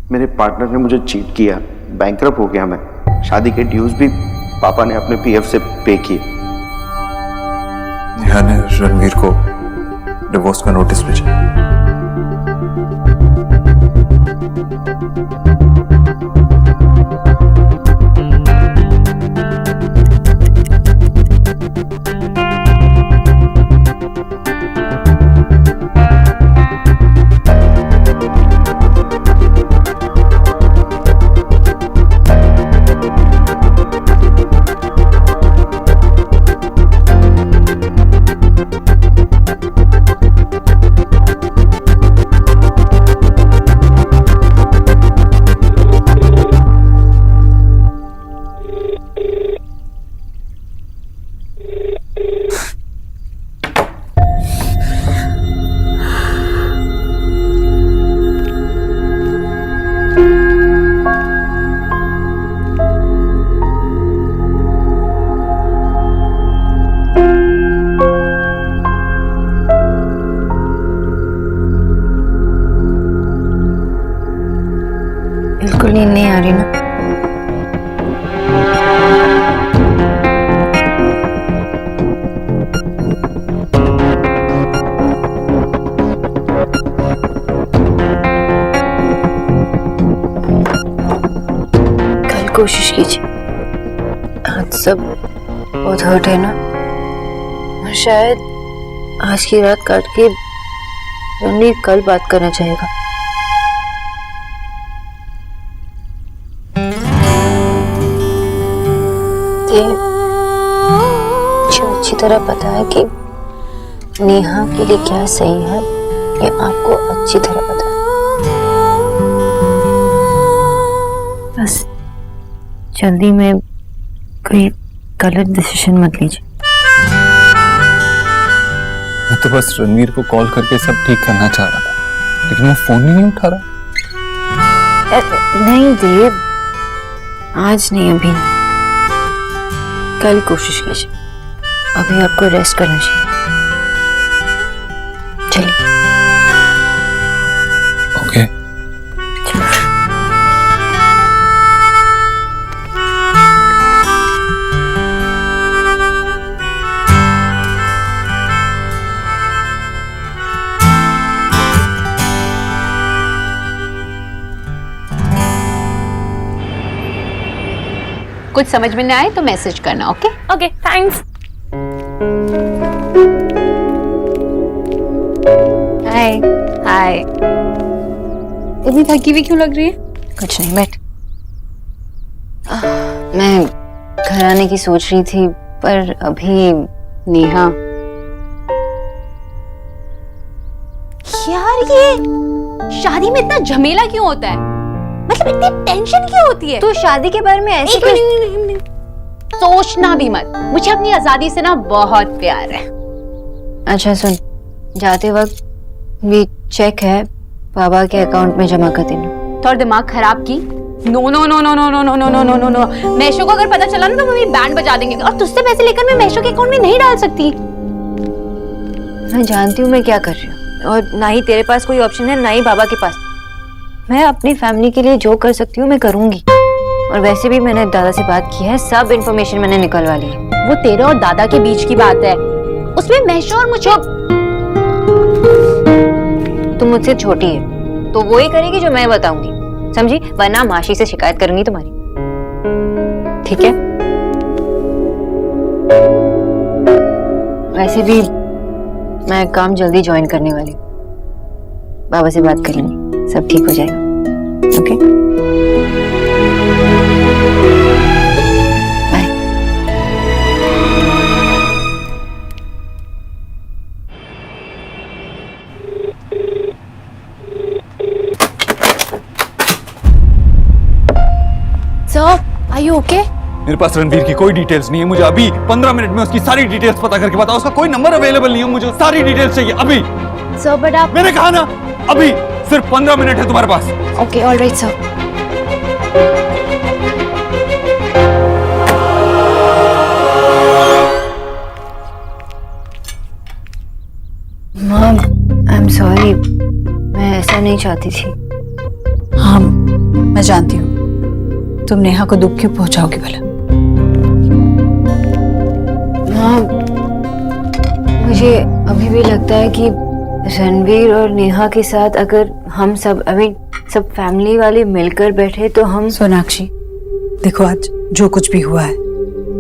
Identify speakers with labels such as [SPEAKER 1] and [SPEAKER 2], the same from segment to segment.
[SPEAKER 1] मेरे पार्टनर ने मुझे चीट किया, बैंकरप्ट हो गया मैं। शादी के ड्यूज भी पापा ने अपने पीएफ से पे किए।
[SPEAKER 2] नेहा ने रणवीर को डिवोर्स का नोटिस भेजा।
[SPEAKER 3] बिल्कुल नींद नहीं आ रही ना। कल कोशिश कीजिए। आज सब बहुत हर्ट है ना, और शायद आज की रात काट के रणवीर कल बात करना चाहेगा। मुझे अच्छी तरह पता है कि नेहा के लिए क्या सही है, ये आपको अच्छी तरह पता है। बस जल्दी में कोई गलत डिसीजन मत लीजिए।
[SPEAKER 2] मैं तो बस रणवीर को कॉल करके सब ठीक करना चाह रहा था, लेकिन वो फोन ही नहीं उठा रहा।
[SPEAKER 3] नहीं देव, आज नहीं, अभी नहीं। कल कोशिश कीजिए। अभी आपको रेस्ट करना चाहिए। चलिए।
[SPEAKER 2] ओके।
[SPEAKER 4] कुछ समझ में ना आए तो मैसेज करना। Okay
[SPEAKER 3] okay, thanks. हाय हाय।
[SPEAKER 4] इतनी थकी हुई क्यों लग रही है?
[SPEAKER 3] कुछ नहीं, बैठ। मैं घर आने की सोच रही थी, पर अभी
[SPEAKER 4] नेहा, यार ये शादी में इतना झमेला क्यों होता है? मतलब इतनी टेंशन क्यों होती है?
[SPEAKER 3] तो शादी के बारे में ऐसे
[SPEAKER 4] नहीं, सोचना भी मत। मुझे अपनी आजादी से ना बहुत प्यार है।
[SPEAKER 3] अच्छा सुन, जाते वक्त भी चेक है बाबा के अकाउंट में जमा कर देना।
[SPEAKER 4] थोड़ा दिमाग खराब की। No no no no no no no no no no no no. मैशो को अगर पता चला ना तो मम्मी बैंड बजा देंगे, और तुझसे पैसे लेकर मैं मैशो के अकाउंट में नहीं डाल सकती।
[SPEAKER 3] मैं जानती हूँ मैं क्या कर रही हूँ, और ना ही तेरे पास कोई ऑप्शन है, ना ही बाबा के पास। मैं अपनी फैमिली के लिए जो कर सकती हूँ मैं करूंगी। और वैसे भी मैंने दादा से बात की है, सब इन्फॉर्मेशन मैंने निकलवा ली है।
[SPEAKER 4] वो तेरे और दादा के बीच की बात है, उसमें मैशो और मुझे।
[SPEAKER 3] तुम मुझसे छोटी है तो वो ही करेगी जो मैं बताऊंगी, समझी? वरना माशी से शिकायत करूंगी तुम्हारी, ठीक है? वैसे भी मैं काम जल्दी ज्वाइन करने वाली हूँ। बाबा से बात कर लेंगे, सब ठीक हो जाएगा। Okay, bye.
[SPEAKER 4] Sir, are you okay?
[SPEAKER 2] मेरे पास रणवीर की कोई डिटेल्स नहीं है। मुझे अभी 15 मिनट में उसकी सारी डिटेल्स पता करके बताओ। उसका कोई नंबर अवेलेबल नहीं है, मुझे सारी डिटेल्स चाहिए अभी।
[SPEAKER 4] सर बट आप।
[SPEAKER 2] मैंने कहा ना अभी, सिर्फ 15 मिनट है तुम्हारे पास।
[SPEAKER 4] Okay, alright sir.
[SPEAKER 3] Mom, I am sorry, मैं ऐसा नहीं चाहती थी। हाँ,
[SPEAKER 5] मैं जानती हूँ तुम नेहा को दुख क्यों पहुंचाओगे भला।
[SPEAKER 3] हाँ, मुझे अभी भी लगता है कि रणवीर और नेहा के साथ अगर हम सब सब फैमिली वाले मिलकर बैठे तो हम।
[SPEAKER 5] सोनाक्षी देखो, आज जो कुछ भी हुआ है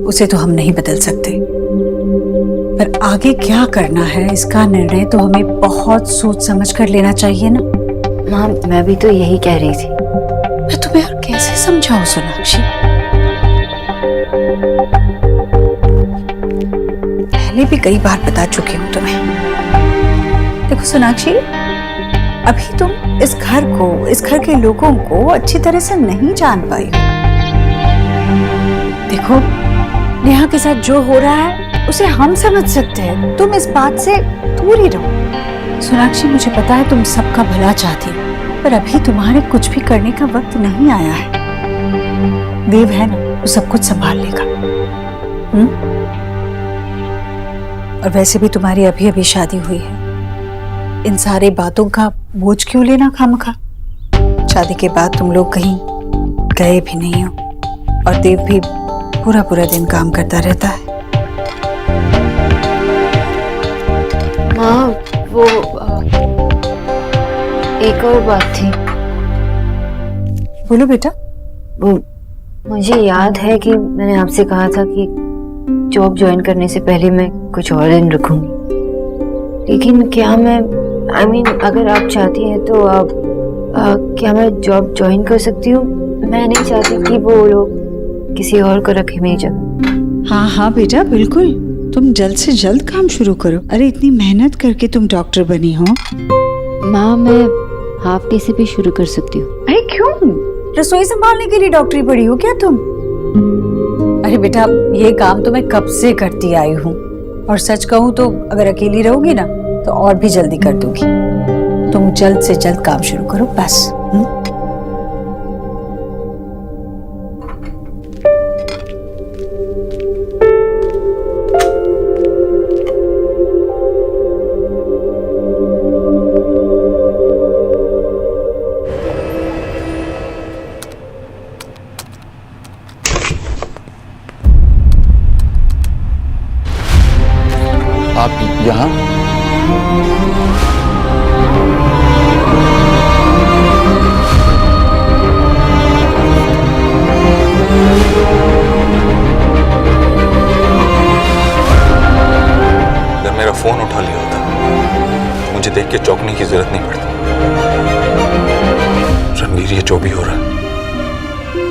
[SPEAKER 5] उसे तो हम नहीं बदल सकते, पर आगे क्या करना है इसका निर्णय तो हमें बहुत सोच समझ कर लेना चाहिए ना।
[SPEAKER 3] माँ, मैं भी तो यही कह रही थी।
[SPEAKER 5] मैं तुम्हें और कैसे समझाऊं सोनाक्षी? पहले भी कई बार बता चुकी हूँ तुम्हें। देखो सोनाक्षी, अभी तुम इस घर को, इस घर के लोगों को अच्छी तरह से नहीं जान पाई हो। देखो, नेहा के साथ जो हो रहा है उसे हम समझ सकते हैं, तुम इस बात से दूर ही रहो। सोनाक्षी, मुझे पता है तुम सबका भला चाहती हो, पर अभी तुम्हारे कुछ भी करने का वक्त नहीं आया है। देव है ना, वो सब कुछ संभाल लेगा। और वैसे भी तुम्हारी अभी अभी शादी हुई है, इन सारी बातों का बोझ क्यों लेना खामखा। शादी के बाद तुम लोग कहीं गए भी नहीं हो, और देव भी पूरा पूरा दिन काम करता रहता है।
[SPEAKER 3] माँ, वो एक और बात थी।
[SPEAKER 5] बोलो बेटा।
[SPEAKER 3] वो मुझे याद है कि मैंने आपसे कहा था कि जॉब ज्वाइन करने से पहले मैं कुछ और दिन रुकूंगी, लेकिन क्या मैं अगर आप चाहती हैं तो आप क्या मैं जॉब ज्वाइन कर सकती हूँ? मैं नहीं चाहती कि वो लोग किसी और को रखे मेरी जगह।
[SPEAKER 5] हाँ हाँ बेटा, बिल्कुल, तुम जल्द से जल्द काम शुरू करो। अरे इतनी मेहनत करके तुम डॉक्टर बनी हो।
[SPEAKER 3] माँ, मैं हाफ डे से भी शुरू कर सकती हूँ।
[SPEAKER 5] अरे क्यों? रसोई संभालने के लिए डॉक्टरी पढ़ी हो क्या तुम? अरे बेटा, ये काम तो मैं कब से करती आई हूँ, और सच कहूँ तो अगर अकेली रहोगी ना तो और भी जल्दी कर दूंगी। तुम जल्द से जल्द काम शुरू करो बस।
[SPEAKER 2] आप यहाँ?
[SPEAKER 6] अगर मेरा फोन उठा लिया होता तो मुझे देख के चौंकने की जरूरत नहीं पड़ती। रणवीर, ये जो भी हो रहा है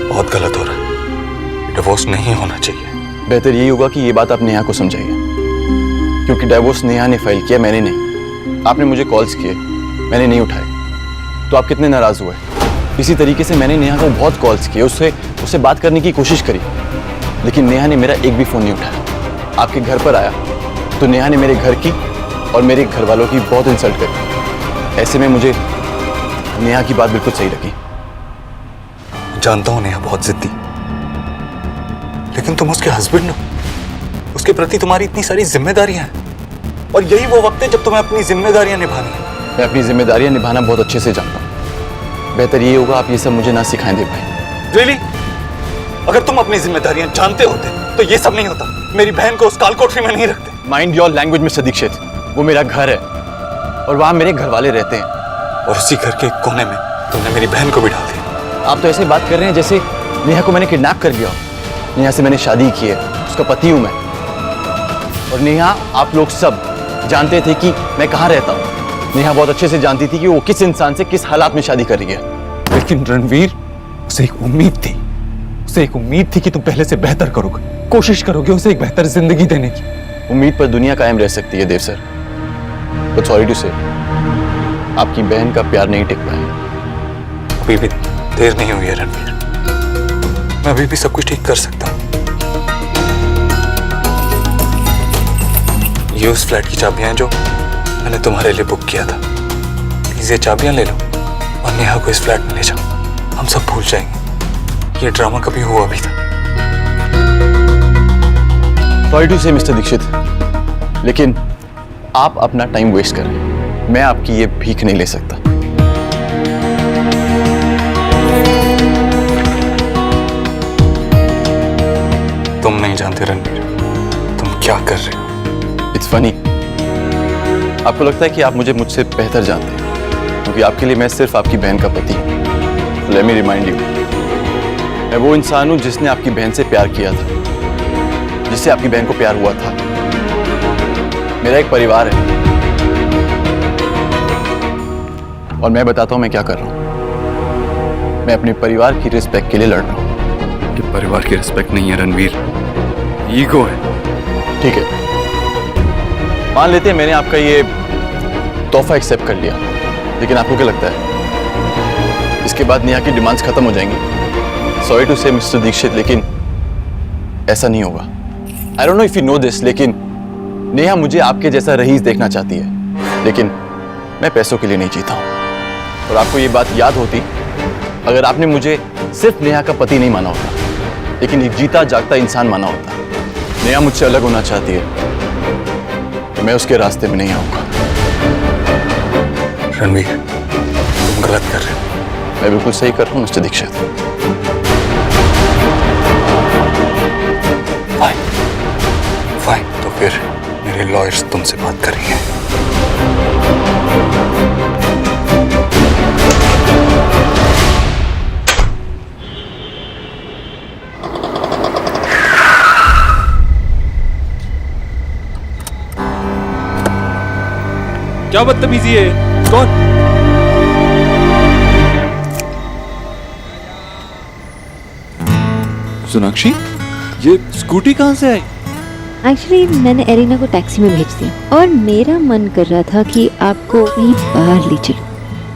[SPEAKER 6] बहुत गलत हो रहा है। डिवोर्स नहीं होना चाहिए।
[SPEAKER 2] बेहतर यही होगा कि ये बात आप नेहा को समझाइए, क्योंकि डिवोर्स नेहा ने फाइल किया, मैंने नहीं। आपने मुझे कॉल्स किए, मैंने नहीं उठाए, तो आप कितने नाराज हुए। इसी तरीके से मैंने नेहा को बहुत कॉल्स किए, उससे बात करने की कोशिश करी, लेकिन नेहा ने मेरा एक भी फोन नहीं उठाया। आपके घर पर आया तो नेहा ने मेरे घर की और मेरे घर वालों की बहुत इंसल्ट करी। ऐसे में मुझे नेहा की बात बिल्कुल सही लगी।
[SPEAKER 6] जानता हूं नेहा बहुत जिद्दी, लेकिन तुम उसके हस्बैंड हो, उसके प्रति तुम्हारी इतनी सारी जिम्मेदारियां हैं, और यही वो वक्त है जब तुम्हें अपनी जिम्मेदारियां निभानी है।
[SPEAKER 2] मैं अपनी जिम्मेदारियां निभाना बहुत अच्छे से जानता हूँ। बेहतर ये होगा आप ये सब मुझे ना सिखाएं देव भाई।
[SPEAKER 6] रियली? अगर तुम अपनी जिम्मेदारियां जानते होते तो ये सब नहीं होता। मेरी बहन को उस काल कोठरी में नहीं रखते।
[SPEAKER 2] Mind your language mister Dixit, वो मेरा घर है और वहां मेरे घर वाले रहते हैं,
[SPEAKER 6] और उसी घर के एक कोने में तुमने मेरी बहन को भी डाल दिया।
[SPEAKER 2] आप तो ऐसे बात कर रहे हैं जैसे नेहा को मैंने किडनैप कर लिया हो। नेहा से मैंने शादी की है, उसका पति हूं मैं। और नेहा, आप लोग सब जानते थे कि मैं कहाँ रहता हूँ। नेहा बहुत अच्छे से जानती थी कि वो किस इंसान से किस हालात में शादी कर रही है।
[SPEAKER 6] लेकिन रणवीर, उसे एक उम्मीद थी, कि तुम पहले से बेहतर करोगे, कोशिश करोगे उसे एक बेहतर जिंदगी देने की।
[SPEAKER 2] उम्मीद पर दुनिया कायम रह सकती है देव सर, बट सॉरी टू से आपकी बहन का प्यार नहीं टिक पाया।
[SPEAKER 6] अभी भी देर नहीं हुई है रणवीर, मैं अभी भी सब कुछ ठीक कर सकता हूँ। ये उस फ्लैट की चाबियां हैं जो मैंने तुम्हारे लिए बुक किया था। प्लीज ये चाबियां ले लो और नेहा को इस फ्लैट में ले जाओ। हम सब भूल जाएंगे ये ड्रामा कभी हुआ भी था।
[SPEAKER 2] सॉरी टू से मिस्टर दीक्षित, लेकिन आप अपना टाइम वेस्ट कर रहे हैं। मैं आपकी ये भीख नहीं ले सकता।
[SPEAKER 6] जानते रणवीर, तुम क्या कर रहे हो?
[SPEAKER 2] इट्स फनी, आपको लगता है कि आप मुझे मुझसे बेहतर जानते हैं, क्योंकि आपके लिए मैं सिर्फ आपकी बहन का पति हूँ। लेट मी रिमाइंड यू, मैं वो इंसान हूँ जिसने आपकी बहन से प्यार किया था, जिससे आपकी बहन को प्यार हुआ था। मेरा एक परिवार है और मैं बताता हूँ मैं क्या कर रहा हूँ। मैं अपने परिवार की रिस्पेक्ट के लिए लड़ रहा हूँ।
[SPEAKER 6] ये परिवार की रिस्पेक्ट नहीं है रणवीर, ईगो है।
[SPEAKER 2] ठीक है, मान लेते हैं मैंने आपका ये तोहफा एक्सेप्ट कर लिया, लेकिन आपको क्या लगता है इसके बाद नेहा की डिमांड्स खत्म हो जाएंगी? सॉरी टू से मिस्टर दीक्षित, लेकिन ऐसा नहीं होगा। I don't know if you know this, लेकिन नेहा मुझे आपके जैसा रईस देखना चाहती है, लेकिन मैं पैसों के लिए नहीं जीता हूं। और आपको ये बात याद होती अगर आपने मुझे सिर्फ नेहा का पति नहीं माना होता, लेकिन एक जीता जागता इंसान माना होता। नेहा मुझसे अलग होना चाहती है, तो मैं उसके रास्ते में नहीं आऊंगा।
[SPEAKER 6] रणवीर, तुम गलत कर रहे हो।
[SPEAKER 2] मैं बिल्कुल सही कर रहा हूँ मिस्टर दीक्षित।
[SPEAKER 6] फाइन, तो फिर मेरे लॉयर्स तुमसे बात कर रही हैं।
[SPEAKER 7] क्या बदतमीजी है? कौन? सोनाक्षी, ये स्कूटी कहाँ से आई?
[SPEAKER 3] एक्चुअली मैंने एरिना को टैक्सी में भेज दिया और मेरा मन कर रहा था कि आपको कहीं बाहर ले चलूं।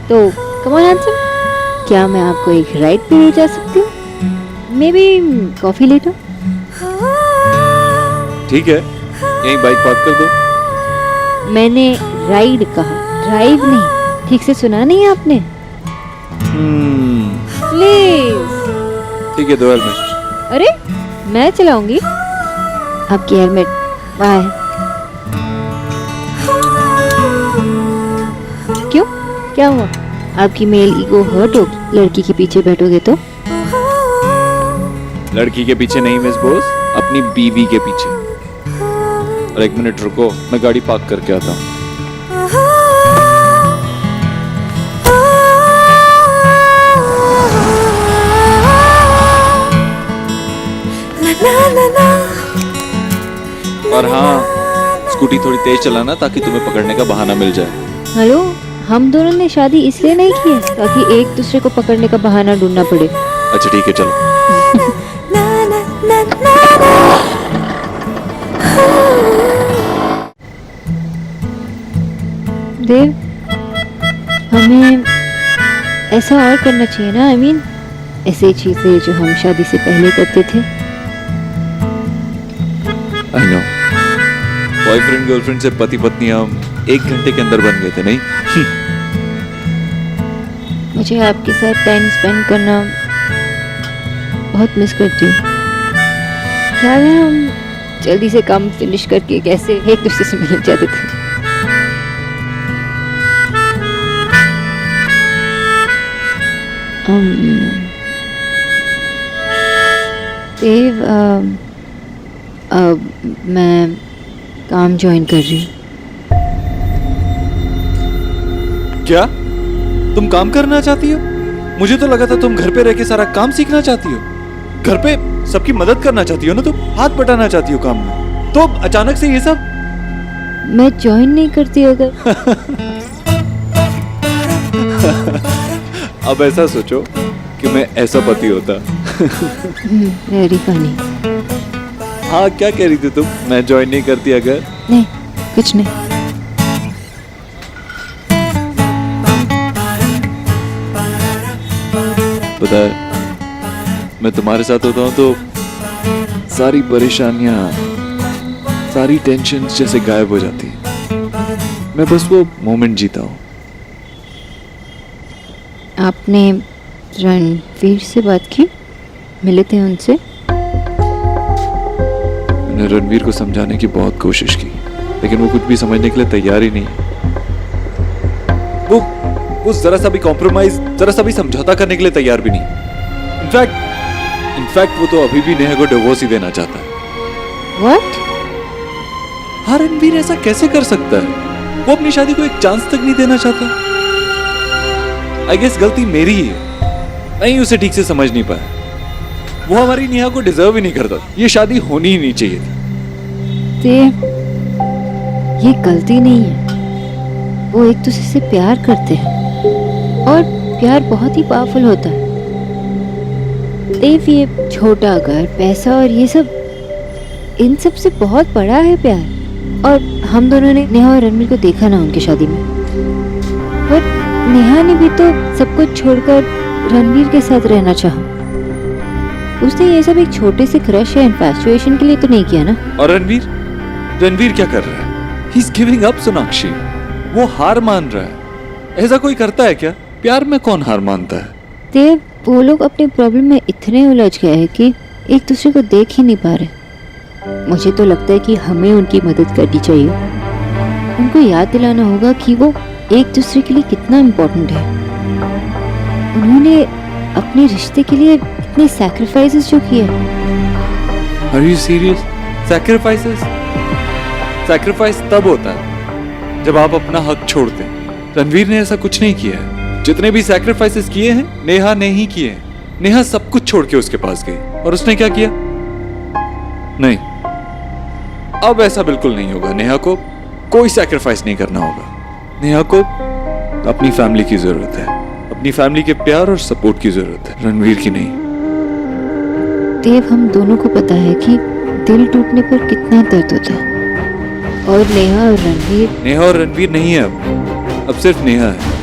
[SPEAKER 3] तो कम ऑन आंसर, क्या मैं आपको एक राइड पे ले जा सकती हूँ? Maybe coffee later?
[SPEAKER 7] ठीक है, यहीं बाइक पार्क कर दो।
[SPEAKER 3] मैंने राइड कहा, ड्राइव नहीं। ठीक से सुना नहीं आपने? प्लीज।
[SPEAKER 7] ठीक है, दो हेलमेट।
[SPEAKER 3] अरे मैं चलाऊंगी, आपकी हेलमेट। बाय। क्यों, क्या हुआ? आपकी मेल ईगो हर्ट हो? लड़की के पीछे बैठोगे तो?
[SPEAKER 7] लड़की के पीछे नहीं मिस बॉस, अपनी बीवी के पीछे। और एक मिनट रुको, मैं गाड़ी पार्क करके आता हूँ। और हाँ, स्कूटी थोड़ी तेज चलाना ताकि तुम्हें पकड़ने का बहाना मिल जाए।
[SPEAKER 3] हेलो, हम दोनों ने शादी इसलिए नहीं की है ताकि एक दूसरे को पकड़ने का बहाना ढूंढना पड़े।
[SPEAKER 7] अच्छा ठीक है, चलो।
[SPEAKER 3] देव, हमें ऐसा और करना चाहिए ना। आई मीन ऐसी चीजें जो हम शादी से पहले करते थे।
[SPEAKER 7] आई नो, बॉयफ्रेंड गर्लफ्रेंड से पति पत्नी हम 1 घंटे के अंदर बन गए थे, नहीं?
[SPEAKER 3] मुझे आपके साथ टाइम स्पेंड करना बहुत मिस करती हूँ। ख्याल है हम जल्दी से काम फिनिश करके कैसे एक दूसरे से मिल जाते थे। देव, मैं काम ज्वाइन कर रही हूँ।
[SPEAKER 7] क्या तुम काम करना चाहती हो? मुझे तो लगा था तुम घर पे रह के सारा काम सीखना चाहती हो। घर पे सबकी मदद करना चाहती हो ना, तुम हाथ बटाना चाहती हो काम में। तो अचानक से ये सब?
[SPEAKER 3] मैं ज्वाइन नहीं करती अगर।
[SPEAKER 7] अब ऐसा सोचो कि मैं ऐसा पति होता।
[SPEAKER 3] Very funny.
[SPEAKER 7] हाँ, क्या कह रही थी तुम? मैं ज्वाइन नहीं करती अगर?
[SPEAKER 3] नहीं, कुछ नहीं।
[SPEAKER 7] पता है, मैं तुम्हारे साथ होता हूँ तो सारी परेशानियां, सारी टेंशन जैसे गायब हो जाती है। मैं बस वो मोमेंट जीता हूँ।
[SPEAKER 3] आपने रणवीर से बात की? मिले थे उनसे?
[SPEAKER 7] मैंने रणवीर को समझाने की बहुत कोशिश की, लेकिन वो कुछ भी समझने के लिए तैयार ही नहीं है। वो जरा सा भी कॉम्प्रोमाइज, जरा सा भी समझौता करने के लिए तैयार भी नहीं। इनफैक्ट वो तो अभी भी नेहा को डिवोर्स ही देना चाहता है।
[SPEAKER 3] व्हाट?
[SPEAKER 7] हाँ, रणवीर ऐसा कैसे कर सकता है? वो अपनी शादी को एक चांस तक नहीं देना चाहता। आई गेस गलती मेरी ही है, मैं ही उसे ठीक से समझ नहीं पाया। वो हमारी नेहा को डिजर्व ही नहीं करता। ये शादी होनी ही नहीं चाहिए थी।
[SPEAKER 3] देव, ये गलती नहीं है। वो एक दूसरे से प्यार करते हैं और प्यार बहुत ही पावरफुल होता है। देव, ये छोटा घर, पैसा और ये सब, इन सब से बहुत बड़ा है प्यार। और हम दोनों ने नेहा और रणवीर को देखा ना उनकी शादी में, पर नेहा ने भी तो सब कुछ छोड़कर रणवीर के साथ रहना चाहा। उसने ये सब एक छोटे से क्रश या इन्फैचुएशन के लिए तो नहीं किया ना।
[SPEAKER 7] और रणवीर क्या कर रहा है? He's giving up, Sonakshi. वो हार मान रहा है। ऐसा कोई करता है क्या? प्यार में कौन हार मानता है?
[SPEAKER 3] देव, वो लोग अपने प्रॉब्लम में इतने उलझ गए हैं कि एक दूसरे को देख ही नहीं पा रहे। मुझे तो लगता है कि हमें उनकी मदद करनी चाहिए। उनको याद दिलाना होगा कि वो एक दूसरे के लिए कितना इम्पोर्टेंट है। उन्होंने अपने रिश्ते के लिए इतने सैक्रिफाइसेस जो किए।
[SPEAKER 7] Are you serious? Sacrifices? Sacrifice तब होता है जब आप अपना हक छोड़ते हैं। रणवीर ने ऐसा कुछ नहीं किया है। जितने भी सैक्रिफाइसेस किए हैं, नेहा ने ही किए हैं। नेहा सब कुछ छोड़ के उसके पास गई और उसने क्या किया? नहीं, अब ऐसा बिल्कुल नहीं होगा। नेहा को कोई सैक्रिफाइस नहीं करना होगा। नेहा को अपनी फैमिली की जरूरत है, अपनी फैमिली के प्यार और सपोर्ट की जरूरत है, रणवीर की नहीं।
[SPEAKER 3] देव, हम दोनों को पता है कि दिल टूटने पर कितना दर्द होता है। और नेहा और रणवीर
[SPEAKER 7] नहीं है अब सिर्फ नेहा है।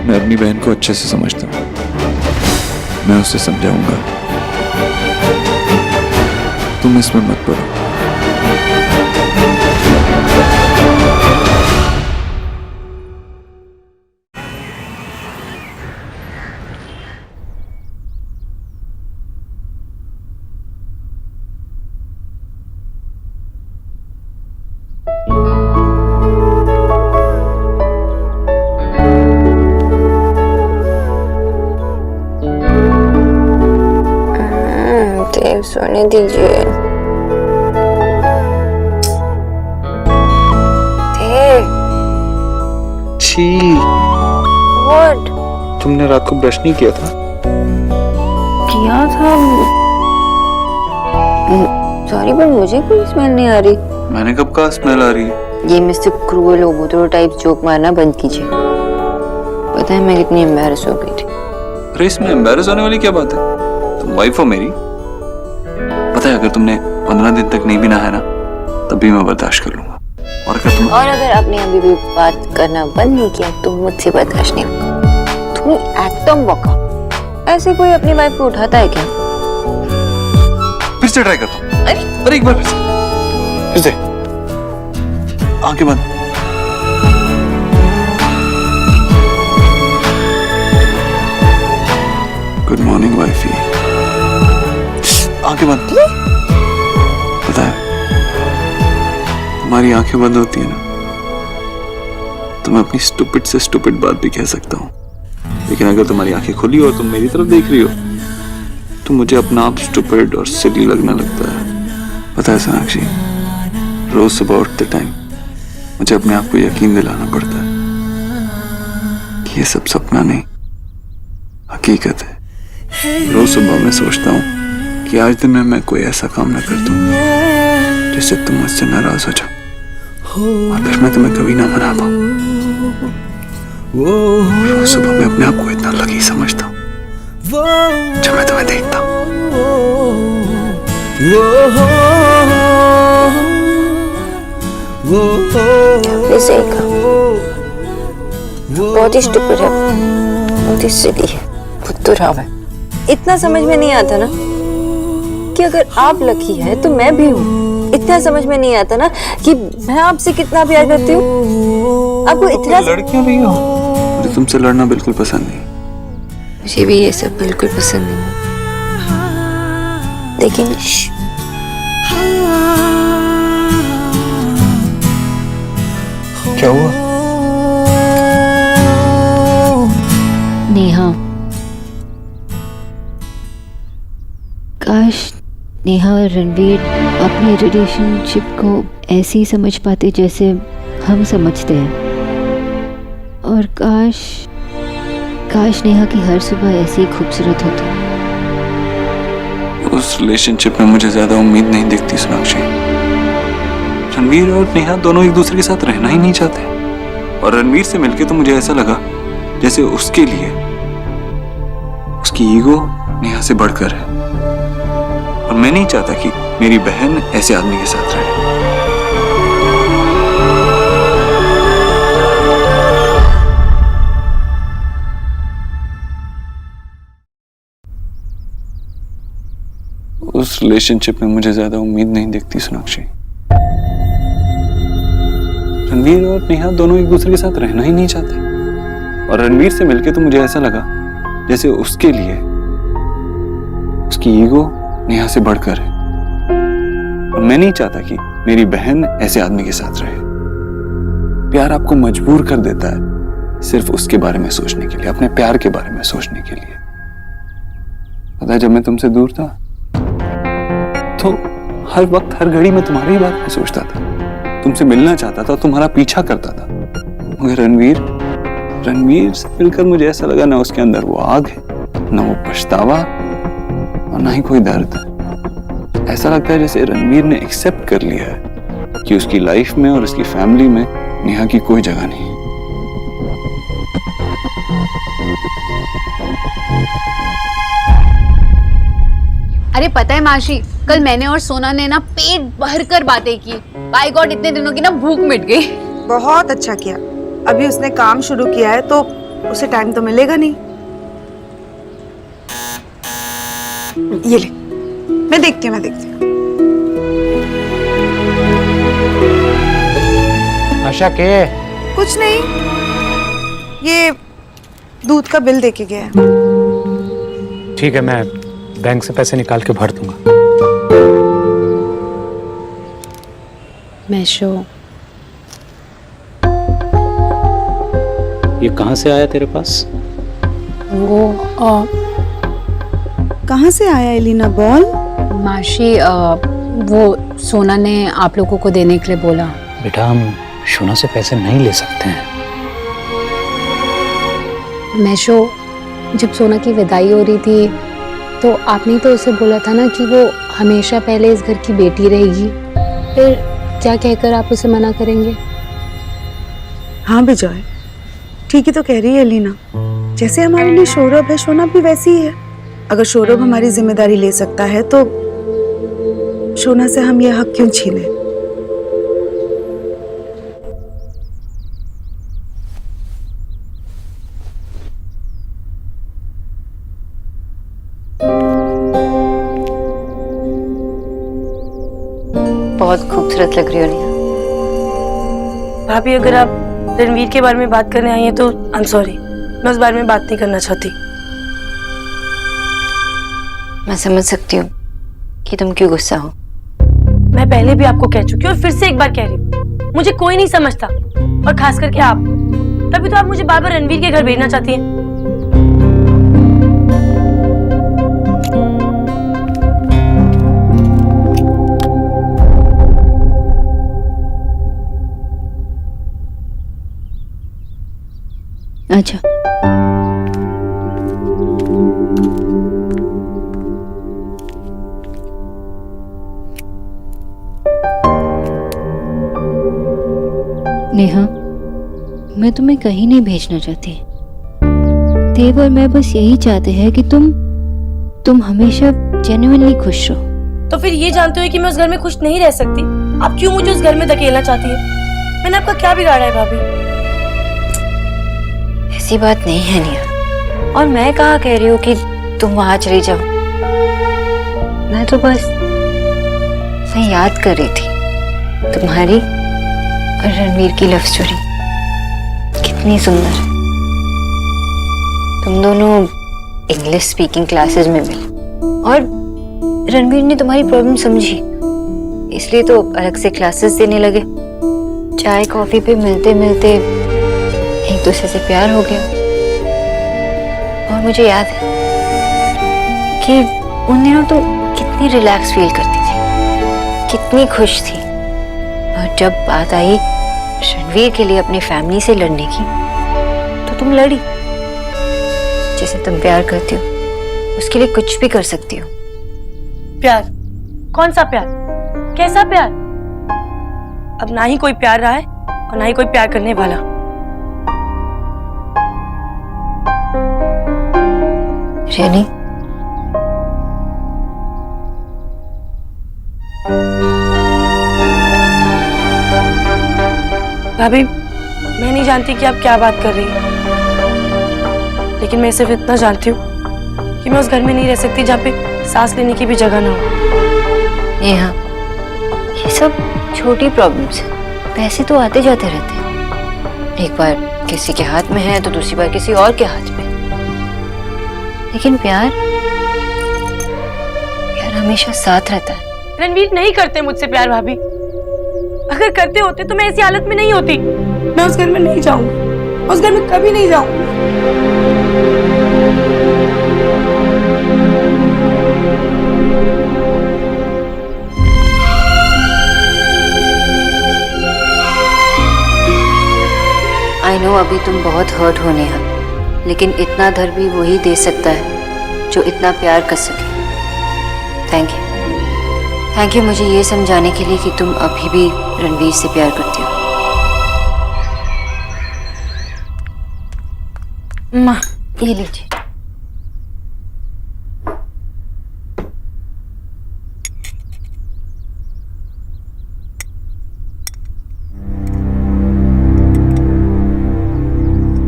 [SPEAKER 7] मैं अपनी बहन को अच्छे से समझता हूँ। मैं उसे समझाऊंगा। तुम इसमें मत पड़ो।
[SPEAKER 3] देव, सोने दीजिए। देव,
[SPEAKER 1] छी,
[SPEAKER 3] व्हाट?
[SPEAKER 1] तुमने रात को ब्रश नहीं किया था?
[SPEAKER 3] किया था। सॉरी, पर मुझे कोई स्मेल नहीं आ रही।
[SPEAKER 1] मैंने कब कहा स्मेल आ रही है?
[SPEAKER 3] ये मिस्टर क्रूअल ओबुद्रो टाइप जोक मारना बंद कीजिए। पता है मैं कितनी एम्बैरस हो गई थी।
[SPEAKER 1] अरे इसमें एम्बैरस होने वाली क्या बात है? तुम वाइफ हो मेरी। पता है, अगर तुमने 15 दिन तक नहीं भी नहाया ना, तब भी मैं बर्दाश्त कर लूंगा। और अगर
[SPEAKER 3] आपने अभी भी बात करना बंद नहीं किया तो मुझसे बर्दाश्त नहीं होगा। तुम एकदम बका। ऐसे कोई अपनी वाइफ को उठाता है क्या?
[SPEAKER 1] फिर से ट्राई करता हूँ। अरे एक बार फिर से। आंखें बंद। Good morning wifey. आंखें बंद। पता है, तुम्हारी आंखें बंद होती है ना, तो मैं अपनी स्टूपिड से स्टूपिड बात भी कह सकता हूँ। लेकिन अगर तुम्हारी आंखें खुली हो और तुम मेरी तरफ देख रही हो, तो मुझे अपना आप स्टूपिड और सिली लगने लगता है। पता है सोनाक्षी, रोज सुबह उठते टाइम मुझे अपने आप को यकीन दिलाना पड़ता है कि ये सब सपना नहीं, हकीकत है। रोज सुबह मैं सोचता हूँ कि आज दिन में मैं कोई ऐसा काम ना कर दूं जिससे तुम मुझसे नाराज हो जाओ और फिर मैं तुम्हें कभी ना मना पाऊं। रोज सुबह मैं अपने आप को इतना लकी समझता हूँ जब मैं तुम्हें देखता हूँ।
[SPEAKER 3] सही कहा, बहुत ही स्टूपिड है, बहुत ही सिली है, फुद्दूराव है। इतना समझ में नहीं आता ना कि अगर आप लकी है तो मैं भी हूँ। इतना समझ में नहीं आता ना कि मैं आपसे कितना प्यार करती हूँ। आपको इतना
[SPEAKER 1] लड़कियां भी हो। मुझे तुमसे लड़ना बिल्कुल पसंद नहीं।
[SPEAKER 3] मुझे भी ये सब बिल्कुल पसंद नहीं है, लेकिन
[SPEAKER 1] क्या हुआ?
[SPEAKER 3] नेहा, काश नेहा और रणवीर अपनी रिलेशनशिप को ऐसे ही समझ पाते जैसे हम समझते हैं। और काश नेहा की हर सुबह ऐसी ही खूबसूरत होती।
[SPEAKER 1] उस रिलेशनशिप में मुझे ज्यादा उम्मीद नहीं दिखती सोनाक्षी। रणवीर और नेहा दोनों एक दूसरे के साथ रहना ही नहीं चाहते, और रणवीर से मिलके तो मुझे ऐसा लगा जैसे उसके लिए उसकी ईगो नेहा से बढ़कर है, और मैं नहीं चाहता कि मेरी बहन ऐसे आदमी के साथ रहे। उस रिलेशनशिप में मुझे ज्यादा उम्मीद नहीं दिखती सोनाक्षी। रणवीर और नेहा दोनों एक दूसरे के साथ रहना ही नहीं चाहते, और रणवीर से मिलके तो मुझे ऐसा लगा जैसे उसके लिए उसकी ईगो नेहा से बढ़कर है, और मैं नहीं चाहता कि मेरी बहन ऐसे आदमी के साथ रहे। प्यार आपको मजबूर कर देता है सिर्फ उसके बारे में सोचने के लिए, अपने प्यार के बारे में सोचने के लिए। पता है, जब मैं तुमसे दूर था तो हर वक्त हर घड़ी में तुम्हारी बात में सोचता था, तुमसे मिलना चाहता था, तुम्हारा पीछा करता था। मगर रणवीर से मिलकर मुझे ऐसा लगा ना उसके अंदर वो आग है, ना वो पछतावा, और ना ही कोई दर्द। ऐसा लगता है जैसे रणवीर ने एक्सेप्ट कर लिया है कि उसकी लाइफ में और उसकी फैमिली में नेहा की कोई जगह नहीं है।
[SPEAKER 4] अरे पता है माशी, कल मैंने और सोना ने ना पेट भर कर बातें की। बाय गॉड, इतने दिनों की ना भूख मिट गई।
[SPEAKER 8] बहुत अच्छा किया। अभी उसने काम शुरू किया है तो उसे टाइम तो मिलेगा नहीं। ये ले, मैं देखती हूँ।
[SPEAKER 9] आशा के
[SPEAKER 8] कुछ नहीं, ये दूध का बिल देके गया है।
[SPEAKER 9] ठीक है, मैं बैंक से पैसे निकाल के भर दूंगा।
[SPEAKER 4] मैशो,
[SPEAKER 9] ये कहाँ से आया तेरे पास?
[SPEAKER 4] वो
[SPEAKER 8] कहाँ से आया एलिना, बॉल?
[SPEAKER 4] माशी, वो सोना ने आप लोगों को देने के लिए बोला।
[SPEAKER 9] बेटा, हम शोना से पैसे नहीं ले सकते हैं।
[SPEAKER 4] मैशो, जब सोना की विदाई हो रही थी तो आपने तो उसे बोला था ना कि वो हमेशा पहले इस घर की बेटी रहेगी। फिर क्या कहकर आप उसे मना करेंगे?
[SPEAKER 8] हाँ बिजॉय, ठीक ही तो कह रही है एलिना। जैसे हमारे लिए सौरभ है, शोना भी वैसी ही है। अगर सौरभ हमारी जिम्मेदारी ले सकता है तो शोना से हम ये हक क्यों छीने?
[SPEAKER 3] बहुत खूबसूरत लग रही हो नेहा।
[SPEAKER 10] भाभी, अगर आप रणवीर के बारे में बात करने आई हैं तो आई एम सॉरी, मैं उस बारे में बात नहीं करना चाहती।
[SPEAKER 3] मैं समझ सकती हूँ कि तुम क्यों गुस्सा हो।
[SPEAKER 10] मैं पहले भी आपको कह चुकी हूँ और फिर से एक बार कह रही हूँ, मुझे कोई नहीं समझता, और खास करके आप। तभी तो आप मुझे बार बार रणवीर के घर भेजना चाहती हैं।
[SPEAKER 3] अच्छा, नेहा, मैं तुम्हें कहीं नहीं भेजना चाहती। देव और मैं बस यही चाहते हैं कि तुम हमेशा जेन्युइनली खुश रहो।
[SPEAKER 10] तो फिर ये जानते हुए कि मैं उस घर में खुश नहीं रह सकती, आप क्यों मुझे उस घर में धकेलना चाहती है? मैंने आपका क्या बिगाड़ा है भाभी?
[SPEAKER 3] ऐसी बात नहीं है नेहा, और मैं कहाँ कह रही हूँ कि तुम वहां चली जाओ। मैं तो बस मैं याद कर रही थी तुम्हारी और रणवीर की लव स्टोरी। कितनी सुंदर। तुम दोनों इंग्लिश स्पीकिंग क्लासेस में मिले, और रणवीर ने तुम्हारी प्रॉब्लम समझी, इसलिए तो अलग से क्लासेस देने लगे। चाय कॉफी पे मिलते मिलते एक दूसरे से प्यार हो गया। और मुझे याद है कि उन दिनों तुम कितनी रिलैक्स फील करती थी, कितनी खुश थी, और जब बात आई रणवीर के लिए अपनी फैमिली से लड़ने की तो तुम लड़ी। जिसे तुम प्यार करती हो उसके लिए कुछ भी कर सकती हो।
[SPEAKER 10] प्यार? कौन सा प्यार? कैसा प्यार? अब ना ही कोई प्यार रहा है और ना ही कोई प्यार करने वाला।
[SPEAKER 3] रेनी,
[SPEAKER 10] भाभी, मैं नहीं जानती कि आप क्या बात कर रही हैं, लेकिन मैं सिर्फ इतना जानती हूँ कि मैं उस घर में नहीं रह सकती जहाँ पे सांस लेने की भी जगह ना हो।
[SPEAKER 3] नेहा, ये सब छोटी प्रॉब्लम्स हैं, पैसे तो आते जाते रहते हैं। एक बार किसी के हाथ में है तो दूसरी बार किसी और के हाथ में, लेकिन प्यार हमेशा साथ रहता है।
[SPEAKER 10] रणवीर नहीं करते मुझसे प्यार भाभी। अगर करते होते तो मैं ऐसी हालत में नहीं होती। मैं उस घर में नहीं जाऊंगी, उस घर में कभी नहीं जाऊंगी।
[SPEAKER 3] आई नो अभी तुम बहुत हर्ट हो नेहा, लेकिन इतना दर्द भी वही दे सकता है जो इतना प्यार कर सके। थैंक यू मुझे ये समझाने के लिए कि तुम अभी भी रणवीर से प्यार करती हो। माँ, ये लीजिए।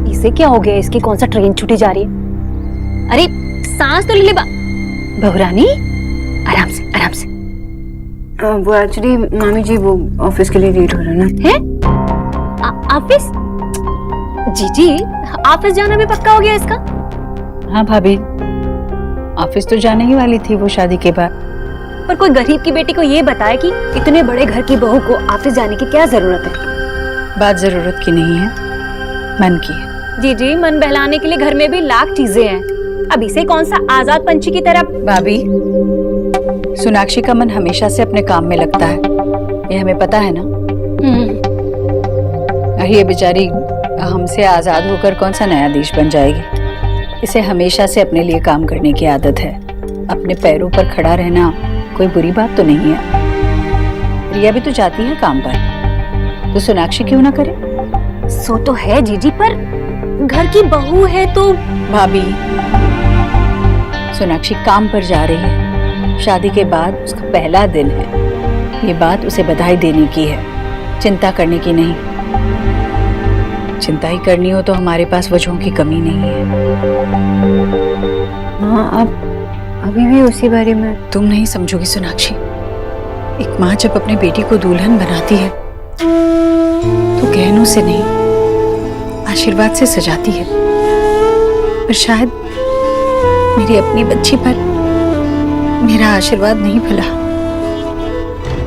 [SPEAKER 5] इसे क्या हो गया? इसकी कौन सा ट्रेन छूटी जा रही है? अरे सांस तो ले ले बहुरानी, आराम से आराम से।
[SPEAKER 3] वो एक्चुअली मामी जी वो ऑफिस के लिए लेट हो रहा है ना।
[SPEAKER 5] है ऑफिस? जी ऑफिस जाना भी पक्का हो गया इसका?
[SPEAKER 11] हाँ भाभी, ऑफिस तो जाने ही वाली थी वो शादी के बाद।
[SPEAKER 5] पर कोई गरीब की बेटी को ये बताया कि इतने बड़े घर की बहू को ऑफिस जाने की क्या जरूरत है?
[SPEAKER 11] बात जरूरत की नहीं है, मन की है।
[SPEAKER 5] जी मन बहलाने के लिए घर में भी लाख चीजें हैं। अब इसे कौन सा आजाद पंछी की तरह?
[SPEAKER 11] भाभी, सोनाक्षी का मन हमेशा से अपने काम में लगता है, ये हमें पता है ना। और ये बेचारी हमसे आजाद होकर कौन सा नया देश बन जाएगी। इसे हमेशा से अपने लिए काम करने की आदत है। अपने पैरों पर खड़ा रहना कोई बुरी बात तो नहीं है। रिया भी तो जाती है काम पर, तो सोनाक्षी क्यों ना करे?
[SPEAKER 5] सो तो है जीजी, पर घर की बहू है तो।
[SPEAKER 11] भाभी, सोनाक्षी काम पर जा रही है, शादी के बाद उसका पहला दिन है। ये बात उसे बधाई देने की है, चिंता करने की नहीं। चिंता ही करनी हो तो हमारे पास वजहों की कमी नहीं है।
[SPEAKER 3] हाँ, अब अभी भी उसी बारे में।
[SPEAKER 11] तुम नहीं समझोगी सोनाक्षी, एक माँ जब अपनी बेटी को दुल्हन बनाती है तो गहनों से नहीं, आशीर्वाद से सजाती है। पर शायद मेरी अपनी बच्ची पर मेरा आशीर्वाद नहीं भला।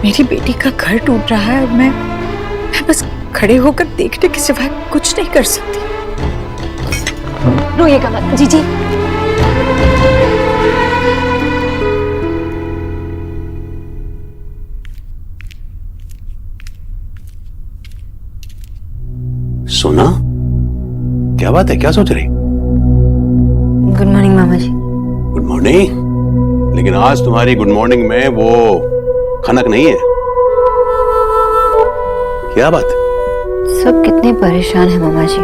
[SPEAKER 11] मेरी बेटी का घर टूट रहा है और मैं बस खड़े होकर देखने के सिवाय कुछ नहीं कर सकती।
[SPEAKER 5] रोइएगा मत जीजी।
[SPEAKER 12] सोना, क्या बात है? क्या सोच रही?
[SPEAKER 3] गुड मॉर्निंग मामा जी।
[SPEAKER 12] Good morning. लेकिन आज तुम्हारी गुड मॉर्निंग में वो खनक नहीं है। क्या बात?
[SPEAKER 3] सब कितने परेशान है मामा जी,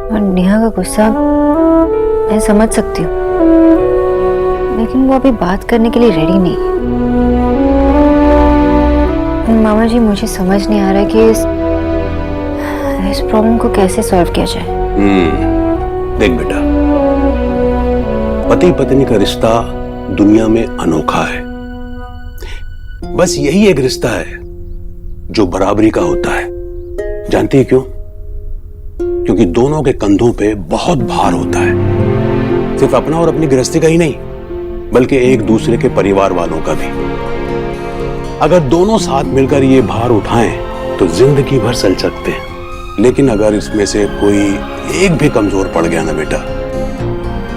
[SPEAKER 3] और नेहा का गुस्सा मैं समझ सकती हूँ, लेकिन वो अभी बात करने के लिए रेडी नहीं है। मामा जी, मुझे समझ नहीं आ रहा कि इस प्रॉब्लम को कैसे सॉल्व किया जाए।
[SPEAKER 12] देख बेटा, पति पत्नी का रिश्ता दुनिया में अनोखा है। बस यही एक रिश्ता है जो बराबरी का होता है। जानती है क्यों? क्योंकि दोनों के कंधों पे बहुत भार होता है, सिर्फ अपना और अपनी गृहस्थी का ही नहीं, बल्कि एक दूसरे के परिवार वालों का भी। अगर दोनों साथ मिलकर ये भार उठाएं तो जिंदगी भर चल सकते हैं। लेकिन अगर इसमें से कोई एक भी कमजोर पड़ गया ना बेटा,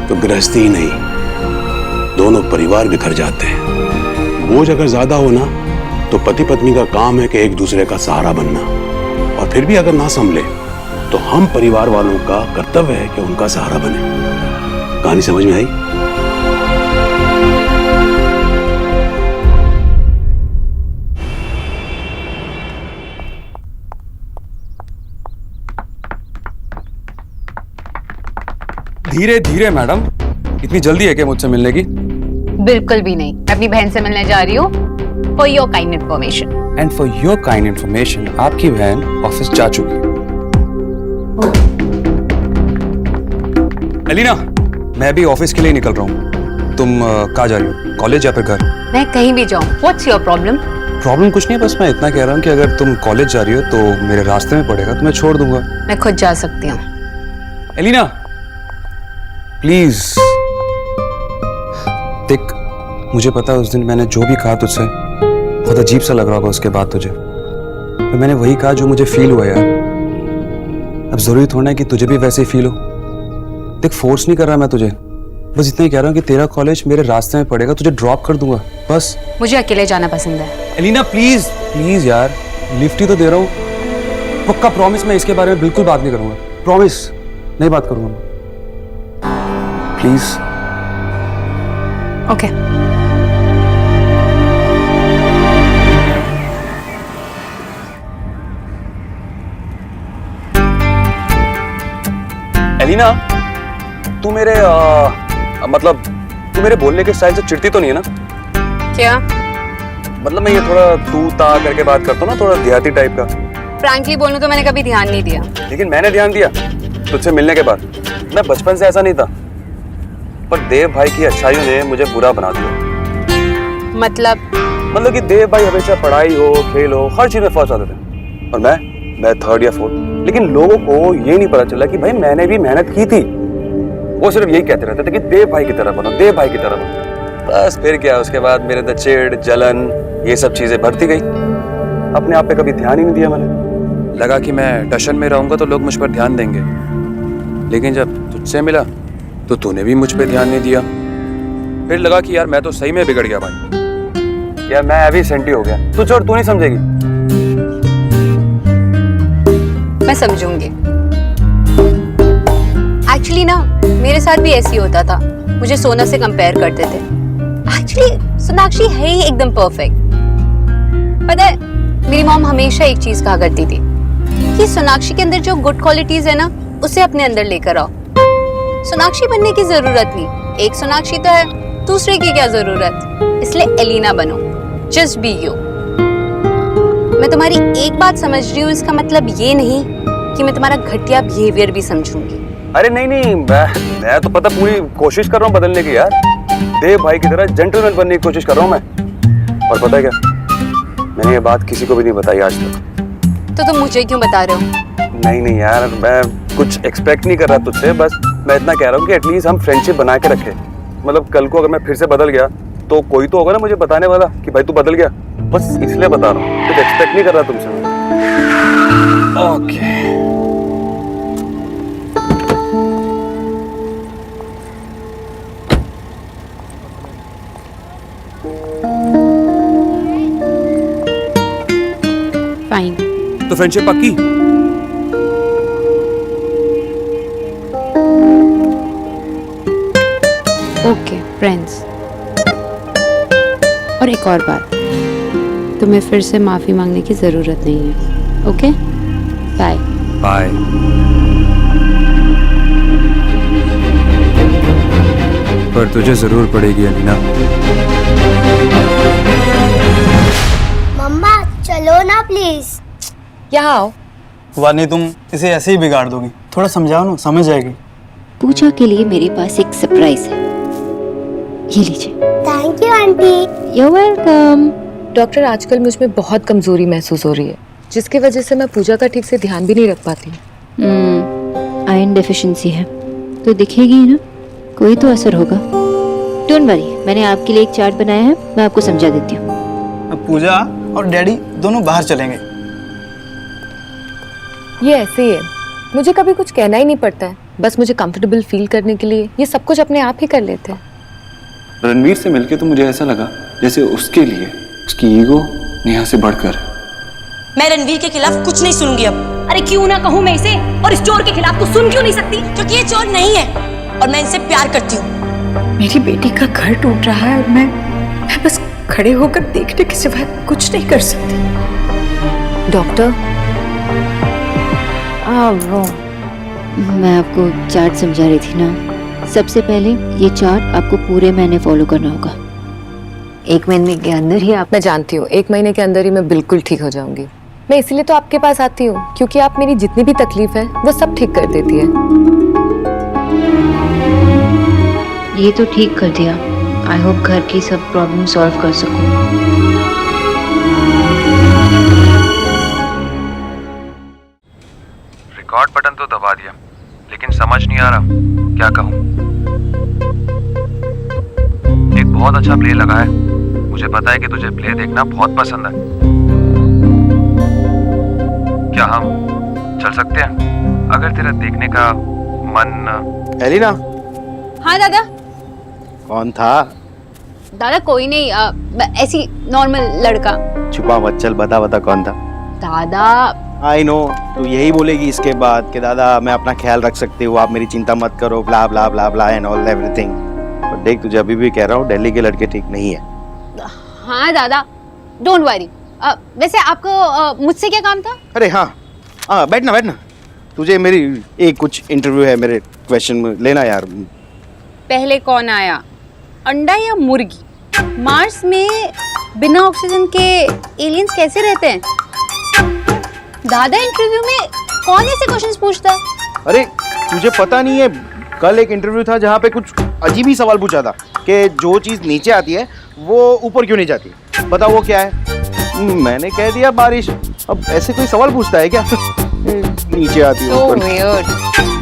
[SPEAKER 12] तो गृहस्थी ही नहीं, दोनों परिवार बिखर जाते हैं। बोझ अगर ज्यादा हो ना तो पति पत्नी का काम है कि एक दूसरे का सहारा बनना, और फिर भी अगर ना संभले तो हम परिवार वालों का कर्तव्य है कि उनका सहारा बने। कहानी समझ में आई?
[SPEAKER 2] धीरे धीरे मैडम, इतनी जल्दी है क्या मुझसे मिलने की?
[SPEAKER 4] बिल्कुल भी नहीं, मैं अपनी बहन से मिलने जा रही हूँ। For your kind information.
[SPEAKER 2] And for your kind information, आपकी बहन ऑफिस जा चुकी है। एलिना, मैं भी ऑफिस के लिए निकल रहा हूँ। तुम कहाँ जा रही हो, कॉलेज या फिर घर?
[SPEAKER 4] मैं कहीं भी जाऊँ, व्हाट्स योर प्रॉब्लम?
[SPEAKER 2] प्रॉब्लम कुछ नहीं है, बस मैं इतना कह रहा हूँ कि अगर तुम कॉलेज जा रही हो तो मेरे रास्ते में पड़ेगा तो मैं छोड़ दूंगा।
[SPEAKER 4] मैं खुद जा सकती हूँ।
[SPEAKER 2] Elina please. देख, मुझे पता है उस दिन मैंने जो भी कहा तुझसे बहुत अजीब सा लग रहा होगा उसके बाद तुझे, तो मैंने वही कहा जो मुझे फील हुआ यार। अब जरूरी थोड़ा है कि तुझे भी वैसे ही फील हो। देख, फोर्स नहीं कर रहा मैं तुझे, बस इतना ही कह रहा हूँ कि तेरा कॉलेज मेरे रास्ते में पड़ेगा, तुझे ड्रॉप कर दूंगा बस।
[SPEAKER 4] मुझे अकेले जाना पसंद है।
[SPEAKER 2] एलिना प्लीज प्लीज यार, लिफ्ट ही तो दे रहा हूँ। पक्का प्रॉमिस, मैं इसके बारे में बिल्कुल बात नहीं करूंगा। प्रॉमिस, नहीं बात करूंगा प्लीज।
[SPEAKER 4] ओके।
[SPEAKER 2] एलिना, तू मेरे मतलब तू मेरे बोलने के स्टाइल से चिढ़ती तो नहीं है ना?
[SPEAKER 4] क्या
[SPEAKER 2] मतलब मैं ये थोड़ा तू ता करके बात करता हूँ ना, थोड़ा देहाती टाइप का।
[SPEAKER 4] फ्रैंकली बोलूं तो मैंने कभी ध्यान नहीं दिया।
[SPEAKER 2] लेकिन मैंने ध्यान दिया तुझसे मिलने के बाद। मैं बचपन से ऐसा नहीं था, पर देव भाई की अच्छाइयों ने मुझे बुरा बना दिया।
[SPEAKER 4] मतलब
[SPEAKER 2] कि देव भाई हमेशा पढ़ाई हो, खेल हो, हर चीज में फर्स्ट आते थे, और मैं थर्ड या फोर्थ। लेकिन लोगों को ये नहीं पता चला कि भाई मैंने भी मेहनत की थी। वो सिर्फ यही कहते रहते थे कि देव भाई की तरह बनो, देव भाई की तरह बनो। बस फिर क्या, उसके बाद मेरे अंदर चिढ़, जलन, ये सब चीजें बढ़ती गई। अपने आप पे कभी ध्यान ही नहीं दिया मैंने। लगा कि मैं टशन में रहूंगा तो लोग मुझ पर ध्यान देंगे, लेकिन जब तुझसे मिला तो तूने भी मुझ पे ध्यान नहीं दिया। फिर लगा कि यार मैं तो सही में बिगड़ गया भाई, यार मैं अभी सेंटी हो गया। तू छोड़, तू नहीं समझेगी।
[SPEAKER 4] मैं समझूंगी। एक्चुअली ना मेरे साथ भी ऐसी होता था, मुझे सोना से कंपेयर करते थे। एक्चुअली सोनाक्षी है ही एकदम परफेक्ट। पता है, मेरी मॉम हमेशा एक चीज कहा करती थी कि सोनाक्षी के अंदर जो गुड क्वालिटीज है ना, उसे अपने अंदर लेकर आओ। सोनाक्षी बनने की जरूरत नहीं, एक सोनाक्षी तो है, दूसरे की क्या जरूरत। इसलिए एलिना बनो, जस्ट बी यू। मैं तुम्हारी एक बात समझ रही हूँ, इसका मतलब ये नहीं कि मैं तुम्हारा घटिया बिहेवियर भी समझूंगी।
[SPEAKER 2] अरे नहीं नहीं, मैं तो पता पूरी कोशिश कर रहा हूँ बदलने की यार। देव भाई की तरह जेंटलमैन बनने की कोशिश कर रहा हूँ मैं। और पता है क्या, मैंने ये बात किसी को भी नहीं बताई आज तक।
[SPEAKER 4] तो तुम मुझे क्यों बता रहे हो?
[SPEAKER 2] नहीं यार, मैं कुछ एक्सपेक्ट नहीं कर रहा तुझसे, बस मैं इतना कह रहा हूँ कि एटलीस्ट हम फ्रेंडशिप बना के रखें। मतलब कल को अगर मैं फिर से बदल गया तो कोई तो होगा ना मुझे बताने वाला कि भाई तू बदल गया। बस इसलिए बता रहा हूँ, कुछ एक्सपेक्ट नहीं कर रहा तुमसे। ओके।
[SPEAKER 4] फाइन।
[SPEAKER 2] तो फ्रेंडशिप पक्की?
[SPEAKER 4] Okay friends. और एक और बात, तुम्हें फिर से माफी मांगने की जरूरत नहीं है। Okay, bye
[SPEAKER 2] bye. पर तुझे जरूर पड़ेगी अलीना।
[SPEAKER 13] मम्मा चलो ना प्लीज।
[SPEAKER 4] यहाँ आओ।
[SPEAKER 14] वानी, तुम इसे ऐसे ही बिगाड़ दोगी, थोड़ा समझाओ ना, समझ जाएगी।
[SPEAKER 3] पूजा के लिए मेरे पास एक सरप्राइज है, ये लीजिए।
[SPEAKER 13] Thank you aunty.
[SPEAKER 3] You welcome.
[SPEAKER 15] Doctor, आजकल मुझ में बहुत कमजोरी महसूस हो रही है, जिसकी वजह से मैं पूजा का ठीक से ध्यान भी नहीं रख पाती।
[SPEAKER 3] आयरन डेफिशिएंसी है तो दिखेगी ही ना, कोई तो असर होगा। डोंट वरी, मैंने आपके लिए एक चार्ट बनाया है, मैं आपको समझा देती हूँ।
[SPEAKER 14] अब पूजा और डैडी दोनों बाहर चलेंगे।
[SPEAKER 15] ये ऐसे ही है, मुझे कभी कुछ कहना ही नहीं पड़ता है, बस मुझे कंफर्टेबल फील करने के लिए ये सब कुछ अपने आप ही कर लेते हैं।
[SPEAKER 1] रणवीर से मिलके तो मुझे ऐसा लगा जैसे उसके लिए उसकी ईगो
[SPEAKER 6] नेहा से बढ़कर।
[SPEAKER 10] मैं रणवीर के खिलाफ कुछ नहीं सुनूंगी अब।
[SPEAKER 15] अरे क्यों ना कहूँ मैं इसे, और इस चोर के खिलाफ तू सुन क्यों नहीं सकती?
[SPEAKER 10] क्योंकि ये चोर नहीं है और मैं इनसे प्यार करती हूँ।
[SPEAKER 11] मेरी बेटी का घर टूट रहा है और मैं बस खड़े होकर देखने के सिवाय कुछ नहीं कर सकती।
[SPEAKER 3] डॉक्टर, वो मैं आपको चार्ट समझा रही थी ना। सबसे पहले ये चार्ट आपको पूरे महीने फॉलो करना होगा। 1 महीने के अंदर ही आप, मैं जानती हूँ 1 महीने के अंदर ही मैं बिल्कुल ठीक हो जाऊंगी। मैं इसीलिए तो आपके पास आती हूँ क्योंकि आप मेरी जितनी भी तकलीफ है वो सब ठीक कर देती है। ये तो ठीक कर दिया। आई होप घर की सब प्रॉब्लम सॉल्व कर सकूं।
[SPEAKER 2] रिकॉर्ड बटन तो दबा दिया, लेकिन समझ नहीं आ रहा क्या कहूँ। एक बहुत अच्छा प्ले लगा है, मुझे पता है कि तुझे प्ले देखना बहुत पसंद है। क्या हम चल सकते हैं अगर तेरा देखने का मन?
[SPEAKER 14] एलिना।
[SPEAKER 15] हाँ दादा।
[SPEAKER 14] कौन था?
[SPEAKER 15] दादा कोई नहीं, ऐसी नॉर्मल लड़का।
[SPEAKER 14] छुपा मत, चल बता बता कौन था।
[SPEAKER 15] दादा
[SPEAKER 14] आई नो, तू यही बोलेगी इसके बाद कि दादा मैं अपना ख्याल रख सकती हूँ, आप मेरी चिंता मत करो, ब्ला ब्ला ब्ला ब्ला एंड ऑल एवरीथिंग। पर देख तुझे अभी भी कह रहा हूँ, दिल्ली के लड़के ठीक नहीं है।
[SPEAKER 15] हाँ दादा, डोंट वरी। वैसे आपको मुझसे क्या काम था?
[SPEAKER 14] अरे हाँ बैठना बैठना, तुझे मेरी एक कुछ इंटरव्यू है, मेरे क्वेश्चन में लेना यार।
[SPEAKER 15] पहले कौन आया, अंडा या मुर्गी? मार्स में बिना ऑक्सीजन के एलियंस कैसे रहते हैं? दादा इंटरव्यू में कौन ऐसे क्वेश्चंस पूछता है?
[SPEAKER 14] अरे तुझे पता नहीं है, कल एक इंटरव्यू था जहाँ पे कुछ अजीब ही सवाल पूछा था कि जो चीज़ नीचे आती है वो ऊपर क्यों नहीं जाती, बता वो क्या है? मैंने कह दिया बारिश। अब ऐसे कोई सवाल पूछता है क्या? नीचे आती है ऊपर।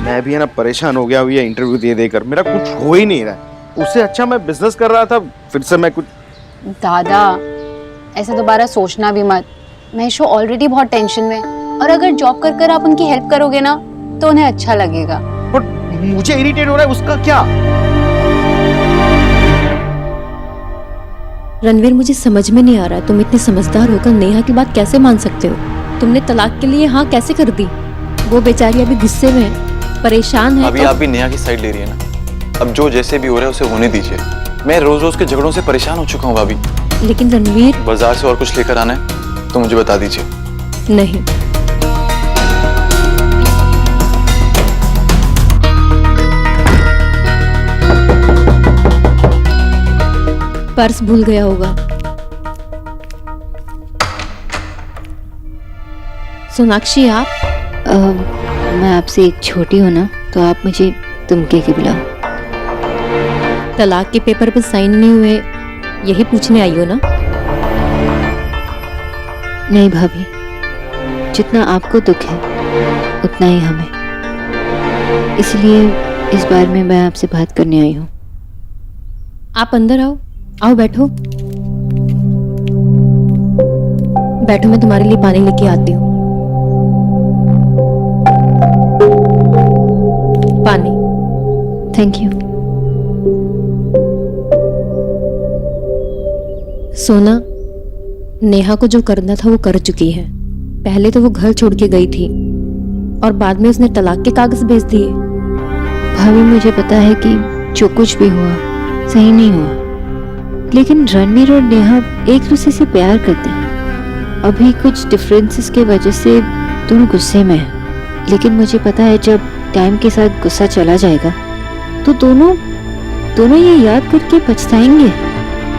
[SPEAKER 14] मैं भी है ना परेशान हो गया हूँ ये इंटरव्यू दे देकर, मेरा कुछ हो ही नहीं रहा। उससे अच्छा मैं बिजनेस कर रहा था, फिर से मैं कुछ।
[SPEAKER 15] दादा ऐसा दोबारा सोचना भी मत, महेशो ऑलरेडी बहुत टेंशन में, और अगर जॉब कर कर आप उनकी हेल्प करोगे ना तो उन्हें अच्छा लगेगा।
[SPEAKER 14] बट मुझे इरिटेट हो रहा है, उसका क्या?
[SPEAKER 16] रणवीर, मुझे समझ में नहीं आ रहा तुम इतने समझदार होकर नेहा की बात कैसे मान सकते हो? तुमने तलाक के लिए हाँ कैसे कर दी? वो बेचारी अभी गुस्से में है, परेशान है।
[SPEAKER 2] अभी आप भी नेहा की साइड ले रही है ना, अब जो जैसे भी हो रहा है उसे होने दीजिए। मैं रोज रोज के झगड़ों से परेशान हो चुका हूँ भाभी।
[SPEAKER 16] लेकिन रणवीर,
[SPEAKER 2] बाजार से और कुछ लेकर आना है तो मुझे बता दीजिए।
[SPEAKER 16] नहीं, पर्स भूल गया होगा। सोनाक्षी आप?
[SPEAKER 3] मैं आपसे एक छोटी हूँ ना, तो आप मुझे तुम कह के बुलाओ।
[SPEAKER 16] तलाक के पेपर पर साइन नहीं हुए, यही पूछने आई हो ना?
[SPEAKER 3] नहीं भाभी, जितना आपको दुख है उतना ही हमें, इसलिए इस बार में मैं आपसे बात करने आई हूँ।
[SPEAKER 16] आप अंदर आओ, आओ बैठो। बैठो, मैं तुम्हारे लिए पानी लेके आती हूँ। पानी।
[SPEAKER 3] Thank you.
[SPEAKER 16] सोना, नेहा को जो करना था वो कर चुकी है। पहले तो वो घर छोड़ के गई थी और बाद में उसने तलाक के कागज भेज दिए।
[SPEAKER 3] भाभी मुझे पता है कि जो कुछ भी हुआ सही नहीं हुआ, लेकिन रणवीर और नेहा एक दूसरे से प्यार करते हैं। अभी कुछ डिफरेंसेस की वजह से दोनों गुस्से में हैं, लेकिन मुझे पता है जब टाइम के साथ गुस्सा चला जाएगा तो दोनों ये याद करके पछताएंगे।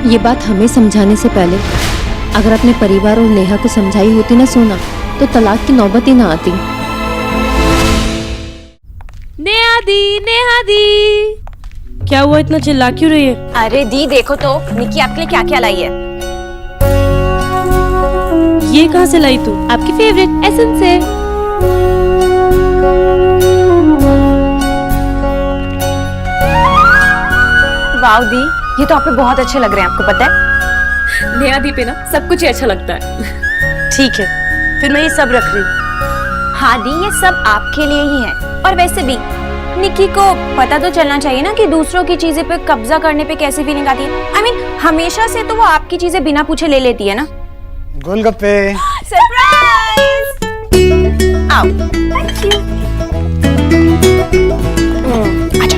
[SPEAKER 16] ये बात हमें समझाने से पहले अगर अपने परिवार और नेहा को समझाई होती ना सोना, तो तलाक की नौबत ही ना आती।
[SPEAKER 10] नेहा दी, क्या हुआ, इतना चिल्ला क्यों रही है?
[SPEAKER 15] अरे दी देखो तो निकी आपके लिए क्या क्या लाई है।
[SPEAKER 10] ये कहाँ से लाई तू?
[SPEAKER 16] आपकी फेवरेट एसेंस है।
[SPEAKER 15] वाव दी, ये तो आप पे बहुत अच्छे लग रहे हैं, आपको पता है?
[SPEAKER 16] नेहा दी पे ना सब कुछ ही अच्छा लगता है।
[SPEAKER 10] ठीक है, फिर मैं ये सब रख रही हूँ।
[SPEAKER 15] हाँ दी, ये सब आपके लिए ही है। और वैसे भी निकी को पता तो चलना चाहिए ना कि दूसरों की चीजें पे कब्जा करने पे कैसी फीलिंग आती है। I mean, हमेशा से तो वो आपकी चीजें बिना पूछे ले लेती है ना।
[SPEAKER 7] गोलगप्पे।
[SPEAKER 10] सरप्राइज! आओ। Thank you. आजा।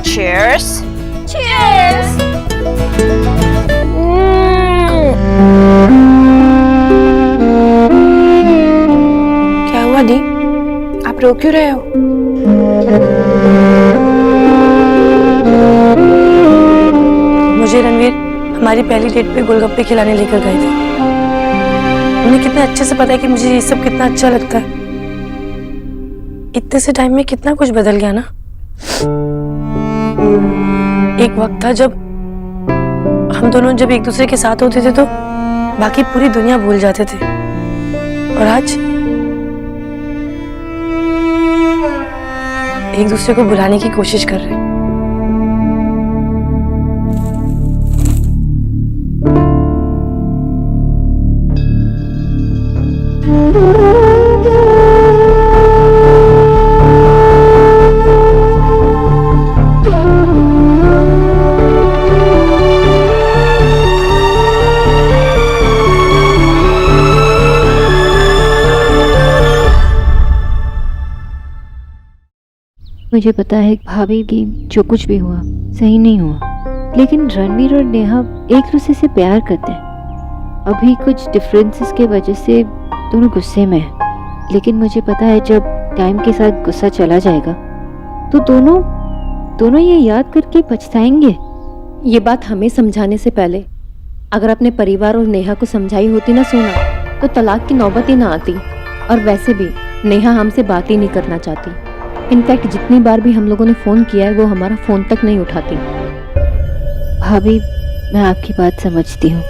[SPEAKER 10] Cheers. Cheers. क्या हुआ दी? आप रो क्यों रहे हो? मुझे रणवीर हमारी पहली डेट पे गोलगप्पे खिलाने लेकर गए थे। उन्हें कितने अच्छे से पता है कि मुझे ये सब कितना अच्छा लगता है। इतने से टाइम में कितना कुछ बदल गया ना। एक वक्त था जब हम दोनों जब एक दूसरे के साथ होते थे तो बाकी पूरी दुनिया भूल जाते थे, और आज एक दूसरे को भुलाने की कोशिश कर रहे हैं।
[SPEAKER 3] मुझे पता है भाभी कि जो कुछ भी हुआ सही नहीं हुआ, लेकिन रणवीर और नेहा एक दूसरे से प्यार करते हैं। अभी कुछ डिफरेंसेस के वजह से दोनों गुस्से में हैं, लेकिन मुझे पता है जब टाइम के साथ गुस्सा चला जाएगा तो दोनों ये याद करके पछताएंगे।
[SPEAKER 16] ये बात हमें समझाने से पहले अगर अपने परिवार और नेहा को समझाई होती ना सोना, तो तलाक की नौबत ही ना आती। और वैसे भी नेहा हमसे बात ही नहीं करना चाहती। इनफैक्ट जितनी बार भी हम लोगों ने फ़ोन किया है वो हमारा फ़ोन तक नहीं उठाती।
[SPEAKER 3] भाभी, मैं आपकी बात समझती हूँ,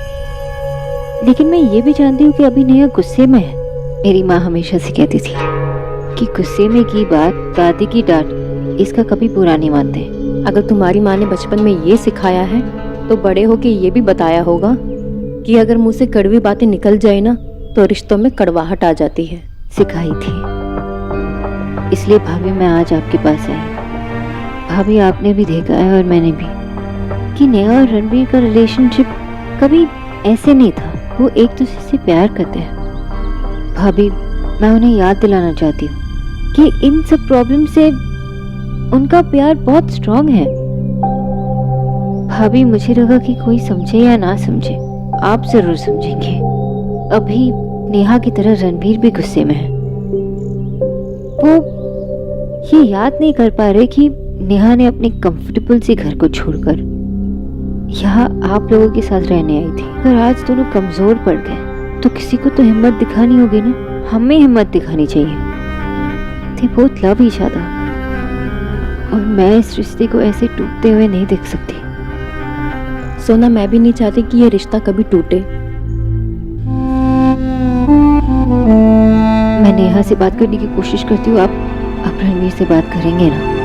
[SPEAKER 3] लेकिन मैं ये भी जानती हूँ कि अभी नेहा गुस्से में है। मेरी माँ हमेशा से कहती थी कि गुस्से में की बात, दादी की डांट, इसका कभी बुरा नहीं मानते।
[SPEAKER 16] अगर तुम्हारी माँ ने बचपन में ये सिखाया है तो बड़े होके ये भी बताया होगा कि अगर मुँह से कड़वी बातें निकल जाए ना तो रिश्तों में कड़वाहट आ जाती है।
[SPEAKER 3] सिखाई थी, इसलिए भाभी मैं आज आपके पास आई। भाभी, आपने भी देखा है और मैंने भी कि नेहा और रणवीर का रिलेशनशिप कभी ऐसे नहीं था। वो एक दूसरे से प्यार करते हैं। भाभी, मैं उन्हें याद दिलाना चाहती हूँ कि इन सब प्रॉब्लम से उनका प्यार बहुत स्ट्रांग है। भाभी, मुझे लगा कि कोई समझे या ना समझे, आप जरूर समझेंगे। अभी नेहा की तरह रणवीर भी गुस्से में है। वो ये याद नहीं कर पा रहे कि नेहा ने अपने कंफर्टेबल से घर को छोड़कर यहाँ आप लोगों के साथ रहने आई थी। अगर आज दोनों कमजोर पड़ गए तो किसी को तो हिम्मत दिखानी होगी ना। हमें हिम्मत दिखानी चाहिए। they both love each other, और मैं इस रिश्ते को ऐसे टूटते हुए नहीं देख सकती।
[SPEAKER 16] सोना, मैं भी नहीं चाहती कि ये रिश्ता कभी टूटे।
[SPEAKER 3] मैं नेहा से बात करने की कोशिश करती हूँ। आप रणवीर से बात करेंगे ना?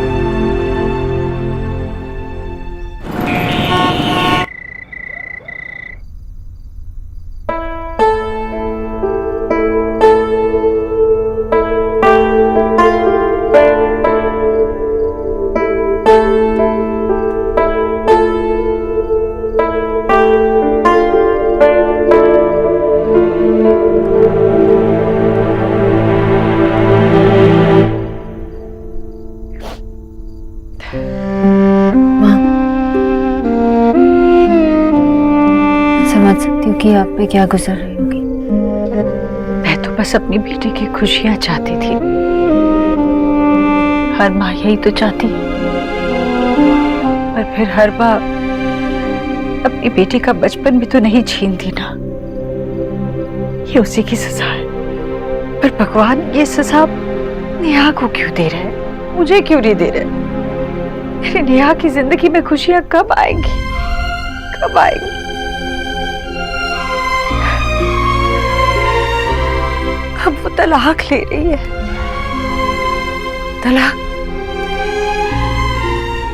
[SPEAKER 3] समझ सकती हूँ कि आप पे क्या गुजर रही होगी।
[SPEAKER 11] मैं तो बस अपनी बेटी की खुशियां चाहती थी। हर माँ यही तो चाहती, पर फिर हर माँ अपनी बेटी का बचपन भी तो नहीं छीनती ना। ये उसी की सजा है। पर भगवान ये सजा नेहा को क्यों दे रहे हैं, मुझे क्यों नहीं दे रहे? मेरी नेहा की जिंदगी में खुशियां कब आएंगी, कब आएंगी? अब वो तलाक ले रही है। तलाक।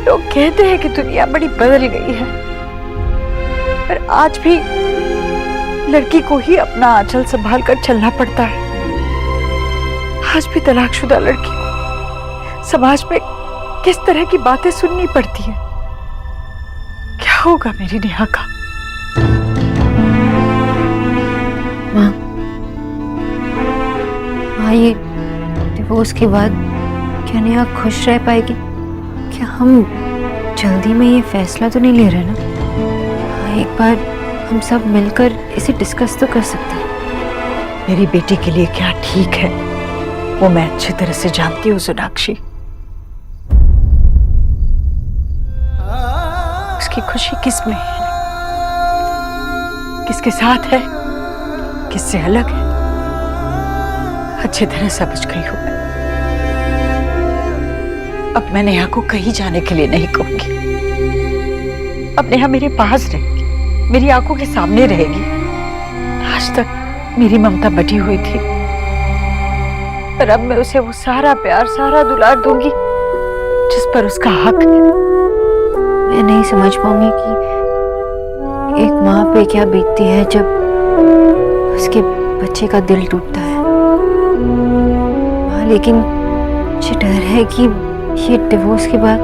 [SPEAKER 11] लोग कहते हैं कि दुनिया बड़ी बदल गई है, पर आज भी लड़की को ही अपना आंचल संभाल कर चलना पड़ता है। आज भी तलाकशुदा लड़की को समाज में किस तरह की बातें सुननी पड़ती है। होगा मेरी नेहा का?
[SPEAKER 3] माँ, ये डिवोर्स के बाद क्या नेहा खुश रह पाएगी? क्या हम जल्दी में ये फैसला तो नहीं ले रहे ना? हाँ, एक बार हम सब मिलकर इसे डिस्कस तो कर सकते हैं।
[SPEAKER 11] मेरी बेटी के लिए क्या ठीक है वो मैं अच्छी तरह से जानती हूँ सोनाक्षी। उसकी खुशी किस में है, किसके साथ है, किससे अलग है, अच्छी तरह समझ गई हूं मैं। अब मैं नेहा को कहीं जाने के लिए नहीं कहूंगी। अब नेहा मेरे पास रहेगी, मेरी आंखों के सामने रहेगी। आज तक मेरी ममता बटी हुई थी, पर अब मैं उसे वो सारा प्यार, सारा दुलार दूंगी जिस पर उसका हक है।
[SPEAKER 3] मैं नहीं समझ पाऊंगी कि एक माँ पे क्या बीतती है जब उसके बच्चे का दिल टूटता है। हाँ, लेकिन मुझे डर है कि ये डिवोर्स के बाद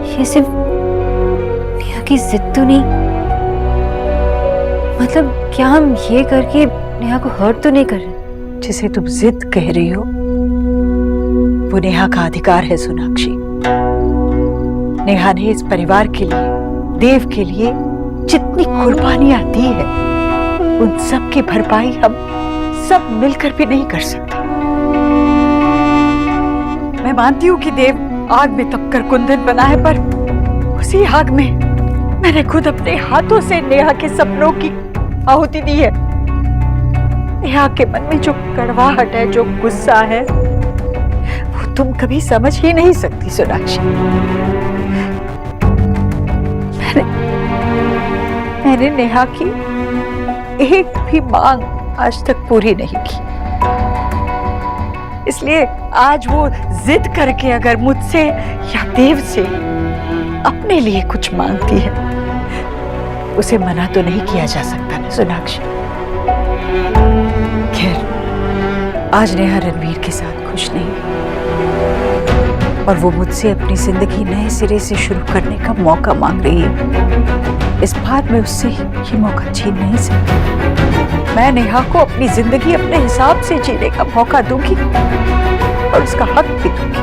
[SPEAKER 3] ये सिर्फ नेहा की जिद तो नहीं, मतलब क्या हम ये करके नेहा को हर्ट तो नहीं कर रहे?
[SPEAKER 11] जिसे तुम जिद कह रही हो वो नेहा का अधिकार है सोनाक्षी। नेहा ने इस परिवार के लिए, देव के लिए जितनी कुर्बानियां दी है उन सब की भरपाई हम सब मिलकर भी नहीं कर सकते। मैं मानती हूँ कि देव आग में तपकर कुंदन बना है, पर उसी आग में मैंने खुद अपने हाथों से नेहा के सपनों की आहुति दी है। नेहा के मन में जो कड़वाहट है, जो गुस्सा है, वो तुम कभी समझ ही नहीं सकती सोनाक्षी। मैंने नेहा की एक भी मांग आज तक पूरी नहीं की, इसलिए आज वो जिद करके अगर मुझसे या देव से अपने लिए कुछ मांगती है, उसे मना तो नहीं किया जा सकता ना सोनाक्षी। खैर, आज नेहा रणवीर के साथ खुश नहीं और वो मुझसे अपनी जिंदगी नए सिरे से शुरू करने का मौका मांग रही है। इस बार मैं उससे ये मौका छीन नहीं सकती। मैं नेहा को अपनी जिंदगी अपने हिसाब से जीने का मौका दूंगी और उसका हक भी दूंगी।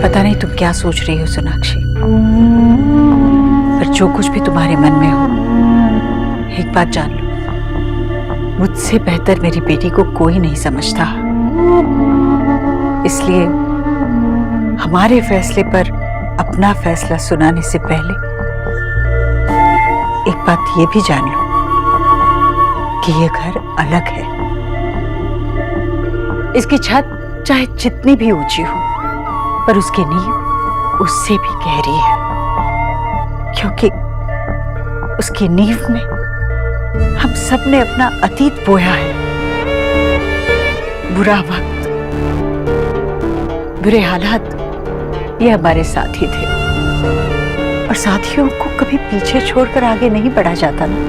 [SPEAKER 11] पता नहीं तुम क्या सोच रही हो सोनाक्षी, पर जो कुछ भी तुम्हारे मन में हो, एक बात जान लो, मुझसे बेहतर मेरी बेटी को कोई नहीं समझता। इसलिए हमारे फैसले पर अपना फैसला सुनाने से पहले एक बात ये भी जान लो कि ये घर अलग है। इसकी छत चाहे जितनी भी ऊंची हो, पर उसकी नींव उससे भी गहरी है, क्योंकि उसकी नींव में हम सब ने अपना अतीत बोया है। बुरा वक्त, बुरे हालात ये हमारे साथी थे, और साथियों को कभी पीछे छोड़कर आगे नहीं बढ़ा जाता ना।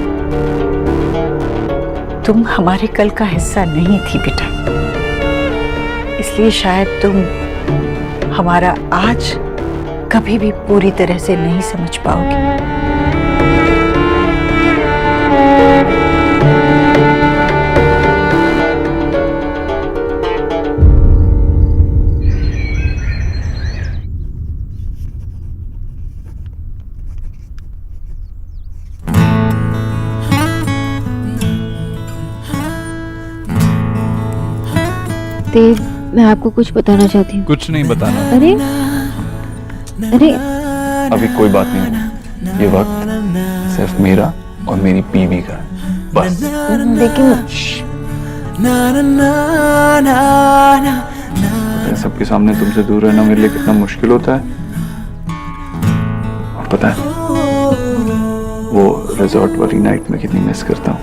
[SPEAKER 11] तुम हमारे कल का हिस्सा नहीं थी बेटा, इसलिए शायद तुम हमारा आज कभी भी पूरी तरह से नहीं समझ पाओगे।
[SPEAKER 3] देव, मैं आपको कुछ बताना चाहती हूँ।
[SPEAKER 7] कुछ नहीं बताना।
[SPEAKER 3] अरे अरे
[SPEAKER 2] अभी कोई बात नहीं, ये वक्त सिर्फ मेरा और मेरी बीवी का है, बस।
[SPEAKER 3] लेकिन
[SPEAKER 1] सबके सामने तुमसे दूर रहना मेरे लिए कितना मुश्किल होता है। और पता है वो रिजॉर्ट वाली नाइट में कितनी मिस करता हूँ।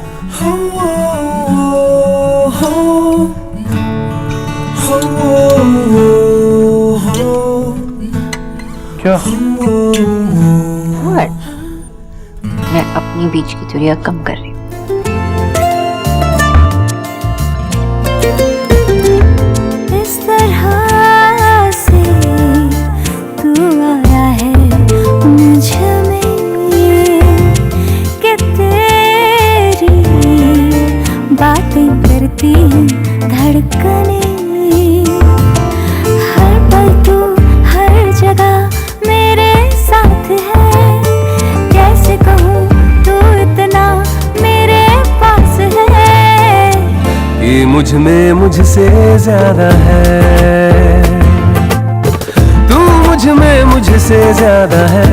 [SPEAKER 1] क्या
[SPEAKER 3] अपनी बीच की दूरियां कम कर रही हूँ।
[SPEAKER 13] इस तरह से तू आया है मुझ में कि तेरी बातें करती हैं धड़कने, हर पल तू हर जगह मेरे साथ है, कैसे कहूँ तू इतना मेरे पास है,
[SPEAKER 17] ये मुझ में मुझसे ज्यादा है, तू मुझ में मुझसे ज्यादा है,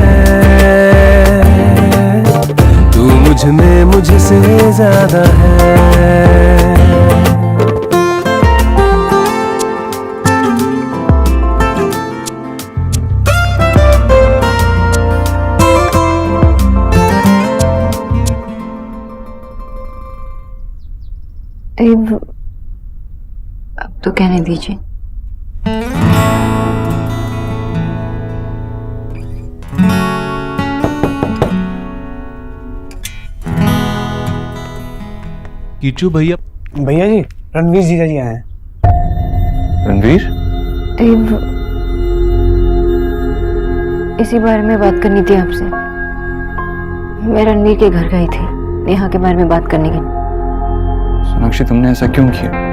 [SPEAKER 17] तू मुझ में मुझसे ज्यादा है।
[SPEAKER 3] अब तो कहने दीजिए।
[SPEAKER 7] कीचू भैया
[SPEAKER 17] जी, रणवीर जीजा जी आए हैं।
[SPEAKER 2] रणवीर?
[SPEAKER 3] इसी बारे में बात करनी थी आपसे। मैं रणवीर के घर गई थी नेहा के बारे में बात करने के लिए।
[SPEAKER 2] सोनाक्षी, तुमने ऐसा क्यों किया?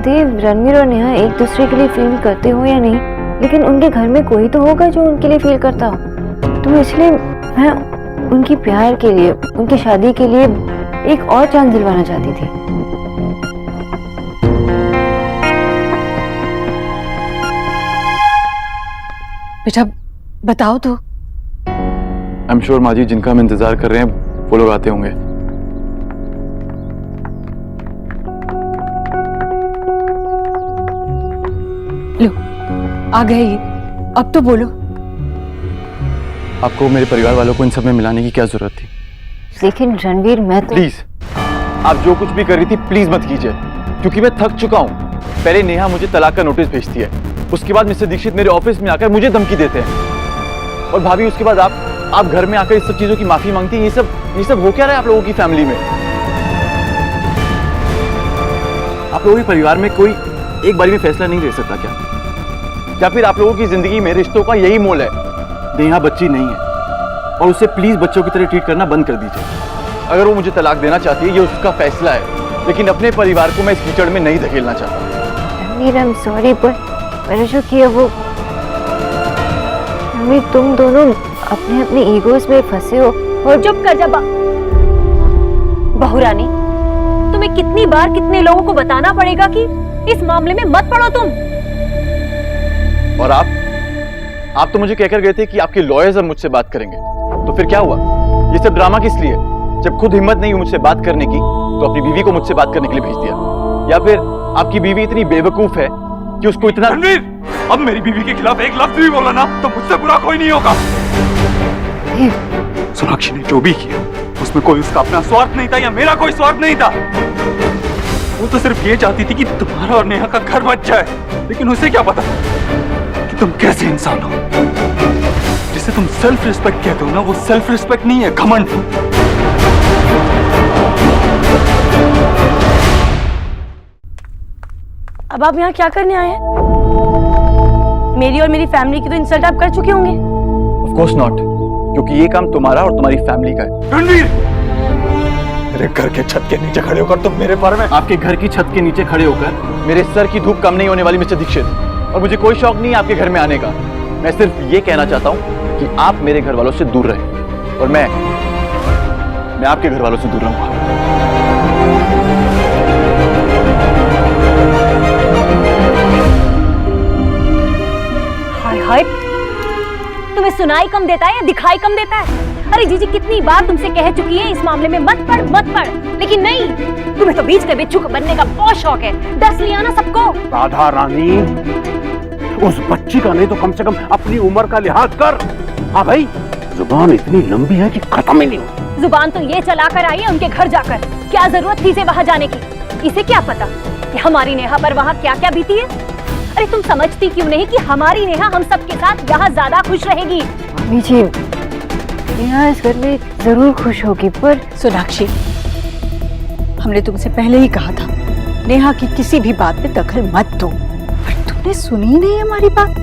[SPEAKER 3] देव, रणवीर और नेहा एक दूसरे के लिए फील करते हो या नहीं, लेकिन उनके घर में कोई तो होगा जो उनके लिए फील करता हो, तो इसलिए मैं उनकी प्यार के लिए, उनकी शादी के लिए एक और चांस दिलवाना चाहती थी।
[SPEAKER 11] बेटा बताओ तो।
[SPEAKER 2] आई एम श्योर माँ जी, जिनका हम इंतजार कर रहे हैं वो लोग आते होंगे।
[SPEAKER 11] लो, आ गए ये, अब तो बोलो।
[SPEAKER 2] आपको मेरे परिवार वालों को इन सब में मिलाने की क्या जरूरत थी?
[SPEAKER 3] लेकिन रणवीर, मैं तो...
[SPEAKER 2] प्लीज, आप जो कुछ भी कर रही थी प्लीज मत कीजिए, क्योंकि मैं थक चुका हूँ। पहले नेहा मुझे तलाक का नोटिस भेजती है, उसके बाद मिस्टर दीक्षित मेरे ऑफिस में आकर मुझे धमकी देते हैं, और भाभी उसके बाद आप घर में आकर इस सब चीजों की माफी मांगती हैं। ये सब हो क्या रहा है आप लोगों की फैमिली में? आप लोगों के परिवार में कोई एक बारी में फैसला नहीं ले सकता क्या फिर आप लोगों की जिंदगी में रिश्तों का यही मोल है? नेहा बच्ची नहीं है, और उसे प्लीज बच्चों की तरह ट्रीट करना बंद कर दीजिए। अगर वो मुझे तलाक देना चाहती है ये उसका फैसला है, लेकिन अपने परिवार को मैं इस कीचड़ में नहीं धकेलना चाहता।
[SPEAKER 3] आई एम सॉरी, पर मैंने जो किया वो... तुम दोनों अपने अपने ईगोस में फंसे हो।
[SPEAKER 15] और चुप कर जा बहू रानी, तुम्हें कितनी बार कितने लोगों को बताना पड़ेगा कि इस मामले में मत पड़ो तुम।
[SPEAKER 2] और आप तो मुझे कहकर गए थे कि आपके लॉयर्स अब मुझसे बात करेंगे, तो फिर क्या हुआ? ये सब ड्रामा किस लिए? जब खुद हिम्मत नहीं हुई मुझसे बात करने की, तो अपनी बीवी को मुझसे बात करने के लिए भेज दिया। या फिर आपकी बीवी इतनी बेवकूफ है कि उसको इतना...
[SPEAKER 6] रणवीर, अब मेरी बीवी के खिलाफ एक लफ्ज भी बोला ना तो मुझसे बुरा कोई नहीं होगा। सोनाक्षी ने जो भी किया उसमें कोई उसका अपना स्वार्थ नहीं था या मेरा कोई स्वार्थ नहीं था। वो तो सिर्फ ये चाहती थी कि तुम्हारा और नेहा का घर बच जाए, लेकिन उसे क्या पता कि तुम कैसे इंसान हो। जिसे तुम सेल्फ रिस्पेक्ट कहते हो ना, वो सेल्फ रिस्पेक्ट नहीं है, घमंड।
[SPEAKER 10] अब आप यहाँ क्या करने आए हैं? मेरी और मेरी फैमिली की तो इंसल्ट आप कर चुके होंगे।
[SPEAKER 2] Of course not, क्योंकि ये काम तुम्हारा और तुम्हारी फैमिली का है।
[SPEAKER 6] रणवीर, मेरे घर के छत के नीचे खड़े होकर तुम मेरे बारे में...
[SPEAKER 2] आपके घर की छत के नीचे खड़े होकर मेरे सर की धूप कम नहीं होने वाली मिस्टर दीक्षित, और मुझे कोई शौक नहीं है आपके घर में आने का। मैं सिर्फ ये कहना चाहता हूँ कि आप मेरे घर वालों से दूर रहें, और मैं आपके घर वालों से दूर रहूंगा।
[SPEAKER 15] हाय हाय, तुम्हें सुनाई कम देता है या दिखाई कम देता है? अरे जीजी कितनी बार तुमसे कह चुकी है इस मामले में मत पढ़, लेकिन नहीं, तुम्हें तो बीच के बिच्छू बनने का बहुत शौक है। डस लिया ना सबको।
[SPEAKER 12] राधा रानी, उस बच्ची का नहीं तो कम से कम अपनी उम्र का लिहाज कर। हाँ भाई, जुबान इतनी लंबी है कि खत्म ही नहीं होती।
[SPEAKER 15] जुबान तो ये चला कर आई है उनके घर जाकर, क्या जरूरत थी इसे वहां जाने की? इसे क्या पता कि हमारी नेहा पर वहां क्या क्या बीती है? अरे तुम समझती क्यों नहीं कि हमारी नेहा हम सबके साथ यहाँ ज्यादा खुश रहेगी?
[SPEAKER 3] नेहा इस घर में जरूर खुश होगी, पर
[SPEAKER 5] सोनाक्षी, हमने तुमसे पहले ही कहा था नेहा की किसी भी बात में दखल मत दो, पर तुमने सुनी ही नहीं हमारी बात।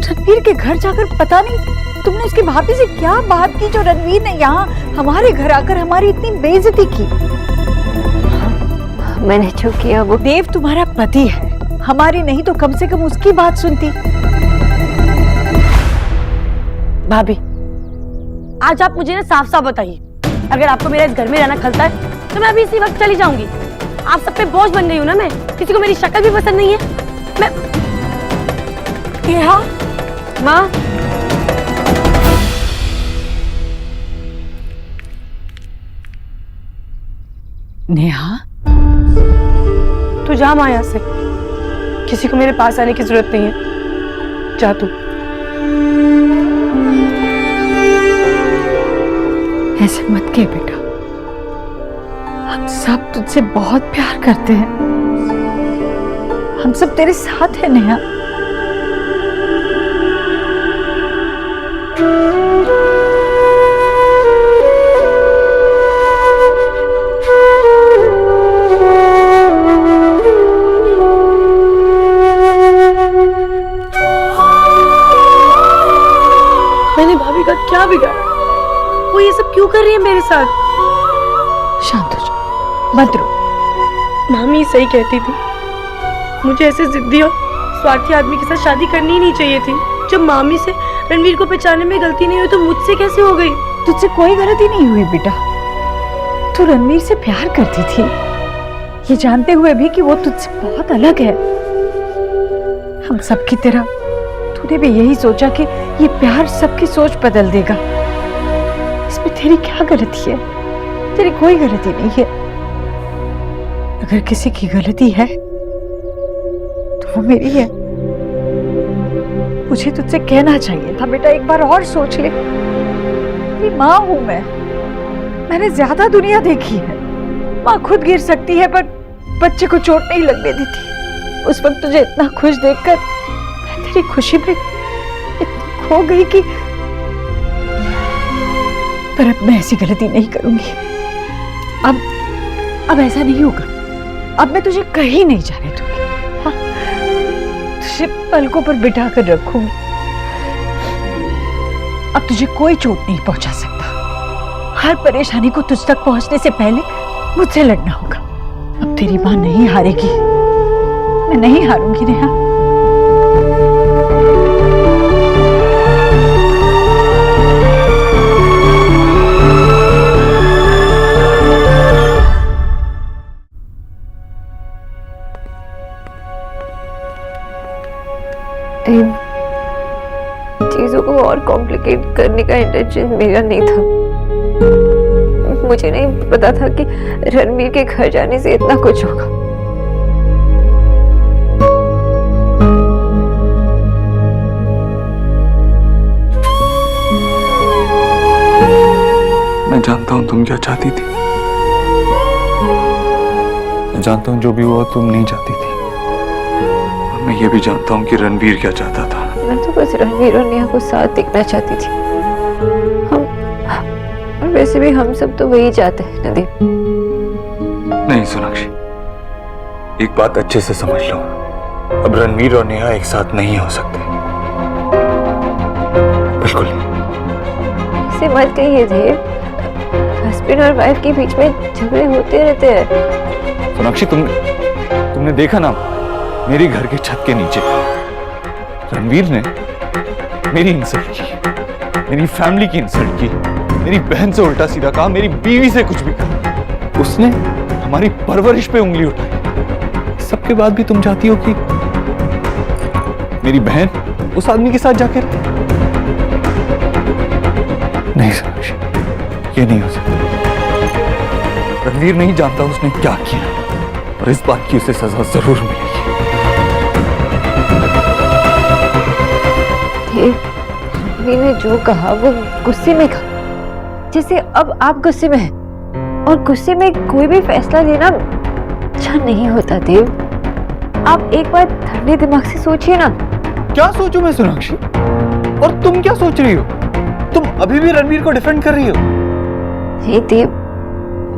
[SPEAKER 5] रणवीर के घर जाकर पता नहीं तुमने उसकी भाभी से क्या बात की जो रणवीर ने यहाँ हमारे घर आकर हमारी इतनी बेइज्जती की।
[SPEAKER 3] मैंने जो किया वो,
[SPEAKER 5] देव तुम्हारा पति है, हमारी नहीं तो कम से कम उसकी बात सुनती।
[SPEAKER 10] भाभी, आज आप मुझे ना साफ साफ बताइए, अगर आपको मेरा इस घर में रहना खलता है तो मैं अभी इसी वक्त चली जाऊंगी। आप सब पे बोझ बन गई हूँ ना मैं, किसी को मेरी शक्ल भी पसंद नहीं है। मैं
[SPEAKER 5] नेहा,
[SPEAKER 3] माँ,
[SPEAKER 5] नेहा
[SPEAKER 10] तू जा माँ यहाँ से, किसी को मेरे पास आने की जरूरत नहीं है, जा तू।
[SPEAKER 5] ऐसे मत कह बेटा, हम सब तुझसे बहुत प्यार करते हैं, हम सब तेरे साथ हैं नेहा।
[SPEAKER 10] मैंने भाभी का क्या बिगाड़ा? वो ये सब क्यों कर रही है मेरे साथ?
[SPEAKER 5] शांत हो जा, मत रो।
[SPEAKER 10] मामी सही कहती थी, मुझे ऐसे जिद्दी और स्वार्थी आदमी के साथ शादी करनी ही नहीं चाहिए थी। जब मामी से रणवीर को पहचानने में गलती नहीं हुई तो मुझसे कैसे हो गई?
[SPEAKER 5] तुझसे कोई गलती नहीं हुई बेटा, तू रणवीर से प्यार करती थी, ये जानते हुए भी कि वो तुझसे बहुत अलग है। हम सबकी तरह तूने भी यही सोचा कि ये प्यार सबकी सोच बदल देगा। इसमें तेरी क्या गलती है? तेरी कोई गलती नहीं है। अगर किसी की गलती है तो वो मेरी है। मुझे तुझसे कहना चाहिए था बेटा, एक बार और सोच ले। तेरी माँ हूं मैंने ज्यादा दुनिया देखी है। माँ खुद गिर सकती है पर बच्चे को चोट नहीं लगने देती। उस वक्त तुझे इतना खुश देखकर मैं तेरी खुशी में इतनी खो गई कि, पर अब मैं ऐसी गलती नहीं करूंगी। अब ऐसा नहीं होगा। अब मैं तुझे कहीं नहीं जाने दूंगी। हाँ? तुझे पलकों पर बिठा कर रखूंगी। अब तुझे कोई चोट नहीं पहुंचा सकता। हर परेशानी को तुझ तक पहुंचने से पहले मुझसे लड़ना होगा। अब तेरी मां नहीं हारेगी, मैं नहीं हारूंगी नेहा।
[SPEAKER 3] चीजों को और कॉम्प्लिकेट करने का इंटेंशन मेरा नहीं था। मुझे नहीं पता था कि रणवीर के घर जाने से इतना कुछ होगा।
[SPEAKER 1] मैं जानता हूं तुम क्या चाहती थी। मैं जानता हूं जो भी हुआ तुम नहीं चाहती थी। और मैं ये भी जानता हूं कि रणवीर क्या चाहता था।
[SPEAKER 3] मैं तो बस रणवीर और नेहा को साथ देखना चाहती थी। और वैसे भी हम सब तो वही चाहते हैं नदीप।
[SPEAKER 1] नहीं सोनाक्षी, एक बात अच्छे से समझ लो, अब रणवीर और नेहा एक साथ नहीं हो सकते। बिल्कुल
[SPEAKER 3] ऐसे मत कहिए देव, हस्बैंड और वाइफ के बीच में झगड़े होते रहते हैं।
[SPEAKER 2] सोनाक्षी, तुमने देखा ना मेरी घर के छत के नीचे रणवीर ने मेरी इंसल्ट की, मेरी फैमिली की इंसल्ट की, मेरी बहन से उल्टा सीधा कहा, मेरी बीवी से कुछ भी कहा। उसने हमारी परवरिश पे उंगली उठाई। सबके बाद भी तुम चाहती हो कि मेरी बहन उस आदमी के साथ जाकर? नहीं सोनाक्षी, ये नहीं हो सकता। रणवीर नहीं जानता उसने क्या किया और इस बात की उसे सजा जरूर मिलेगी।
[SPEAKER 3] रणवीर ने जो कहा वो गुस्से में कहा, जैसे अब आप गुस्से में हैं और गुस्से में कोई भी फैसला लेना अच्छा नहीं होता देव। आप एक बार ठंडे दिमाग से सोचिए ना।
[SPEAKER 2] क्या सोचूं मैं सोनाक्षी? और तुम क्या सोच रही हो? तुम अभी भी रणवीर को डिफेंड कर रही हो?
[SPEAKER 3] हे देव,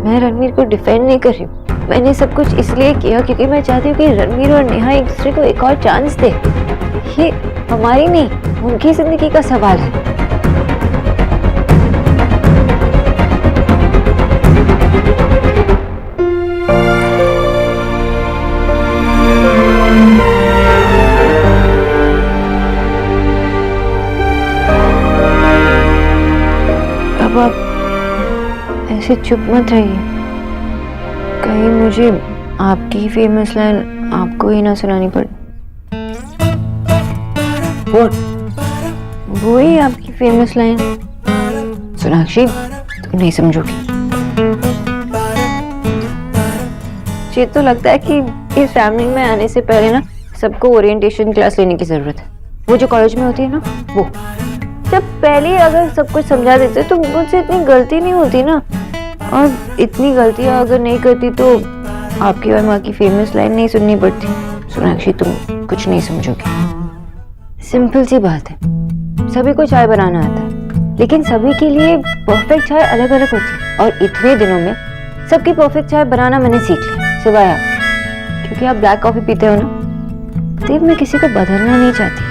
[SPEAKER 3] मैं रणवीर को डिफेंड नहीं कर रही हूँ। मैंने सब कुछ इसलिए किया क्योंकि मैं चाहती हूँ कि रणवीर और नेहा एक दूसरे को एक और चांस दे। ये हमारी नहीं, उनकी जिंदगी का सवाल है। अब आप ऐसे चुप मत रहिए, कहीं मुझे आपकी फेमस लाइन आपको ही ना सुनानी पड़े। वो ही आपकी फेमस लाइन, सोनाक्षी तुम नहीं समझोगी। मुझे तो लगता है कि इस फैमिली में आने से पहले ना सबको ओरिएंटेशन क्लास लेने की जरूरत है। वो जो कॉलेज में होती है ना, वो जब पहले अगर सब कुछ समझा देते तो मुझसे इतनी गलती नहीं होती ना। और इतनी गलतियां अगर नहीं करती तो आपकी और माँ की फेमस लाइन नहीं सुननी पड़ती। सोनाक्षी तुम कुछ नहीं समझोगी। सिंपल सी बात है, सभी को चाय बनाना आता है, लेकिन सभी के लिए परफेक्ट चाय अलग अलग होती है। और इतने दिनों में सबकी परफेक्ट चाय बनाना मैंने सीख लिया, सिवाय आप, क्योंकि आप ब्लैक कॉफी पीते हो ना। देव, मैं किसी को बदलना नहीं चाहती,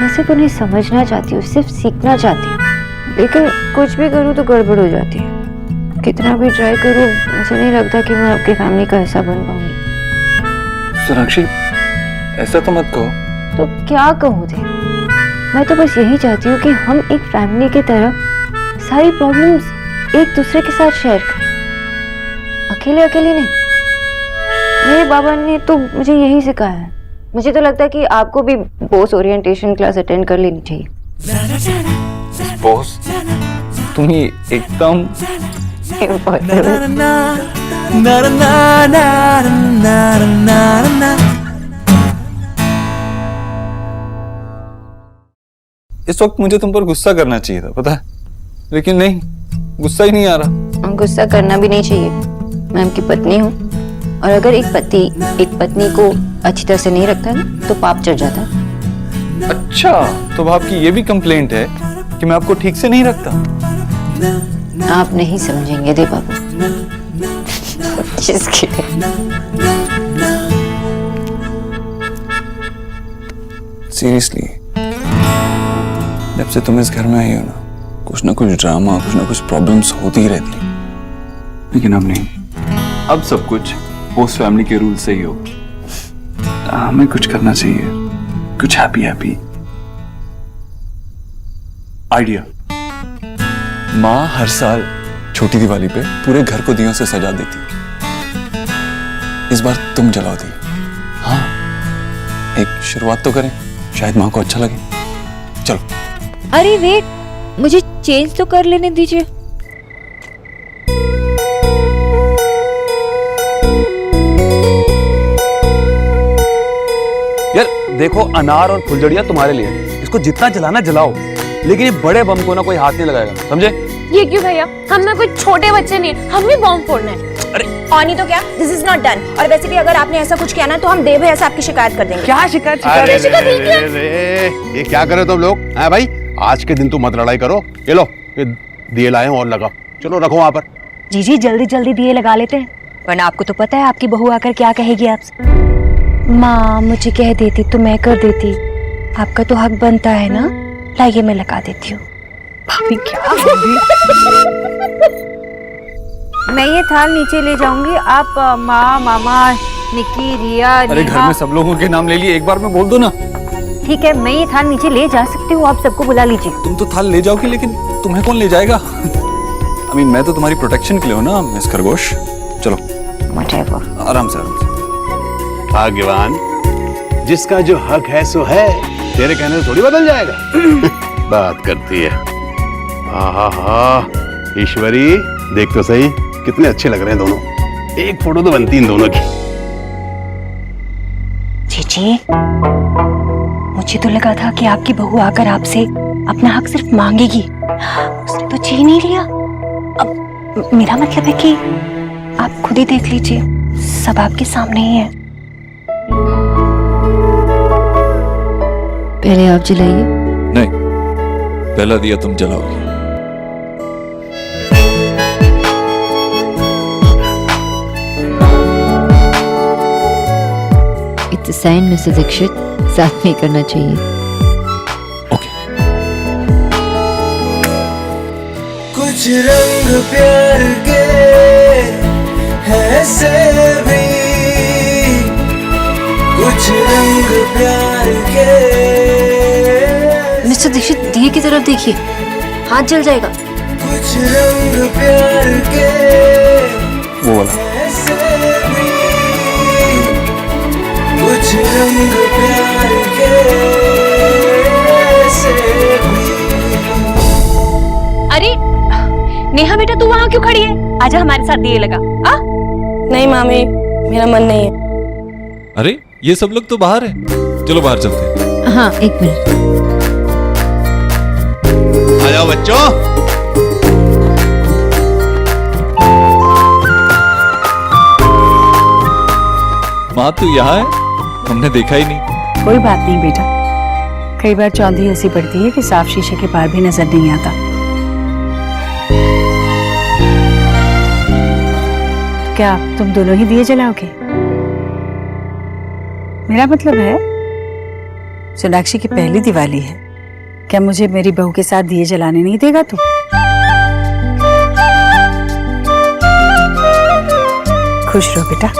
[SPEAKER 3] मैं सिर्फ उन्हें समझना चाहती हूँ, सिर्फ सीखना चाहती हूँ। लेकिन कुछ भी करूँ तो गड़बड़ हो जाती है। कितना भी ट्राई करूँ, मुझे नहीं लगता कि मैं आपकी फैमिली का हिस्सा बन पाऊंगी।
[SPEAKER 1] सोनाक्षी, ऐसा तो मत कहो।
[SPEAKER 3] तो क्या कहूँ देव, मैं तो बस यही चाहती हूँ कि हम एक फैमिली की तरह सारी प्रॉब्लम्स एक दूसरे के साथ शेयर करें, अकेले अकेले नहीं। मेरे बाबा ने तो मुझे यही सिखाया है। मुझे तो लगता है कि आपको भी बॉस ओरिएंटेशन क्लास अटेंड कर लेनी चाहिए।
[SPEAKER 1] बॉस, तुम ही एकदम इस वक्त मुझे तुम पर गुस्सा करना चाहिए था, पता है, लेकिन नहीं, गुस्सा ही नहीं आ रहा।
[SPEAKER 3] गुस्सा करना भी नहीं चाहिए। मैं आपकी पत्नी हूँ, और अगर एक पति एक पत्नी को अच्छी तरह से नहीं रखता ना तो पाप चढ़ जाता है।
[SPEAKER 1] अच्छा, तो आपकी ये भी कंप्लेंट है कि मैं आपको ठीक से नहीं रखता?
[SPEAKER 3] आप नहीं समझेंगे दे बाबू। जिसके
[SPEAKER 1] सीरियसली, जब से तुम इस घर में आई हो ना, कुछ ना कुछ ड्रामा, कुछ ना कुछ प्रॉब्लम्स होती ही रहती। लेकिन अब नहीं, अब सब कुछ उस फैमिली के रूल से ही हो। हमें कुछ करना चाहिए, कुछ हैप्पी हैप्पी आइडिया।
[SPEAKER 2] माँ हर साल छोटी दिवाली पे पूरे घर को दियों से सजा देती। इस बार तुम जलाओ दिए। हाँ, एक शुरुआत तो करें, शायद माँ को अच्छा लगे। चलो।
[SPEAKER 3] अरे वेट, मुझे चेंज तो कर लेने दीजिए।
[SPEAKER 2] यार देखो, अनार और फुलझड़ियाँ तुम्हारे लिए, इसको जितना जलाना जलाओ, लेकिन ये बड़े बम को ना कोई हाथ नहीं लगाएगा, समझे?
[SPEAKER 10] ये क्यों भैया, हम ना कोई छोटे बच्चे नहीं, हम भी बॉम्ब फोड़ना है।
[SPEAKER 2] अरे
[SPEAKER 18] और नहीं तो क्या, दिस इज नॉट डन। और वैसे भी अगर आपने ऐसा कुछ किया ना तो हम देव भैया से आपकी शिकायत कर देंगे।
[SPEAKER 14] क्या शिकायत? ये क्या करे तुम लोग? हैं भाई, आज के दिन तो मत लड़ाई करो। ये लो, ये दिए लाए और लगाओ। चलो रखो वहाँ पर।
[SPEAKER 18] जी जल्दी जल्दी दिए लगा लेते हैं, वरना आपको तो पता है आपकी बहू आकर क्या कहेगी आपसे। माँ मुझे कह देती तो मैं कर देती, आपका तो हक बनता है ना। लाइए मैं लगा देती हूँ। भाभी क्या
[SPEAKER 3] मैं ये थाल नीचे ले जाऊंगी। आप माँ, मामा, निकी, रिया,
[SPEAKER 1] अरे घर में सब लोगों के नाम ले लिए, एक बार में बोल दो ना।
[SPEAKER 3] ठीक है, मैं ये थाल नीचे ले जा सकती हूँ, आप सबको बुला लीजिए।
[SPEAKER 1] तुम तो थाल ले जाओगी, लेकिन तुम्हें कौन ले जाएगा? I mean, मैं तो तुम्हारी प्रोटेक्शन के लिए हूँ ना, मिस खरगोश। चलो आराम से आराम से।
[SPEAKER 12] भाग्यवान, जिसका जो हक है सो है, तेरे कहने से थोड़ी बदल जाएगा। बात करती है। ईश्वरी, देख तो सही कितने अच्छे लग रहे हैं दोनों। एक फोटो तो बनती इन दोनों की।
[SPEAKER 18] जी मुझे तो लगा था कि आपकी बहू आकर आपसे अपना हक सिर्फ मांगेगी, उसने तो छीन ही लिया। अब मेरा मतलब है कि आप खुद ही देख लीजिए, सब आपके सामने ही है।
[SPEAKER 3] पहले आप जलाइए।
[SPEAKER 1] नहीं, पहला दिया तुम जलाओगी।
[SPEAKER 3] द साइन मिसेस दीक्षित, साथ में करना चाहिए।
[SPEAKER 17] कुछ रंग प्यार के ऐसे भी, कुछ रंग प्यार के।
[SPEAKER 3] मिस्टर दीक्षित, दिए की तरफ देखिए, हाथ जल जाएगा।
[SPEAKER 17] कुछ रंग प्यार के
[SPEAKER 2] वो वाला।
[SPEAKER 17] कुछ रंग प्यार के ऐसे भी।
[SPEAKER 18] अरे नेहा बेटा, तू वहाँ क्यों खड़ी है? आजा हमारे साथ दिए लगा। आ?
[SPEAKER 10] नहीं मामी, मेरा मन नहीं है।
[SPEAKER 7] अरे ये सब लोग तो बाहर है, चलो बाहर चलते हैं।
[SPEAKER 3] हाँ, एक मिनट।
[SPEAKER 7] आ जाओ बच्चों। माँ तू यहाँ है? हमने देखा ही नहीं।
[SPEAKER 5] कोई बात नहीं बेटा, कई बार चौंधी ऐसी पड़ती है कि साफ शीशे के पार भी नजर नहीं आता। तो क्या तुम दोनों ही दिए जलाओगे? मेरा मतलब है, सोनाक्षी की पहली दिवाली है, क्या मुझे मेरी बहू के साथ दिए जलाने नहीं देगा तू? खुश रहो बेटा।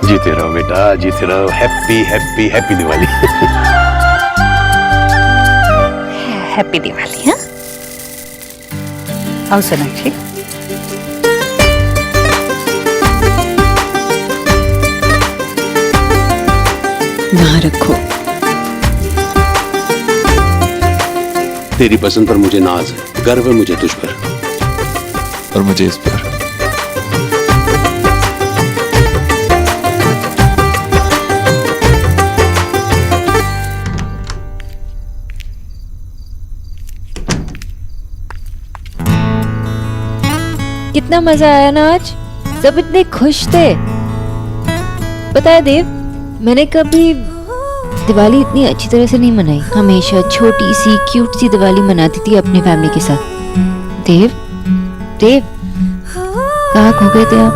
[SPEAKER 12] जीते रहो बेटा, जीते रहो। Happy happy happy Diwali.
[SPEAKER 18] Happy Diwali. हाँ,
[SPEAKER 5] आओ सोनाक्षी।
[SPEAKER 11] यहाँ रखो।
[SPEAKER 12] तेरी पसंद पर मुझे नाज है, गर्व है मुझे तुझ पर,
[SPEAKER 7] और मुझे इस पर।
[SPEAKER 3] कितना मजा आया ना आज, सब इतने खुश थे। पता है देव, मैंने कभी दिवाली इतनी अच्छी तरह से नहीं मनाई। हमेशा छोटी सी क्यूट सी दिवाली मनाती थी अपनी फैमिली के साथ। देव, देव, कहाँ खो गए थे आप?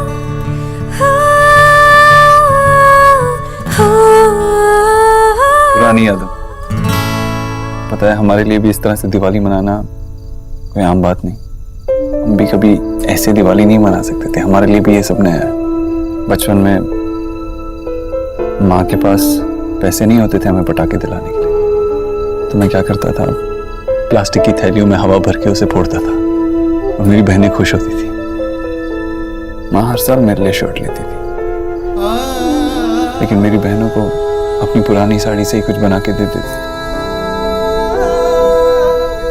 [SPEAKER 2] पुरानी यादों। पता है, हमारे लिए भी इस तरह से दिवाली मनाना कोई आम बात नहीं। हम भी कभी ऐसे दिवाली नहीं मना सकते थे, हमारे लिए भी ये सब नया है। बचपन में माँ के पास पैसे नहीं होते थे हमें पटाखे दिलाने के लिए, तो मैं क्या करता था, प्लास्टिक की थैलियों में हवा भर के उसे फोड़ता था और मेरी बहनें खुश होती थी। माँ हर साल मेरे लिए शर्ट लेती थी, लेकिन मेरी बहनों को अपनी पुरानी साड़ी से ही कुछ बना के देती थी।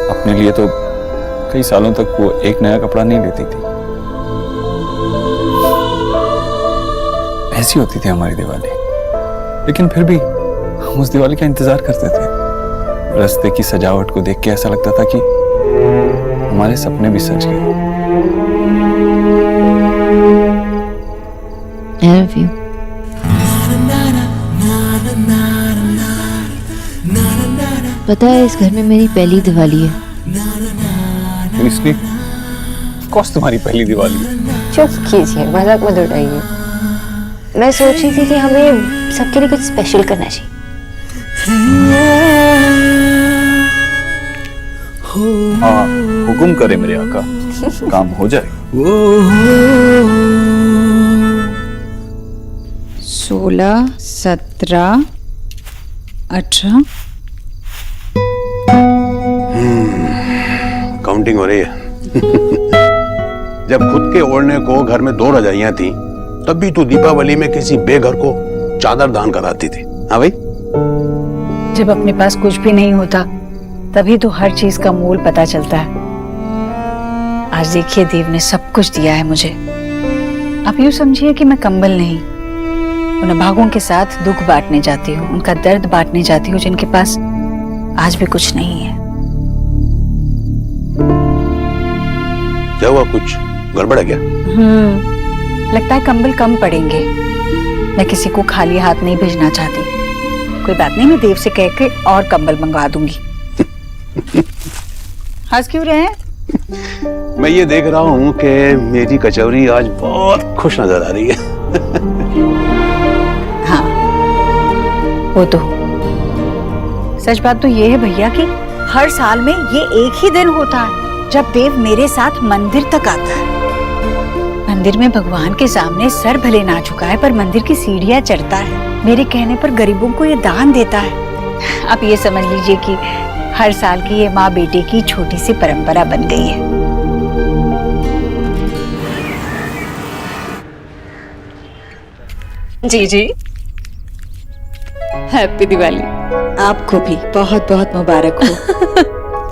[SPEAKER 2] अपने लिए तो कई सालों तक वो एक नया कपड़ा नहीं लेती थी। ऐसी होती थी हमारी दिवाली, लेकिन फिर भी हम उस दिवाली का इंतजार करते थे। रास्ते की सजावट को देख के ऐसा लगता था कि हमारे सपने भी सच गए।
[SPEAKER 3] I love you. पता है, इस घर में मेरी पहली दिवाली है।
[SPEAKER 2] इसलिए कौन तुम्हारी पहली दिवाली है?
[SPEAKER 3] चुप कीजिए, मजाक मत उड़ाइए। मैं सोच रही थी कि हमें सबके लिए कुछ स्पेशल करना चाहिए।
[SPEAKER 2] हाँ, हुकुम करे मेरे आका, काम हो जाएगा।
[SPEAKER 5] 16, 17, 18।
[SPEAKER 12] काउंटिंग हो रही है। जब खुद के ओढ़ने को घर में 2 रजाइयां थी, तब भी तू दीपावली में किसी बेघर को चादर दान कराती थी। हाँ भाई,
[SPEAKER 5] जब अपने पास कुछ भी नहीं होता, तभी तो हर चीज का मोल पता चलता है। आज देखिए, देव ने सब कुछ दिया है मुझे। आप यूं समझिए कि मैं कंबल नहीं, उन भागों के साथ दुख बांटने जाती हूँ, उनका दर्द बांटने जाती हूँ जिनके पास आज भी कुछ नहीं है।
[SPEAKER 12] क्या हुआ, कुछ गड़बड़ है क्या?
[SPEAKER 5] लगता है कंबल कम पड़ेंगे। मैं किसी को खाली हाथ नहीं भेजना चाहती। कोई बात नहीं, मैं देव से कह के और कंबल मंगवा दूंगी। हंस क्यों रहे हैं?
[SPEAKER 12] मैं ये देख रहा हूँ कि मेरी कचौरी आज बहुत खुश नजर आ रही है।
[SPEAKER 5] हाँ वो तो सच बात तो ये है भैया कि हर साल में ये एक ही दिन होता है जब देव मेरे साथ मंदिर तक आता है। मंदिर में भगवान के सामने सर भले ना झुकाए पर मंदिर की सीढ़ियां चढ़ता है। मेरे कहने पर गरीबों को ये दान देता है। आप ये समझ लीजिए कि हर साल की ये माँ बेटे की छोटी सी परंपरा बन गई है।
[SPEAKER 11] जी जी हैप्पी दिवाली।
[SPEAKER 5] आपको भी बहुत बहुत मुबारक हो।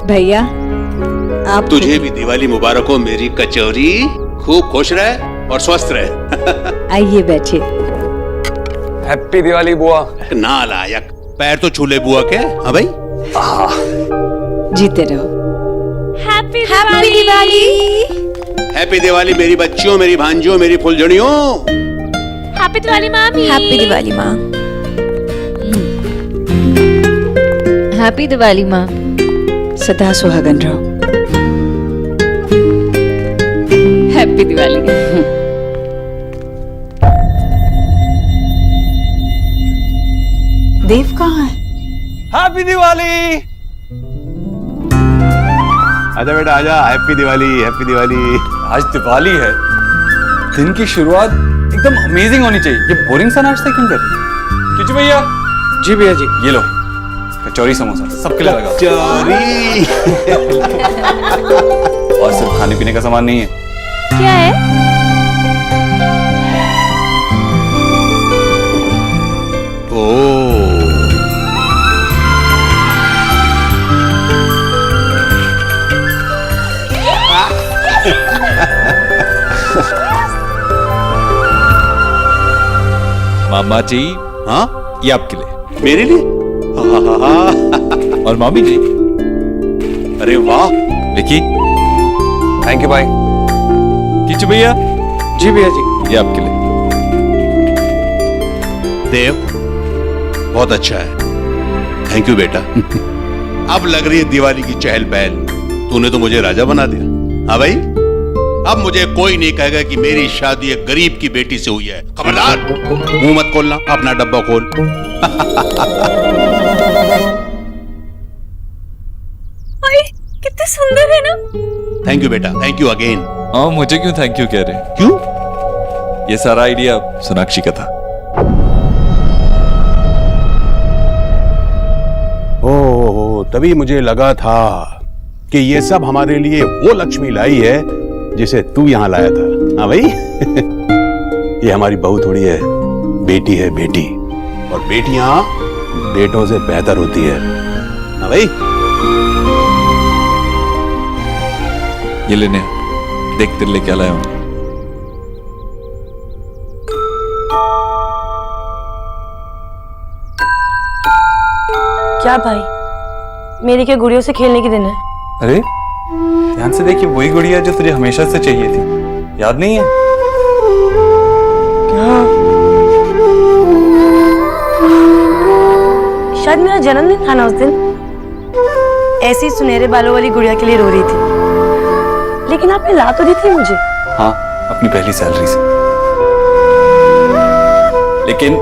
[SPEAKER 5] भैया आप
[SPEAKER 12] तुझे भी दिवाली मुबारक हो मेरी कचौरी। खूब खुश रहे और स्वस्थ रहे।
[SPEAKER 5] आइए बैठिए।
[SPEAKER 2] हैप्पी दिवाली बुआ।
[SPEAKER 12] नालायक, पैर तो छूले बुआ के। हाँ भाई,
[SPEAKER 5] जीते रहो।
[SPEAKER 15] हैप्पी दिवाली।
[SPEAKER 12] हैप्पी दिवाली मेरी बच्चियों, मेरी भांजियों, मेरी फुलझड़ियों।
[SPEAKER 15] हैप्पी दिवाली मामी।
[SPEAKER 3] हैप्पी दिवाली माँ। हैप्पी दिवाली माँ।
[SPEAKER 5] सदा सुहागन रहो।
[SPEAKER 15] हैप्पी दिवाली।
[SPEAKER 5] देव कहाँ है?
[SPEAKER 2] हैप्पी दिवाली।
[SPEAKER 12] आजा बेटा आजा। Happy Diwali, happy Diwali.
[SPEAKER 2] आज दिवाली है, दिन की शुरुआत एकदम अमेजिंग होनी चाहिए। ये बोरिंग सा नाश्ता क्यों कर रहे हैं? किचू भैया।
[SPEAKER 7] जी भैया जी।
[SPEAKER 2] ये लो कचौरी समोसा सबके लिए लगा।
[SPEAKER 12] कचौरी।
[SPEAKER 2] और सिर्फ खाने पीने का सामान नहीं है।
[SPEAKER 15] क्या है?
[SPEAKER 12] ओ
[SPEAKER 7] मामा जी।
[SPEAKER 12] हाँ,
[SPEAKER 7] ये आपके लिए।
[SPEAKER 12] मेरे लिए?
[SPEAKER 7] और मामी जी।
[SPEAKER 12] अरे वाह।
[SPEAKER 7] विकी।
[SPEAKER 2] थैंक यू भाई।
[SPEAKER 7] किचू भैया। जी भैया जी। ये आपके लिए।
[SPEAKER 12] देव बहुत अच्छा है, थैंक यू बेटा। अब लग रही है दिवाली की चहल पहल। तूने तो मुझे राजा बना दिया। हाँ भाई, अब मुझे कोई नहीं कहेगा कि मेरी शादी एक गरीब की बेटी से हुई है। खबरदार, मुंह मत खोलना, अपना डब्बा खोल।
[SPEAKER 15] कितने सुंदर है ना।
[SPEAKER 12] थैंक यू बेटा, थैंक यू अगेन।
[SPEAKER 7] हाँ, मुझे क्यों थैंक यू कह रहे हैं?
[SPEAKER 12] क्यों?
[SPEAKER 7] ये सारा आइडिया सोनाक्षी का था।
[SPEAKER 12] ओ, तभी मुझे लगा था कि ये सब हमारे लिए वो लक्ष्मी लाई है जिसे तू यहाँ लाया था। हाँ भाई। ये हमारी बहू थोड़ी है, बेटी है, बेटी। और बेटियां बेटों से बेहतर होती है। हाँ भाई।
[SPEAKER 7] ये लेने देख तेरे लिए क्या लाया हूं।
[SPEAKER 10] क्या भाई, मेरी क्या गुड़ियों से खेलने के दिन है?
[SPEAKER 2] अरे ध्यान से देखिए, वही गुड़िया जो तुझे हमेशा से चाहिए थी, याद नहीं है?
[SPEAKER 10] हाँ, शायद मेरा जन्मदिन था ना उस दिन। ऐसी सुनहरे बालों वाली गुड़िया के लिए रो रही थी, लेकिन आपने ला तो दी थी मुझे।
[SPEAKER 2] हाँ, अपनी पहली सैलरी से। लेकिन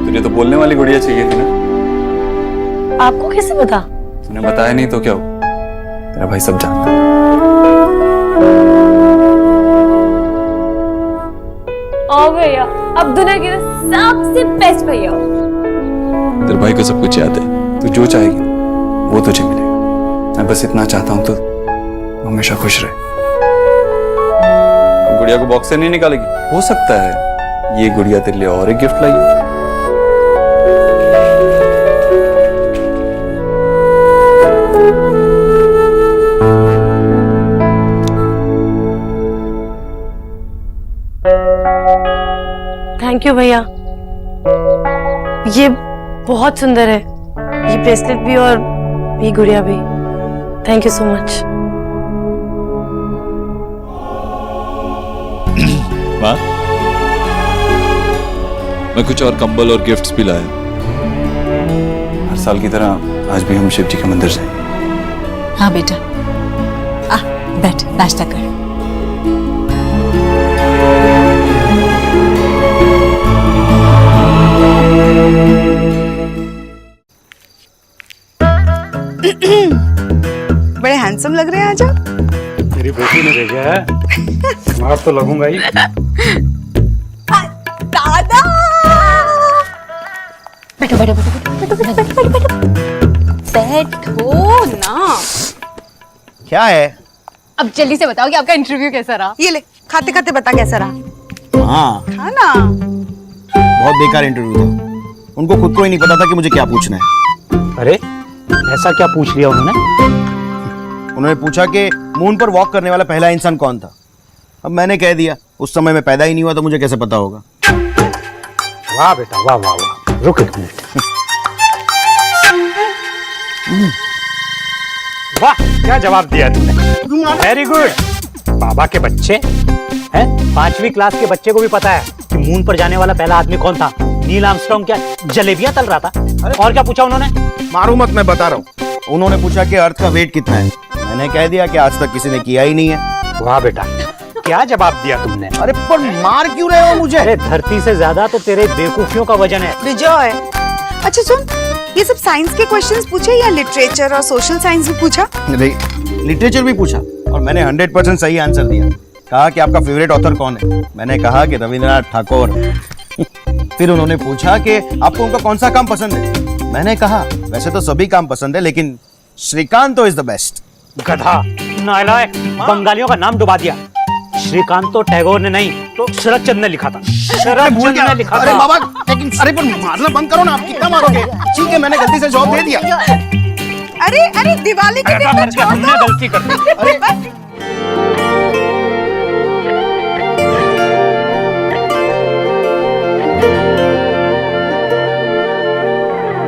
[SPEAKER 2] तुझे तो बोलने वाली गुड़िया चाहिए थी ना?
[SPEAKER 10] आपको कैसे पता?
[SPEAKER 2] तूने बताया नहीं तो क्या हो? तेरा भाई सब जानता है।
[SPEAKER 15] ओ भैया, अब दुनिया के सबसे बेस्ट भैया हो।
[SPEAKER 7] तेरे भाई को सब कुछ याद है।
[SPEAKER 2] तू जो चाहेगी वो तुझे मिलेगा। मैं बस इतना चाहता हूं तो हमेशा खुश रहे। अब गुड़िया को बॉक्स से नहीं निकालेगी? हो सकता है ये गुड़िया तेरे लिए और एक गिफ्ट लाई हो।
[SPEAKER 10] थैंक यू भैया, ये बहुत सुंदर है। ये ब्रेसलेट भी और ये गुड़िया भी। Thank you so much.
[SPEAKER 7] माँ, मैं कुछ और कंबल और गिफ्ट्स भी लाया।
[SPEAKER 2] हर साल की तरह आज भी हम शिव जी के मंदिर जाएंगे।
[SPEAKER 5] हाँ बेटा, आ बैठ, नाश्ता कर।
[SPEAKER 8] हैंडसम लग रहे हैं आज आप।
[SPEAKER 9] मेरी बेटी ने भेजा है, स्मार्ट तो लगूंगा ही।
[SPEAKER 8] दादा
[SPEAKER 15] बैठो बैठो बैठो बैठो बैठो बैठो बैठो ना।
[SPEAKER 14] क्या है?
[SPEAKER 15] अब जल्दी से बताओ कि आपका इंटरव्यू कैसा रहा।
[SPEAKER 8] ये ले, खाते खाते बता कैसा रहा।
[SPEAKER 14] हाँ,
[SPEAKER 8] खाना
[SPEAKER 14] बहुत बेकार इंटरव्यू था। उनको खुद को ही नहीं पता था कि मुझे क्या पूछना है।
[SPEAKER 9] अरे ऐसा क्या पूछ लिया उन्होंने?
[SPEAKER 14] उन्होंने पूछा कि मून पर वॉक करने वाला पहला इंसान कौन था। अब मैंने कह दिया, उस समय मैं पैदा ही नहीं हुआ तो मुझे कैसे पता होगा।
[SPEAKER 9] वाह बेटा वाह वाह वाह। रुक एक मिनट। वाह क्या जवाब दिया तुमने, वेरी गुड। बाबा के बच्चे हैं, 5वीं क्लास के बच्चे को भी पता है कि मून पर जाने वाला पहला आदमी कौन था। नील आर्मस्ट्रांग क्या जलेबियां तल रहा था? और क्या पूछा उन्होंने?
[SPEAKER 14] मारू मत, मैं बता रहा हूँ। उन्होंने पूछा कि अर्थ का वेट कितना है। मैंने कह दिया कि आज तक किसी ने किया ही नहीं है।
[SPEAKER 9] वाह बेटा क्या जवाब दिया तुमने।
[SPEAKER 14] अरे पर मार क्यों रहे हो मुझे?
[SPEAKER 9] अरे धरती से ज्यादा तो तेरे बेवकूफियों का वजन है।
[SPEAKER 8] विजय, अच्छा सुन, ये सब साइंस के क्वेश्चंस पूछे या लिटरेचर और सोशल साइंस भी पूछा?
[SPEAKER 14] नहीं, लिटरेचर भी पूछा और मैंने 100% सही आंसर दिया। कहा कि आपका फेवरेट ऑथर कौन है। मैंने कहा कि रविंद्रनाथ ठाकुर। फिर उन्होंने पूछा कि आपको उनका कौन सा काम पसंद है। मैंने कहा वैसे तो सभी काम पसंद है लेकिन श्रीकांत तो इज द बेस्ट।
[SPEAKER 9] गधा नालायक, बंगालियों का नाम डुबा दिया। श्रीकांत तो टैगोर ने नहीं तो शरद चंद्र ने लिखा था। शरद चंद्र ने लिखा था।
[SPEAKER 14] अरे बाबा, लेकिन अरे पर मारना बंद करो ना, आप कितना मारोगे? ठीक है, मैंने गलती से जवाब दे दिया।
[SPEAKER 8] अरे अरे दिवाली के दिन में छोड़
[SPEAKER 9] हमने
[SPEAKER 8] दो।
[SPEAKER 9] गलती कर दी।
[SPEAKER 14] अरे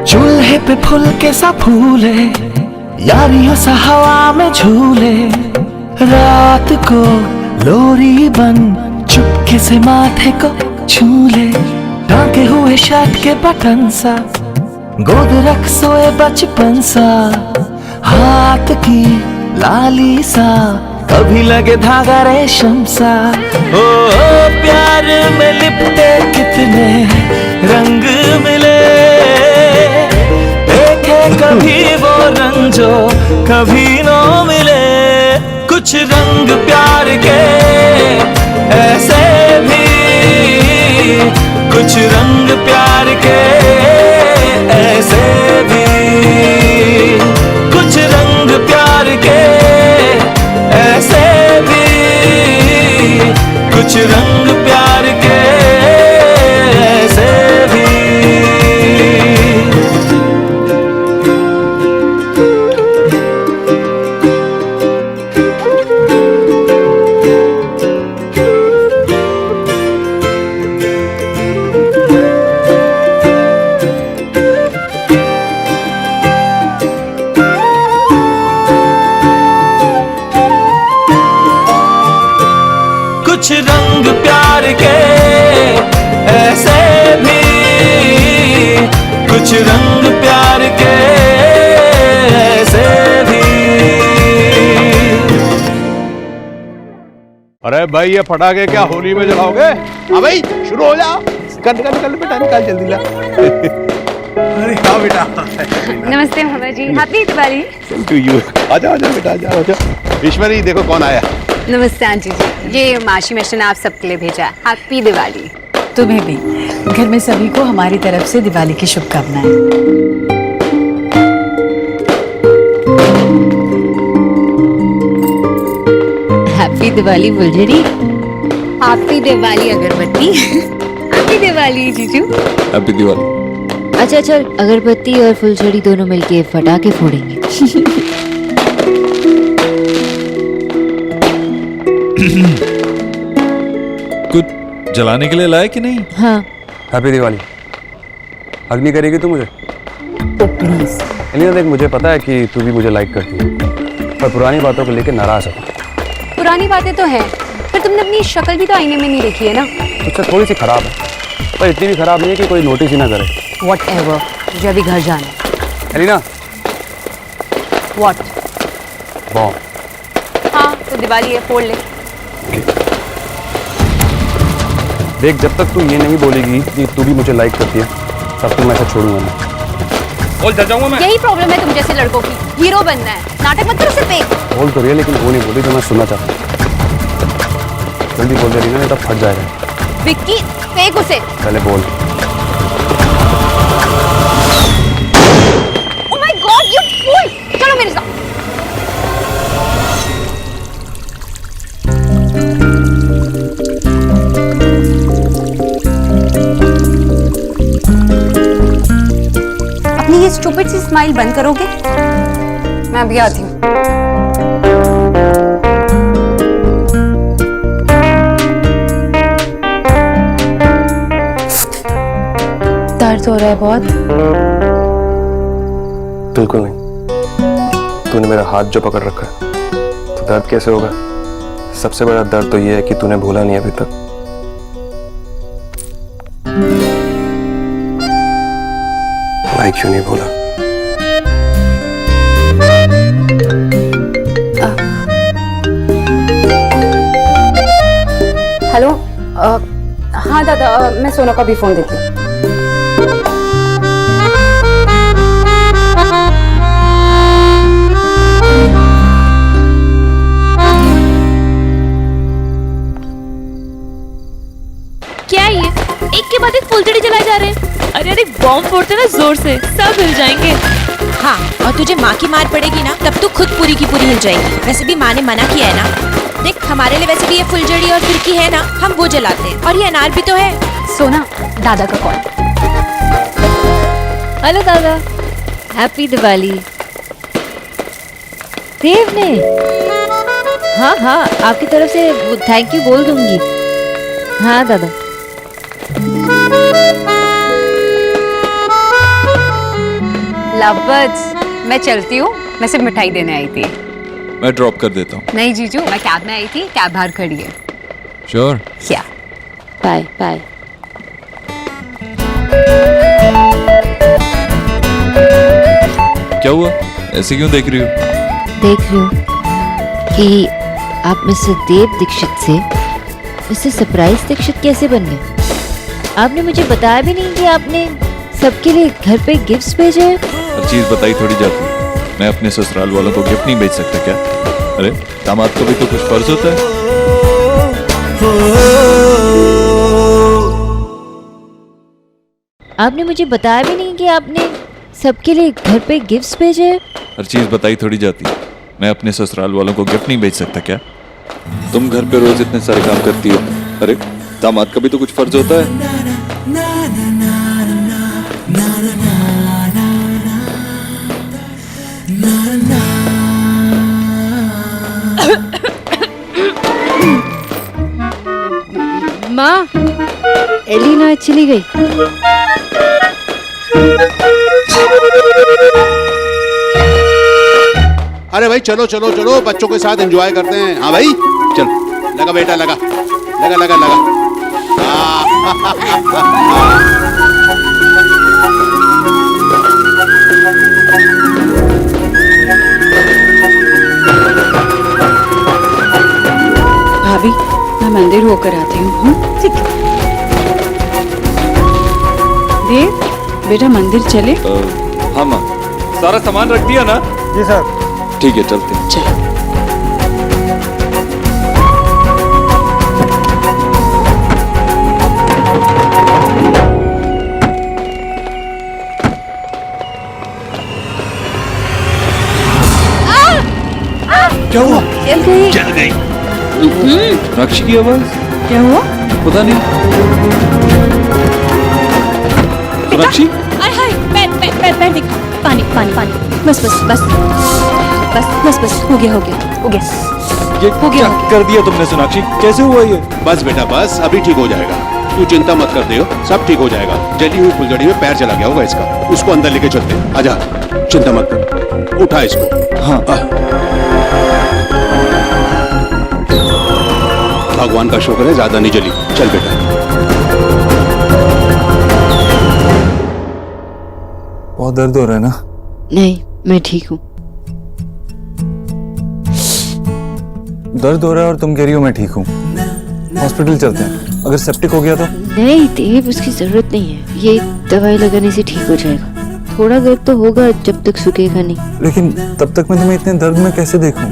[SPEAKER 17] चूल्हे पे फूल के सा फूले, यारियों सा हवा में झूले, रात को लोरी बन चुपके से माथे को छूले, ढाके हुए शर्ट के बटन सा, गोद रख सोए बचपन सा, हाथ की लाली सा, कभी लगे धागा रेशम सा। ओ प्यार में लिपटे कितने रंग मिले, देखे कभी वो रंग जो कभी न मिले। कुछ रंग प्यार के ऐसे भी, कुछ रंग प्यार के ऐसे भी, कुछ रंग प्यार के ऐसे भी, कुछ रंग प्यार के ऐसे भी। कुछ रंग प्यार के ऐसे भी, कुछ रंग प्यार के ऐसे भी।
[SPEAKER 12] अरे भाई ये पटाखे क्या होली में जलाओगे? हाँ भाई शुरू हो जाओ। निकल निकल निकल बेटा, निकाल जल्दी ला। अरे हाँ बेटा।
[SPEAKER 15] नमस्ते मामा जी, happy Diwali.
[SPEAKER 12] Same to you. आजा आजा बेटा, आजा आजा। ईश्वरी देखो कौन आया।
[SPEAKER 15] नमस्ते आंटी जी, ये माशी मिश्रा ने आप सबके लिए भेजा है। हैप्पी दिवाली।
[SPEAKER 11] तुम्हें भी, घर में सभी को हमारी तरफ से दिवाली की शुभकामनाएं।
[SPEAKER 3] हैप्पी दिवाली फुलझड़ी।
[SPEAKER 15] हैप्पी दिवाली अगरबत्ती। हैप्पी दिवाली जीजू।
[SPEAKER 1] हैप्पी दिवाली।
[SPEAKER 3] अच्छा चल, अगरबत्ती और फुलझड़ी दोनों मिलके फटाके फोड़ेंगे।
[SPEAKER 7] कुछ जलाने के लिए लाए कि नहीं?
[SPEAKER 3] हाँ।
[SPEAKER 2] हैप्पी दिवाली। हग नहीं करेगी तू मुझे?
[SPEAKER 11] तो प्लीज।
[SPEAKER 2] एलिना देख, मुझे पता है कि तू भी मुझे लाइक करती है, पर पुरानी बातों को लेकर नाराज है।
[SPEAKER 15] पुरानी बातें तो हैं, पर तुमने अपनी शक्ल भी तो आईने में नहीं देखी है ना।
[SPEAKER 2] तुझसे थोड़ी सी खराब है, पर इतनी भी खराब नहीं है कि कोई नोटिस ही ना करे।
[SPEAKER 15] Whatever, मुझे अभी घर जाना है।
[SPEAKER 2] एलिना।
[SPEAKER 15] What?
[SPEAKER 2] बॉम्ब।
[SPEAKER 15] हाँ तो दिवाली है, फोड़ ले।
[SPEAKER 2] देख, जब तक तू ये नहीं बोलेगी कि तू भी मुझे लाइक करती है, तब तक मैं ऐसा छोड़ूंगा नहीं।
[SPEAKER 15] यही प्रॉब्लम है तुम जैसे लड़कों की। हीरो बनना है, नाटक मत करो सिर्फ एक।
[SPEAKER 12] बोल तो रही है लेकिन वो नहीं बोली जो मैं सुना था। जल्दी बोल दे रही ना, नहीं तो फट जाएगा।
[SPEAKER 15] विक्की फेंक उसे।
[SPEAKER 12] पहले बोल।
[SPEAKER 15] Oh my god you fool, चलो मेरे साथ। अपनी ये स्टूपिड सी स्माइल बंद करोगे? मैं अभी आती हूँ।
[SPEAKER 10] दर्द हो रहा है बहुत?
[SPEAKER 12] बिल्कुल नहीं। तूने मेरा हाथ जो पकड़ रखा है तो दर्द कैसे होगा? सबसे बड़ा दर्द तो ये है कि तूने भूला नहीं अभी तक। मैं क्यों नहीं भूला?
[SPEAKER 15] हेलो, हाँ दादा, मैं सोना का भी फोन देती हूँ।
[SPEAKER 16] क्या ये एक के बाद एक फुलझड़ी जलाए जा रहे हैं? अरे अरे बॉम्ब फोड़ते ना जोर से, सब हिल जाएंगे।
[SPEAKER 19] हाँ, और तुझे माँ की मार पड़ेगी ना, तब तू खुद पूरी की पूरी हिल जाएगी। वैसे भी माँ ने मना किया है ना। देख, हमारे लिए वैसे भी ये फुलझड़ी और फिरकी है ना, हम वो जलाते हैं। और ये अनार भी तो है।
[SPEAKER 18] सोना, दादा का कॉल।
[SPEAKER 3] हेलो दादा, हैप्पी दिवाली। देव ने? हाँ हाँ, आपकी तरफ से थैंक यू बोल दूंगी। हाँ दादा।
[SPEAKER 15] लव बर्ड्स, मैं चलती हूँ। मैं सिर्फ मिठाई देने आई थी।
[SPEAKER 7] मैं ड्रॉप कर देता हूँ।
[SPEAKER 15] नहीं जीजू, मैं कैब में आई थी, कैब बाहर खड़ी है।
[SPEAKER 7] श्योर?
[SPEAKER 15] क्या?
[SPEAKER 3] Bye bye.
[SPEAKER 7] क्या हुआ? ऐसे क्यों देख रही हो?
[SPEAKER 3] देख रही हूँ कि आप मिस्टर देव दीक्षित से मिस्टर सरप्राइज दीक्षित कैसे बन गए। आपने मुझे बताया भी नहीं कि आपने सबके लिए घर पे गिफ्ट्स भेजे हैं।
[SPEAKER 7] हर चीज बताई थोड़ी जाती है। मैं अपने ससुराल वालों को गिफ्ट नहीं भेज सकता क्या? अरे दामाद को भी तो कुछ फर्ज होता है।
[SPEAKER 3] आपने मुझे बताया भी नहीं कि आपने सबके लिए घर पे गिफ्ट्स भेजे हैं।
[SPEAKER 7] हर चीज बताई थोड़ी जाती है। मैं अपने ससुराल वालों को गिफ्ट नहीं भेज सकता क्या? तुम घर पे रोज इतने सारे काम करती हो। अरे दामाद का भी तो कुछ फर्ज होता है।
[SPEAKER 3] माँ, एलिना चली गई।
[SPEAKER 12] अरे भाई चलो चलो चलो, बच्चों के साथ एंजॉय करते हैं। हाँ भाई चल, लगा बेटा, लगा लगा लगा लगा।
[SPEAKER 11] भाभी, मैं मंदिर होकर आती हूँ। ठीक है। देव, बेटा मंदिर चले?
[SPEAKER 7] हाँ माँ, सारा सामान रख दिया ना?
[SPEAKER 14] जी सर।
[SPEAKER 7] ठीक है, चलते हैं।
[SPEAKER 11] चलो।
[SPEAKER 7] क्या हुआ?
[SPEAKER 3] चल गई।
[SPEAKER 7] चल गई। राक्षी की आवाज?
[SPEAKER 11] क्या हुआ?
[SPEAKER 7] पता नहीं। राक्षी?
[SPEAKER 19] हाय हाय, पैर दिखा। पानी पानी पानी। बस बस बस बस बस बस, हो गया हो गया हो गया।
[SPEAKER 7] ये क्या कर दिया तुमने सोनाक्षी? कैसे हुआ ये?
[SPEAKER 12] बस बेटा बस, अभी ठीक हो जाएगा। तू चिंता मत कर दियो, सब ठीक हो जाएगा। जली हुई फुलझड़ी में पैर चला गया होगा इसका, उसको अंदर लेके चलते हैं। आजा, चिंता मत कर, उठा इसको।
[SPEAKER 7] हाँ।
[SPEAKER 12] भगवान का शुक्र है ज्यादा नहीं जली। चल बेटा।
[SPEAKER 7] बहुत दर्द हो रहा है ना?
[SPEAKER 3] नहीं, मैं ठीक हूँ।
[SPEAKER 7] दर्द हो रहा है और तुम कह रही हो मैं ठीक हूँ। हॉस्पिटल चलते हैं, अगर सेप्टिक हो गया तो?
[SPEAKER 3] नहीं देव, उसकी जरूरत नहीं है। ये दवाई लगाने से ठीक हो जाएगा। थोड़ा दर्द तो होगा जब तक सूखेगा नहीं।
[SPEAKER 2] लेकिन तब तक मैं तुम्हें इतने दर्द में कैसे देखूं?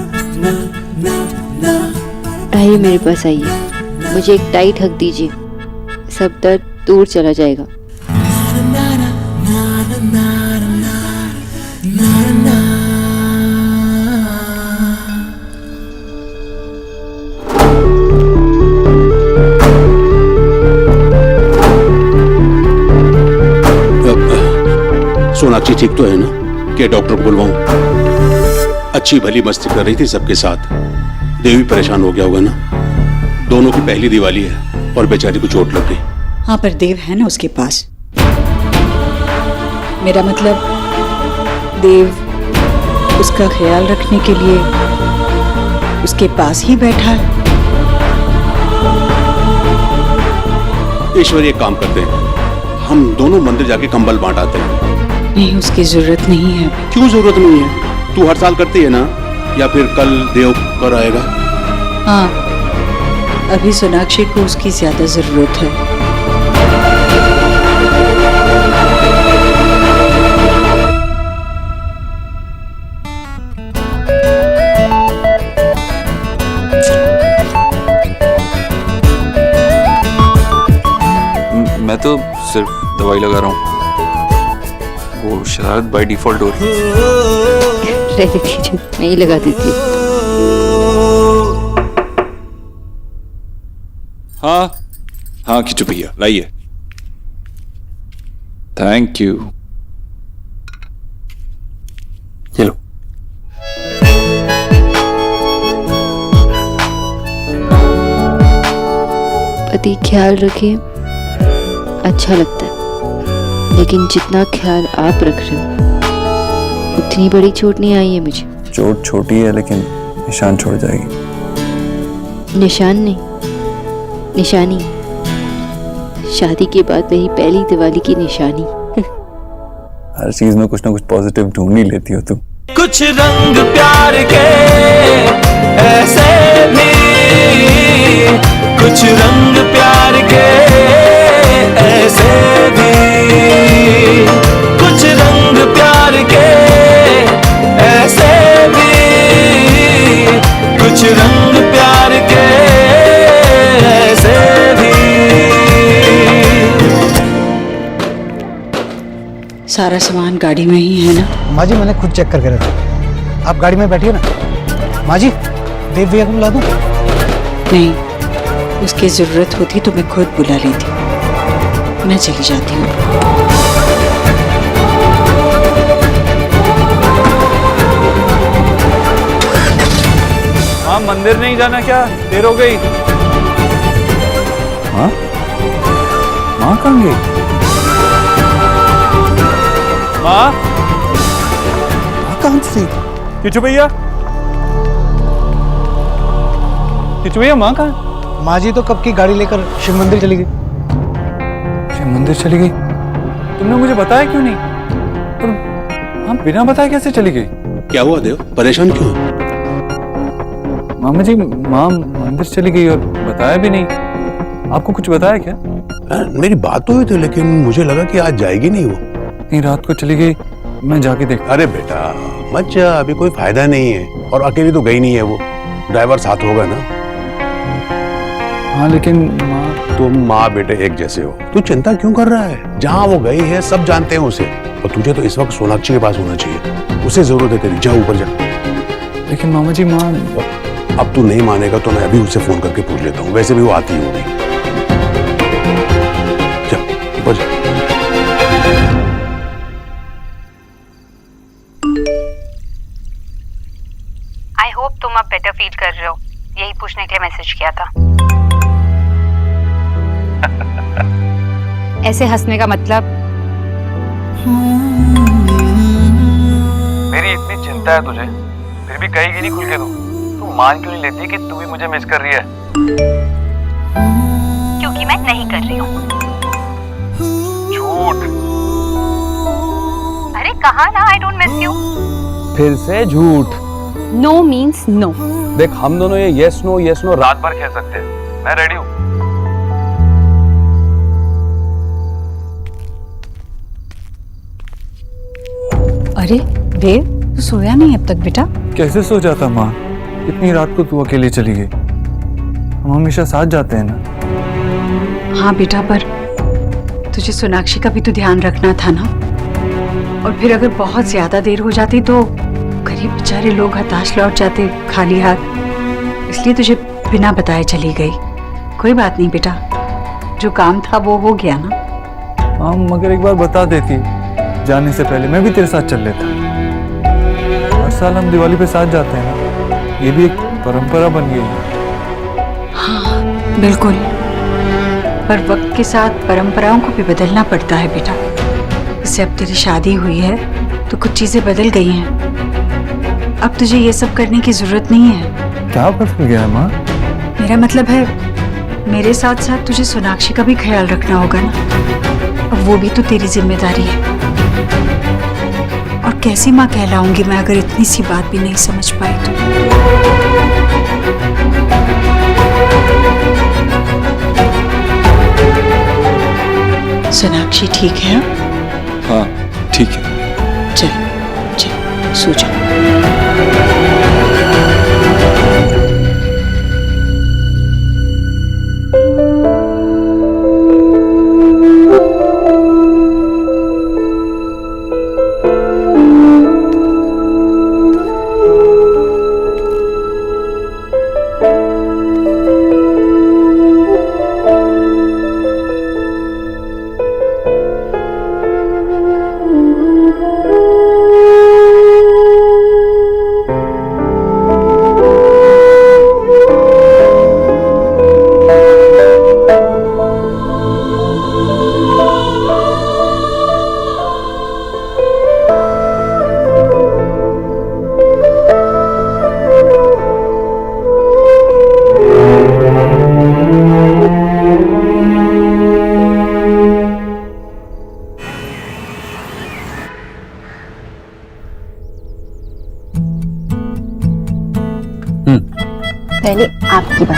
[SPEAKER 3] आइए मेरे पास आइए, मुझे एक टाइट हक दीजिए, सब दर्द दूर चला जाएगा।
[SPEAKER 12] सोनाक्षी ठीक तो है ना? क्या डॉक्टर को बुलवाऊं? अच्छी भली मस्ती कर रही थी सबके साथ, देव भी परेशान हो गया होगा ना। दोनों की पहली दिवाली है और बेचारी को चोट लग गई।
[SPEAKER 11] हाँ पर देव है ना उसके पास। मेरा मतलब देव उसका ख्याल रखने के लिए उसके पास ही बैठा है।
[SPEAKER 12] ईश्वर, ये काम करते हैं, हम दोनों मंदिर जाके कंबल बांट आते हैं।
[SPEAKER 11] नहीं, उसकी जरूरत नहीं है।
[SPEAKER 12] क्यों जरूरत नहीं है? तू हर साल करती है ना, या फिर कल देव कर आएगा?
[SPEAKER 11] हाँ, अभी सोनाक्षी को उसकी ज्यादा जरूरत है।
[SPEAKER 1] मैं तो सिर्फ दवाई लगा रहा हूँ, वो शरारत बाय डिफॉल्ट हो रही है।
[SPEAKER 3] रहने दीजिए, मैं ही लगा देती हूँ।
[SPEAKER 1] हाँ हाँ खिंचो भैया, लाइए। Thank you.
[SPEAKER 12] चलो।
[SPEAKER 3] पति ख्याल रखे, अच्छा लगता है, लेकिन जितना ख्याल आप रख रहे हो उतनी बड़ी चोट नहीं आई है मुझे।
[SPEAKER 2] चोट छोटी है लेकिन निशान छोड़ जाएगी।
[SPEAKER 3] निशान नहीं, निशानी। शादी के बाद वही पहली दिवाली की निशानी।
[SPEAKER 2] हर चीज में कुछ ना कुछ पॉजिटिव ढूंढ ही लेती हो तुम।
[SPEAKER 17] कुछ रंग प्यार के ऐसे भी, कुछ रंग प्यार के ऐसे भी, कुछ रंग प्यार के ऐसे भी, कुछ रंग प्यार के ऐसे भी।
[SPEAKER 11] सारा सामान गाड़ी में ही है ना?
[SPEAKER 14] माँ जी, मैंने खुद चेक करके रखा। आप गाड़ी में बैठिए ना। माँ जी, देव भैया को बुला दूं?
[SPEAKER 11] नहीं, उसकी जरूरत होती तो मैं खुद बुला लेती। मैं चली जाती हूँ।
[SPEAKER 7] हाँ, मंदिर नहीं जाना क्या? देर हो गई।
[SPEAKER 2] हाँ? माँ कहाँ गई?
[SPEAKER 7] माँ?
[SPEAKER 14] कहाँ से?
[SPEAKER 7] किचू भैया? किचू भैया, माँ कहाँ?
[SPEAKER 14] माँ जी तो कब की गाड़ी लेकर शिव मंदिर चली गई।
[SPEAKER 2] शिव मंदिर चली गई?
[SPEAKER 7] तुमने मुझे बताया क्यों नहीं? और हम बिना बताए कैसे चली गई?
[SPEAKER 12] क्या हुआ देव, परेशान क्यों है?
[SPEAKER 2] मामा जी, माँ मंदिर चली गई और बताया भी नहीं। आपको कुछ बताया क्या?
[SPEAKER 12] मेरी बात तो हुई थी, लेकिन मुझे लगा कि आज जाएगी नहीं वो।
[SPEAKER 2] नहीं, रात को चली गई, मैं जाके देख।
[SPEAKER 12] अरे बेटा मत जा, अभी कोई फायदा नहीं है। और अकेली तो गई नहीं है वो, ड्राइवर साथ होगा ना।
[SPEAKER 2] हाँ लेकिन माँ।
[SPEAKER 12] तुम माँ बेटे एक जैसे हो, तू चिंता क्यों कर रहा है? जहाँ वो गई है सब जानते हैं उसे, और तुझे तो इस वक्त सोनाक्षी के पास होना चाहिए। उसे जरूरत है तेरी, जा ऊपर जा।
[SPEAKER 2] लेकिन मामा जी, माँ।
[SPEAKER 12] अब तू नहीं मानेगा तो मैं अभी उससे फोन करके पूछ लेता हूँ, वैसे भी वो आती ही होगी। जा ऊपर जा।
[SPEAKER 18] आई होप तुम अब बेटर फील कर रहे हो, यही पूछने के लिए मैसेज किया था। ऐसे हंसने का मतलब?
[SPEAKER 7] मेरी इतनी चिंता है तुझे, फिर भी कहेगी नहीं खुल के तू मान क्यों नहीं लेती कि तू भी मुझे मिस कर रही है?
[SPEAKER 18] क्योंकि मैं नहीं कर रही हूँ।
[SPEAKER 7] झूठ।
[SPEAKER 18] अरे कहा ना आई डोंट मिस यू।
[SPEAKER 2] फिर से झूठ।
[SPEAKER 18] No means no.
[SPEAKER 2] देख, हम दोनों ये यस नो
[SPEAKER 7] रात भर खेल सकते हैं, मैं रेडी हूँ।
[SPEAKER 11] अरे देव, तू सोया नहीं अब तक बेटा?
[SPEAKER 7] कैसे सो जाता माँ? इतनी रात को तू अकेले चली गई। हम हमेशा साथ जाते हैं ना।
[SPEAKER 11] हाँ बेटा, पर तुझे सोनाक्षी का भी तो ध्यान रखना था ना। और फिर अगर बहुत ज्यादा देर हो जाती तो गरीब बेचारे लोग हताश लौट जाते खाली हाथ। इसलिए तुझे बिना बताए चली गई। कोई बात नहीं बेटा, जो काम था वो हो गया ना।
[SPEAKER 7] हाँ, मगर एक बार बता देती, जाने से पहले मैं भी तेरे साथ चल लेता। हर साल हम दिवाली पे साथ जाते हैं ना, ये भी एक परंपरा बन गई है।
[SPEAKER 11] हाँ बिल्कुल, पर वक्त के साथ परंपराओं को भी बदलना पड़ता है बेटा। इससे अब तेरी शादी हुई है तो कुछ चीजें बदल गई हैं। अब तुझे ये सब करने की जरूरत नहीं है।
[SPEAKER 7] क्या बदल गया है माँ?
[SPEAKER 11] मेरा मतलब है, मेरे साथ साथ तुझे सोनाक्षी का भी ख्याल रखना होगा ना। अब वो भी तो तेरी जिम्मेदारी है। और कैसी माँ कहलाऊंगी मैं अगर इतनी सी बात भी नहीं समझ पाई तो। सोनाक्षी ठीक है?
[SPEAKER 7] हाँ ठीक है।
[SPEAKER 11] चल चल सो जा।
[SPEAKER 3] पहले आपकी बात।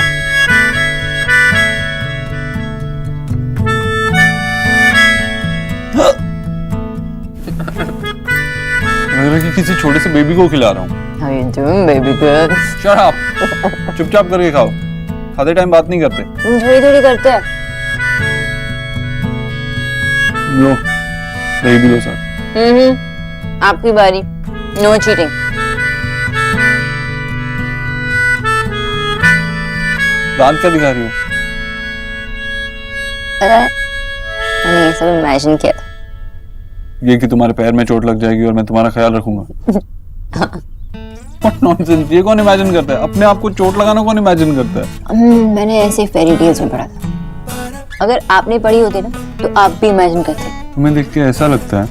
[SPEAKER 7] लग रहा है कि किसी छोटे से बेबी को खिला रहा हूँ।
[SPEAKER 3] How you doing, baby girl?
[SPEAKER 7] Shut up! चुपचाप करके खाओ, खाते टाइम बात नहीं करते।
[SPEAKER 3] थोड़ी थोड़ी करते हैं।
[SPEAKER 7] लो, दही भी लो सर।
[SPEAKER 3] आपकी बारी। No cheating.
[SPEAKER 7] दांत क्या दिखा रही हो?
[SPEAKER 3] मैंने ये सब इमेजिन किया था।
[SPEAKER 7] ये कि तुम्हारे पैर में चोट लग जाएगी और मैं तुम्हारा ख्याल रखूंगा। What nonsense! ये कौन इमेजिन करता है? अपने आप को चोट लगाना कौन इमेजिन करता है?
[SPEAKER 3] मैंने ऐसे फेरी टेल्स में पढ़ा था। अगर आपने पढ़ी होती ना तो आप भी इमेजिन करते।
[SPEAKER 7] तुम्हें देख के ऐसा लगता है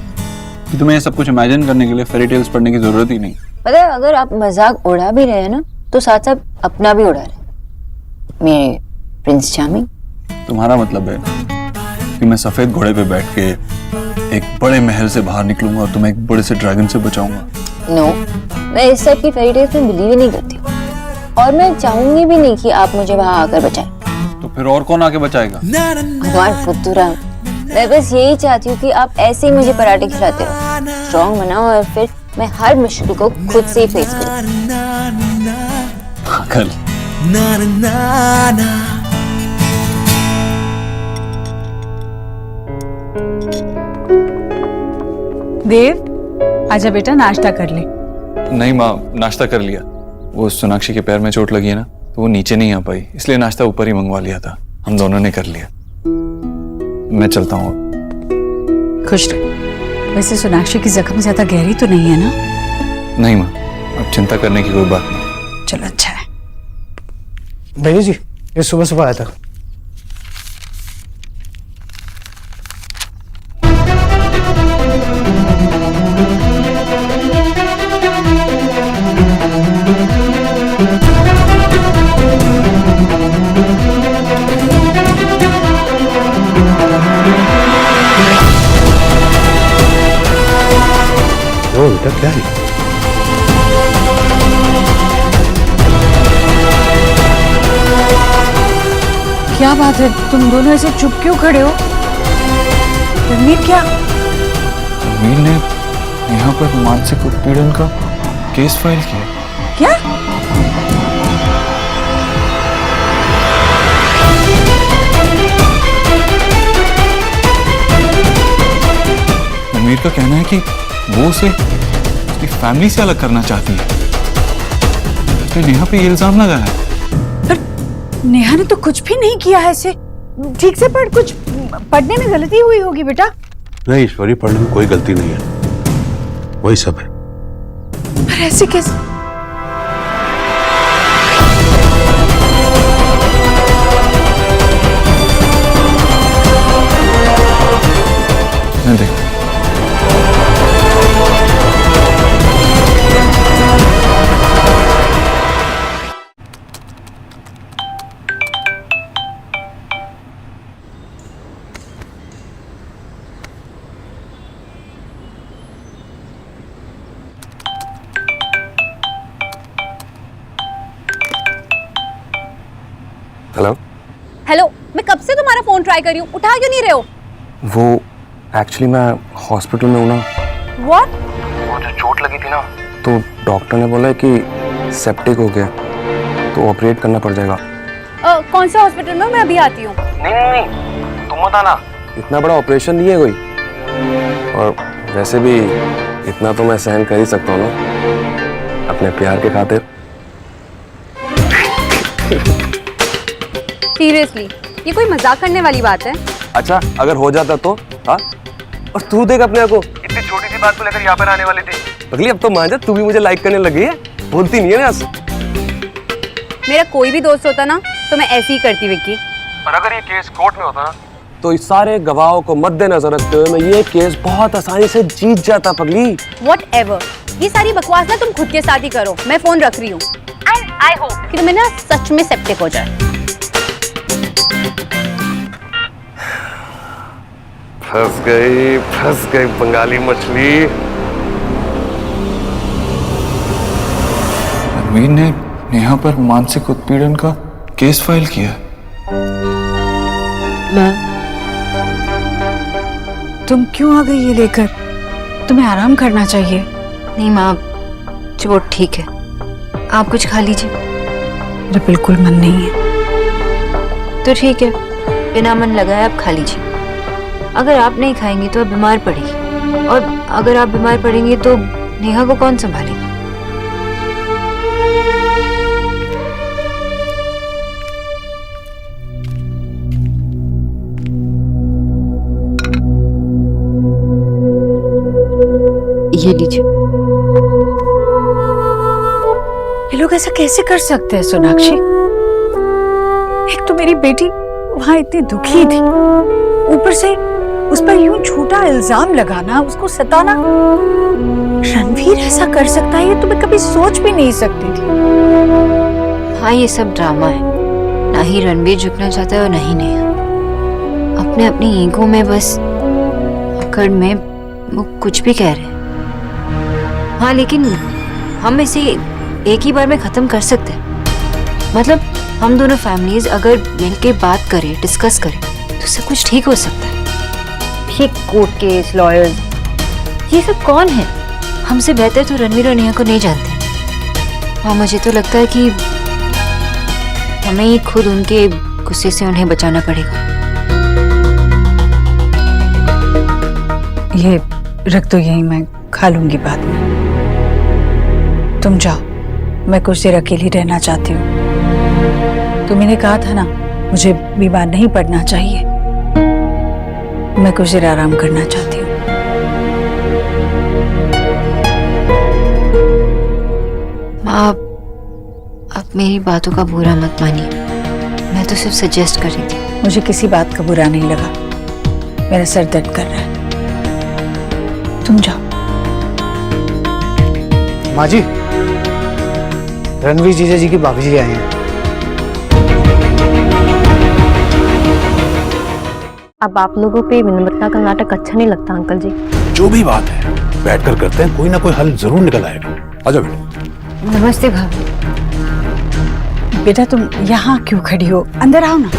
[SPEAKER 7] कि तुम्हें ये सब कुछ इमेजिन करने के लिए फेरी टेल्स पढ़ने की जरूरत ही नहीं।
[SPEAKER 3] पता है, अगर आप मजाक उड़ा भी रहे हैं ना तो साथ साथ अपना भी उड़ा रहे हैं। मेरे प्रिंस चार्मिंग।
[SPEAKER 7] तुम्हारा मतलब है कि मैं सफेद घोड़े पे बैठ के एक बड़े महल से बाहर निकलूंगा और तुम्हें एक बड़े से ड्रैगन से बचाऊंगा?
[SPEAKER 3] नो, मैं इस टाइप की फेरी टेल्स में बिलीव ही नहीं करती और मैं चाहूंगी भी नहीं कि आप मुझे वहां आकर बचाएं।
[SPEAKER 7] तो फिर और कौन आके बचाएगा?
[SPEAKER 3] भगवान फुतुरा। मैं बस यही चाहती हूँ कि आप ऐसे ही मुझे पराठे खिलाते रहो, स्ट्रॉन्ग बनाओ और फिर मैं हर मुश्किल को खुद से ही फेस करूँ।
[SPEAKER 7] पागल।
[SPEAKER 11] देव, आजा बेटा, नाश्ता कर ले।
[SPEAKER 7] नहीं माँ, नाश्ता कर लिया। वो सोनाक्षी के पैर में चोट लगी है ना, तो वो नीचे नहीं आ पाई, इसलिए नाश्ता ऊपर ही मंगवा लिया था। हम दोनों ने कर लिया। मैं चलता हूँ।
[SPEAKER 11] खुश रह। वैसे सोनाक्षी की जख्म ज्यादा गहरी तो नहीं है ना?
[SPEAKER 7] नहीं माँ, अब चिंता करने की कोई बात नहीं।
[SPEAKER 11] चलो अच्छा है।
[SPEAKER 9] भैया जी, ये सुबह सुबह आया था।
[SPEAKER 12] ओ बेटा, क्या है?
[SPEAKER 11] क्या बात है, तुम दोनों ऐसे चुप क्यों खड़े हो? रणवीर क्या?
[SPEAKER 7] रणवीर ने यहाँ पर मानसिक उत्पीड़न का केस फाइल किया।
[SPEAKER 5] क्या?
[SPEAKER 7] रणवीर का कहना है कि वो उसे उसकी फैमिली से अलग करना चाहती है, उसने नेहा पे ये इल्जाम लगाया है।
[SPEAKER 5] नेहा ने तो कुछ भी नहीं किया है इसे। ठीक से पढ़, कुछ पढ़ने में गलती हुई होगी बेटा।
[SPEAKER 12] नहीं ईश्वरी, पढ़ने में कोई गलती नहीं है, वही सब है।
[SPEAKER 5] पर ऐसे कैसे?
[SPEAKER 7] मैं देख
[SPEAKER 15] हेलो हेलो, मैं कब से तुम्हारा फोन ट्राई कर रही हूँ, उठा क्यों नहीं रहे हो?
[SPEAKER 2] वो एक्चुअली मैं हॉस्पिटल में हूँ ना।
[SPEAKER 15] What?
[SPEAKER 2] वो जो चोट लगी थी ना, तो डॉक्टर ने बोला कि सेप्टिक हो गया, तो ऑपरेट करना पड़ जाएगा।
[SPEAKER 15] कौन सा हॉस्पिटल में? मैं अभी आती हूँ।
[SPEAKER 2] नहीं, तुम मत आना, इतना बड़ा ऑपरेशन नहीं है कोई, और वैसे भी इतना तो मैं सहन कर ही सकता हूँ ना, अपने प्यार के खातिर।
[SPEAKER 15] सीरियसली, ये कोई मजाक करने वाली बात है?
[SPEAKER 2] अच्छा, अगर हो जाता तो? हाँ, और तू देख अपने को, इतनी छोटी सी बात को लेकर यहाँ पर आने वाली थी। पगली, अब तो मान जा, तू भी मुझे लाइक करने लगी है, बोलती नहीं है ना।
[SPEAKER 15] मेरा कोई भी दोस्त होता ना तो मैं ऐसे ही करती विक्की।
[SPEAKER 2] और अगर ये केस कोर्ट में होता ना, तो इस सारे गवाहों को मद्देनजर रखते हुए मैं ये केस बहुत आसानी से जीत जाता पगली।
[SPEAKER 15] Whatever, ये सारी बकवास ना तुम खुद के साथ ही करो। मैं फोन रख रही हूँ। एंड आई होप कि तुम्हें ना सच में सेप्टिक हो जाए।
[SPEAKER 2] फंस गई बंगाली मछली।
[SPEAKER 7] रणवीर ने नेहा पर मानसिक उत्पीड़न का केस फाइल किया।
[SPEAKER 5] तुम क्यों आ गई ये लेकर? तुम्हें आराम करना चाहिए।
[SPEAKER 3] नहीं माँ, चोट ठीक है, आप कुछ खा लीजिए।
[SPEAKER 5] मेरा बिल्कुल मन नहीं है।
[SPEAKER 3] तो ठीक है, बिना मन लगाए आप खा लीजिए। अगर आप नहीं खाएंगे तो आप बीमार पड़ेगी, और अगर आप बीमार पड़ेंगे तो नेहा को कौन संभालेगा? ये लीजिए।
[SPEAKER 5] ये लोग ऐसा कैसे कर सकते हैं सोनाक्षी? एक तो मेरी बेटी वहां इतनी दुखी थी, ऊपर से उस पर यूं झूठा इल्जाम लगाना, उसको सताना। रणवीर ऐसा कर सकता है, ये तो मैं कभी सोच भी नहीं सकती थी।
[SPEAKER 3] हाँ, ये सब ड्रामा है। ना ही रणवीर झुकना चाहता है और नहीं नेहा। अपने अपनी ईगो में बस अकड़ में वो कुछ भी कह रहे हैं। हाँ, लेकिन हम इसे एक ही बार में खत्म कर सकते हैं। मतलब हम दोनों फैमिलीज अगर मिलके बात करें, डिस्कस करें, तो सब कुछ ठीक हो सकता है। ये कोर्ट केस, लॉयर्स, ये सब कौन है? हमसे बेहतर तो रणवीर और नेहा को नहीं जानते। और मुझे तो लगता है कि हमें ही खुद उनके गुस्से से उन्हें बचाना पड़ेगा।
[SPEAKER 5] ये रख दो यहीं, मैं खा लूंगी बाद में। तुम जाओ, मैं कुछ देर अकेली रहना चाहती हूँ। तुमने कहा था ना, मुझे बीमार नहीं पड़ना चाहिए। मैं कुछ देर आराम करना चाहती हूँ।
[SPEAKER 3] माँ, आप मेरी बातों का बुरा मत मानिए। मैं तो सिर्फ सजेस्ट कर रही थी।
[SPEAKER 5] मुझे किसी बात का बुरा नहीं लगा। मेरा सर दर्द कर रहा है। तुम जाओ।
[SPEAKER 9] माँ जी, रणवीर जीजा जी की भाभी जी आए हैं।
[SPEAKER 16] अब आप लोगों पे विनम्रता का नाटक अच्छा नहीं लगता अंकल जी?
[SPEAKER 12] जो भी बात है बैठकर करते हैं, कोई ना कोई हल जरूर निकल आएगा। आजा बेटा।
[SPEAKER 3] नमस्ते भाभी।
[SPEAKER 5] बेटा तुम यहाँ क्यों खड़ी हो? अंदर आओ ना।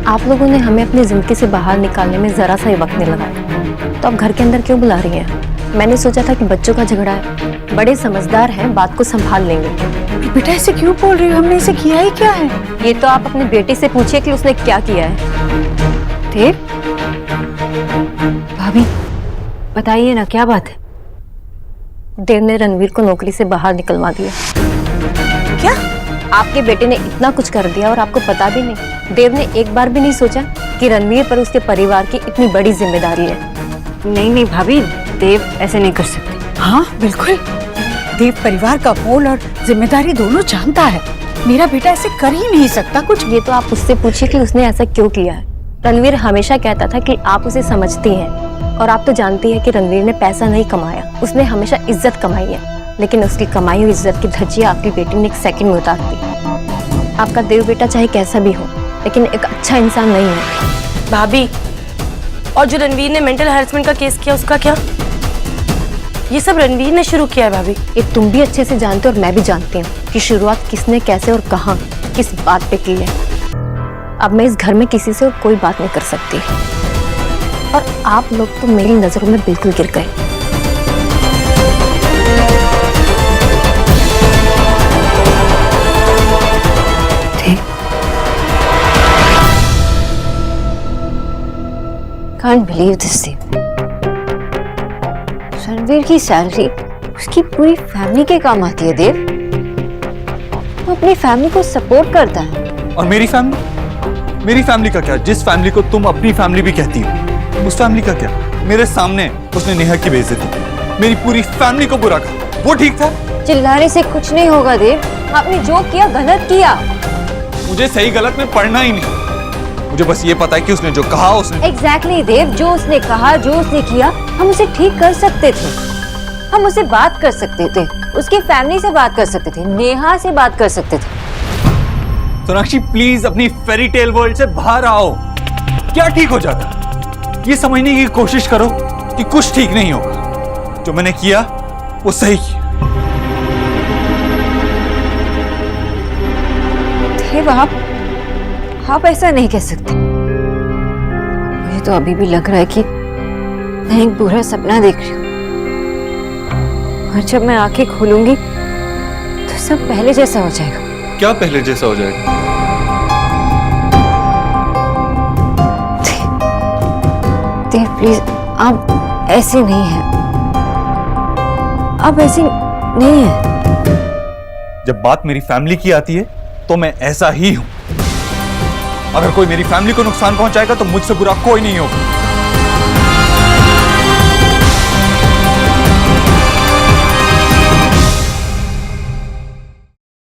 [SPEAKER 16] आप लोगों ने हमें अपनी जिंदगी से बाहर निकालने में जरा सा ही वक्त नहीं लगाया, तो आप घर के अंदर क्यों बुला रही हैं?
[SPEAKER 3] मैंने सोचा था कि बच्चों का झगड़ा है, बड़े समझदार हैं, बात को संभाल लेंगे।
[SPEAKER 5] बेटा ऐसे क्यों बोल रही हो? हमने इसे किया ही क्या है?
[SPEAKER 3] ये तो आप अपने बेटे से पूछिए कि उसने क्या किया है। देव, भाभी बताइए ना, क्या बात है? देव ने रणवीर को नौकरी से बाहर निकलवा दिया। क्या? आपके बेटे ने इतना कुछ कर दिया और आपको पता भी नहीं। देव ने एक बार भी नहीं सोचा कि रणवीर पर उसके परिवार की इतनी बड़ी जिम्मेदारी है।
[SPEAKER 18] नहीं नहीं भाभी, देव ऐसे नहीं कर सकते।
[SPEAKER 5] हाँ बिल्कुल, देव परिवार का मोल और जिम्मेदारी दोनों जानता है। मेरा बेटा ऐसे कर ही नहीं सकता कुछ।
[SPEAKER 3] ये तो आप उससे पूछिए कि उसने ऐसा क्यों किया है। रणवीर हमेशा कहता था कि आप उसे समझती हैं, और आप तो जानती है कि रणवीर ने पैसा नहीं कमाया, उसने हमेशा इज्जत कमाई है। लेकिन उसकी कमाई हुई इज्जत की धज्जियां आपकी बेटी ने एक सेकंड में उतार दी। आपका देव बेटा चाहे कैसा भी हो, लेकिन एक अच्छा इंसान नहीं है।
[SPEAKER 10] भाभी, और जो रणवीर ने मेंटल हैरेसमेंट का केस किया उसका क्या? ये सब रणवीर ने शुरू किया है भाभी।
[SPEAKER 3] ये तुम भी अच्छे से जानते हो और मैं भी जानती हूँ कि शुरुआत किसने, कैसे और कहाँ, किस बात पे की है। अब मैं इस घर में किसी से और कोई बात नहीं कर सकती, और आप लोग तो मेरी नजरों में बिल्कुल गिर गए। Can't believe this thing. Ranveer की सैलरी उसकी पूरी फैमिली के काम आती है। देव, वो अपनी फैमिली को सपोर्ट करता है।
[SPEAKER 7] और मेरी फैमिली का क्या? जिस फैमिली को तुम अपनी फैमिली भी कहती हो, उस फैमिली का क्या? मेरे सामने उसने नेहा की बेइज्जती की, मेरी पूरी फैमिली को बुरा कहा, वो ठीक था?
[SPEAKER 3] चिल्लाने से कुछ नहीं होगा देव, आपने जो किया गलत किया।
[SPEAKER 7] मुझे सही गलत में पढ़ना ही नहीं, मुझे बस ये पता है कि उसने जो कहा उसने।
[SPEAKER 3] Exactly, देव, जो उसने कहा, जो उसने किया, हम उसे ठीक कर सकते थे। हम उससे बात कर सकते थे, उसकी फैमिली से बात कर सकते थे, नेहा से बात कर सकते थे।
[SPEAKER 7] सोनाक्षी प्लीज अपनी फेरी टेल वर्ल्ड से बाहर आओ। क्या ठीक हो जाता? ये समझने की कोशिश करो कि कुछ ठीक नहीं होगा। जो मैंने किया वो सही किया।
[SPEAKER 3] देव, आप ऐसा नहीं कह सकते। मुझे तो अभी भी लग रहा है कि मैं एक बुरा सपना देख रही हूँ, और जब मैं आंखें खोलूंगी तो सब पहले जैसा हो जाएगा।
[SPEAKER 7] क्या पहले जैसा हो जाएगा?
[SPEAKER 3] देव प्लीज, आप ऐसे नहीं हैं, आप ऐसी नहीं हैं।
[SPEAKER 7] जब बात मेरी फैमिली की आती है तो मैं ऐसा ही हूं। अगर कोई मेरी फैमिली को नुकसान पहुंचाएगा तो मुझसे बुरा कोई नहीं होगा।